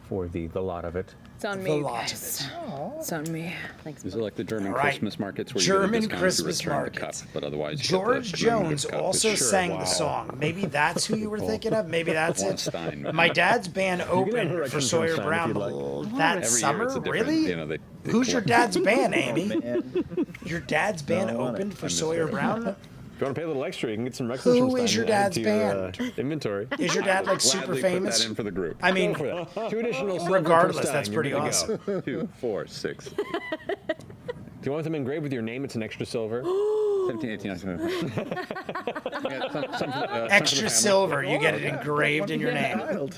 for the lot of it. It's on The me, lot guys. of it. It's on me. Thanks. These are like the German All right. Christmas markets where German you get a discount Christmas if you return markets. the cup, but otherwise you George get the German Jones gift cup. also It's sang wow. the song. Maybe that's who you were thinking of. Maybe that's Von it. Stein. My dad's band have a opened for record Sawyer from Brown Stein if you'd that Every summer. year it's a different, Really? you know, they Who's your collect- dad's band, Amy? Man. Your dad's band No, I want opened it. for I missed Sawyer it. Brown? If you want to pay a little extra, you can get some Rex Who is your dad's band? Inventory. Is your dad like super Gladly famous? Put that in for the group. I mean, Go for that. 2 additional silver per regardless, stein, that's you're pretty good to awesome. go. 2, 4, 6. Do you want them engraved with your name? It's an extra silver. 17, 18, 19. Extra silver, you get it engraved in your name. Wild.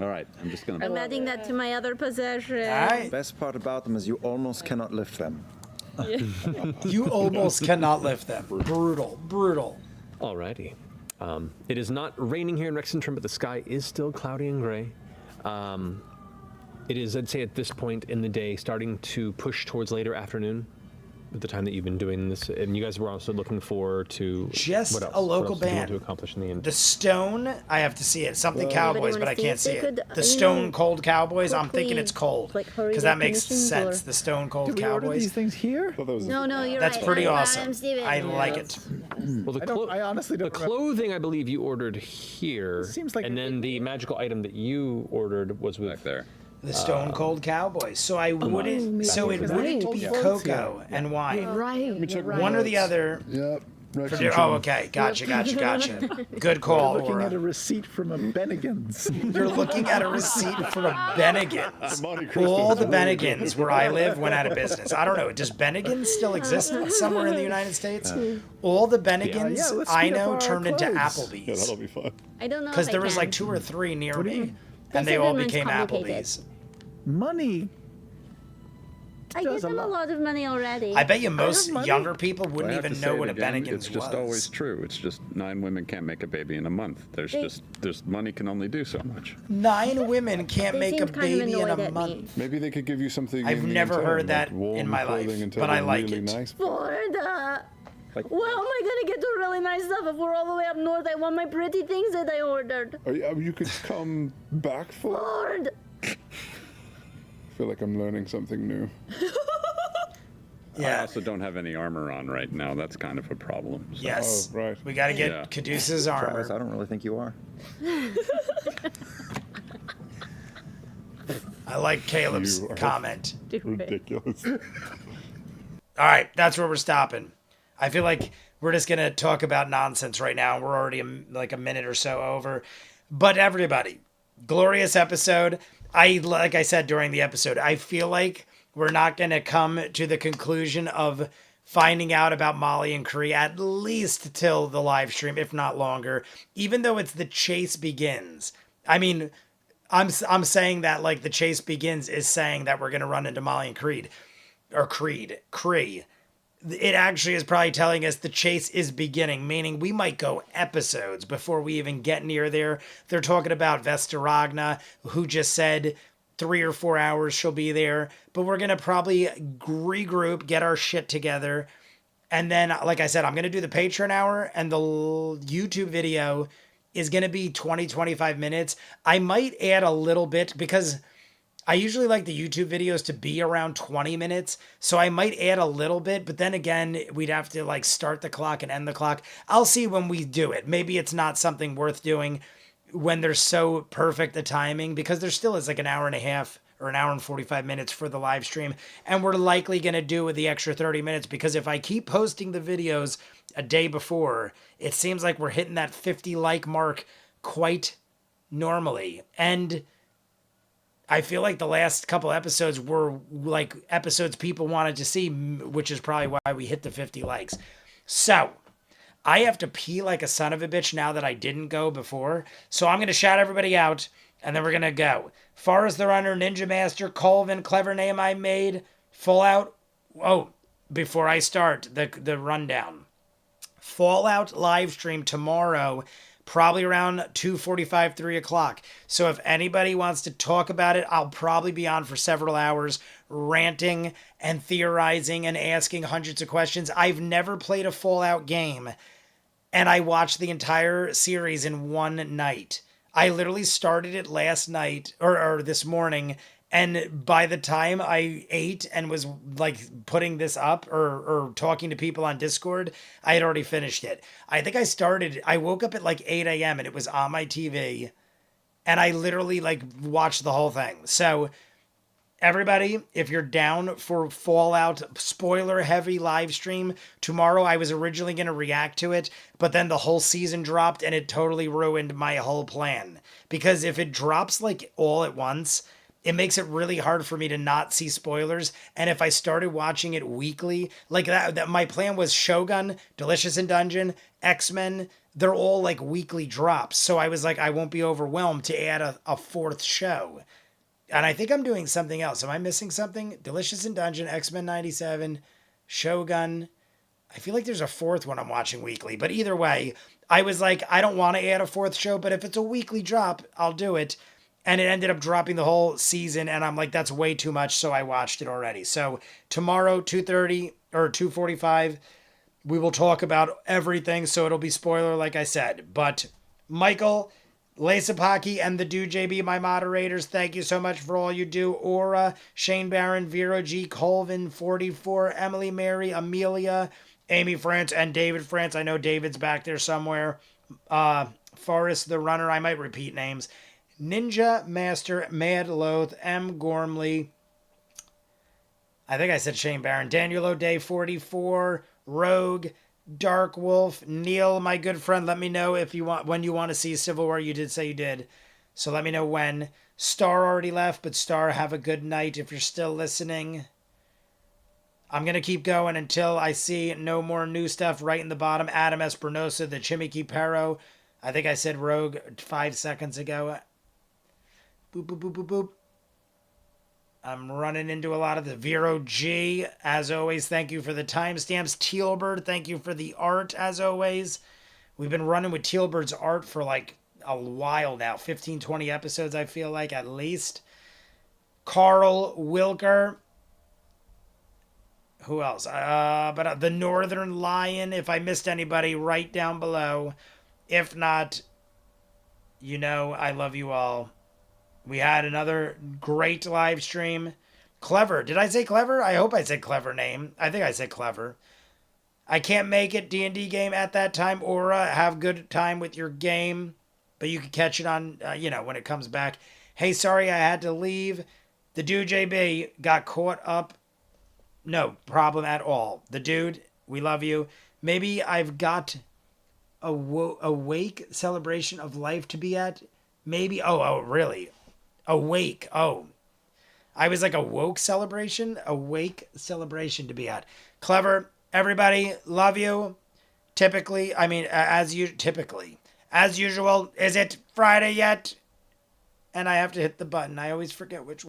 All right, I'm just going I'm to. adding that to my other possession. All right. Best part about them is you almost cannot lift them. You almost cannot lift them. Brutal. Alrighty. It is not raining here in Rexentrum, but the sky is still cloudy and gray. It is, I'd say, at this point in the day, starting to push towards later afternoon. At the time that you've been doing this, and you guys were also looking forward to Just what else? a local what else did you want band. to accomplish in the end. The Stone, I have to see it. Something Cowboys, but I Anybody wanna can't see see if it. they could, The you Stone know, Cold Cowboys, I'm thinking quickly, it's cold. like, hurry Because their that makes commissions, sense. or- The Stone Cold Did we order Cowboys. these things here? Thought that was No, you're That's right. pretty I'm awesome. Adam Stevens. I like it. Well, the I honestly don't the remember. clothing I believe you ordered here, Seems like and a- then the magical item that you ordered was with Back there. The Stone Cold Cowboys. So I wouldn't. So it Right. wouldn't be Right. cocoa and wine. Right. One or the other. Yep. Oh, okay. Gotcha. Good call, Looking at a Aura. receipt from a Bennigan's. You're looking at a receipt for a Bennigan's. Monte Cristo All the is really Bennigans where I live went out of business. I don't know. Does Bennigan's still exist somewhere in the United States? All the Bennigans Yeah, let's I speed up know our turned into clothes. Yeah, Applebee's. that'll be fun. I don't know. Because if there I was can. like 2 or 3 near What do you me, mean? and they said all it was became complicated. Applebee's. Money. I give does a them a lot. lot of money already. I bet you most money. younger people I wouldn't have even to know say what it a again, Bennigan's it's just was. always true. It's just 9 women can't make a baby in a month. There's money can only do so much. 9 women can't They make a seemed kind of baby in annoyed a at month. me. Maybe they could give you something. I've in the never interim, heard like that warm in my life, clothing until but I they're like really it. Nice. Ford, Like- well, how am I gonna get to really nice stuff if we're all the way up north? I want my pretty things that I ordered. You could come back for. Ford. I feel like I'm learning something new. I Yeah. also don't have any armor on right now. That's kind of a problem. So. Yes. Oh, right. We got to get Yeah. Caduceus Travis, I armor. don't really think you are. I like Caleb's You are- comment. Ridiculous. All right, that's where we're stopping. I feel like we're just gonna talk about nonsense right now. We're already like a minute or so over. But everybody, glorious episode. Like I said during the episode, I feel like we're not gonna come to the conclusion of finding out about Molly and Kree at least till the live stream, if not longer. Even though it's the chase begins. I mean, I'm saying that like the chase begins is saying that we're gonna run into Molly and Kree. It actually is probably telling us the chase is beginning, meaning we might go episodes before we even get near there. They're talking about Vesterogna, who just said 3 or 4 hours she'll be there, but we're going to probably regroup, get our shit together, And then, like I said, I'm going to do the Patreon hour, and the YouTube video is going to be 20, 25 minutes. I might add a little bit because I usually like the YouTube videos to be around 20 minutes. So I might add a little bit, but then again, we'd have to like start the clock and end the clock. I'll see when we do it. Maybe it's not something worth doing when there's so perfect the timing, because there still is like an hour and a half or an hour and 45 minutes for the live stream. And we're likely going to do with the extra 30 minutes, because if I keep posting the videos a day before, it seems like we're hitting that 50 like mark quite normally. And I feel like the last couple episodes were like episodes people wanted to see, which is probably why we hit the 50 likes. So I have to pee like a son of a bitch now that I didn't go before. So I'm going to shout everybody out, and then we're going to go. Forrest the Runner, Ninja Master, Colvin, clever name I made, Fallout. Oh, before I start the rundown. Fallout live stream tomorrow, probably around 2:45, 3 o'clock. So if anybody wants to talk about it, I'll probably be on for several hours ranting and theorizing and asking hundreds of questions. I've never played a Fallout game, and I watched the entire series in one night. I literally started it last night or this morning, and by the time I ate and was like putting this up or talking to people on Discord, I had already finished it. I think I woke up at like 8 a.m. and it was on my TV, and I literally like watched the whole thing. So everybody, if you're down for Fallout spoiler heavy live stream tomorrow, I was originally going to react to it, but then the whole season dropped and it totally ruined my whole plan. Because if it drops like all at once, it makes it really hard for me to not see spoilers. And if I started watching it weekly, like that my plan was Shogun, Delicious in Dungeon, X-Men, they're all like weekly drops. So I was like, I won't be overwhelmed to add a fourth show. And I think I'm doing something else. Am I missing something? Delicious in Dungeon, X-Men 97, Shogun. I feel like there's a fourth one I'm watching weekly. But either way, I was like, I don't want to add a fourth show, but if it's a weekly drop, I'll do it. And it ended up dropping the whole season, and I'm like, that's way too much, so I watched it already. So tomorrow, 2:30 or 2:45, we will talk about everything, so it'll be spoiler, like I said. But Michael, Lasapaki, and the Dude JB, my moderators, thank you so much for all you do. Aura, Shane Barron, Vero G, Colvin, 44, Emily Mary, Amelia, Amy France, and David France. I know David's back there somewhere. Forrest the Runner, I might repeat names. Ninja Master, Mad Loath, M. Gormley. I think I said Shane Barron. Daniel O'Day, 44, Rogue, Dark Wolf, Neil, my good friend. Let me know if you want when you want to see Civil War. You did say you did, so let me know when. Star already left, but Star, have a good night if you're still listening. I'm gonna keep going until I see no more new stuff. Right in the bottom, Adam Espinosa, the Chimiki Perro. I think I said Rogue 5 seconds ago. Boop, boop, boop, boop, boop. I'm running into a lot of the Vero G. As always, thank you for the timestamps. Tealbird, thank you for the art, as always. We've been running with Tealbird's art for like a while now. 15, 20 episodes, I feel like, at least. Carl Wilker. Who else? But the Northern Lion. If I missed anybody, write down below. If not, you know I love you all. We had another great live stream. Clever. Did I say Clever? I hope I said Clever name. I think I said Clever. I can't make it D&D game at that time. Aura, have good time with your game. But you can catch it on, when it comes back. Hey, sorry I had to leave. The Dude JB got caught up. No problem at all. The Dude, we love you. Maybe I've got a wake celebration of life to be at. Maybe. Oh, really? Awake. Oh, I was like a woke celebration, a wake celebration to be at. Clever. Everybody, love you. Typically, as usual, is it Friday yet? And I have to hit the button. I always forget which one.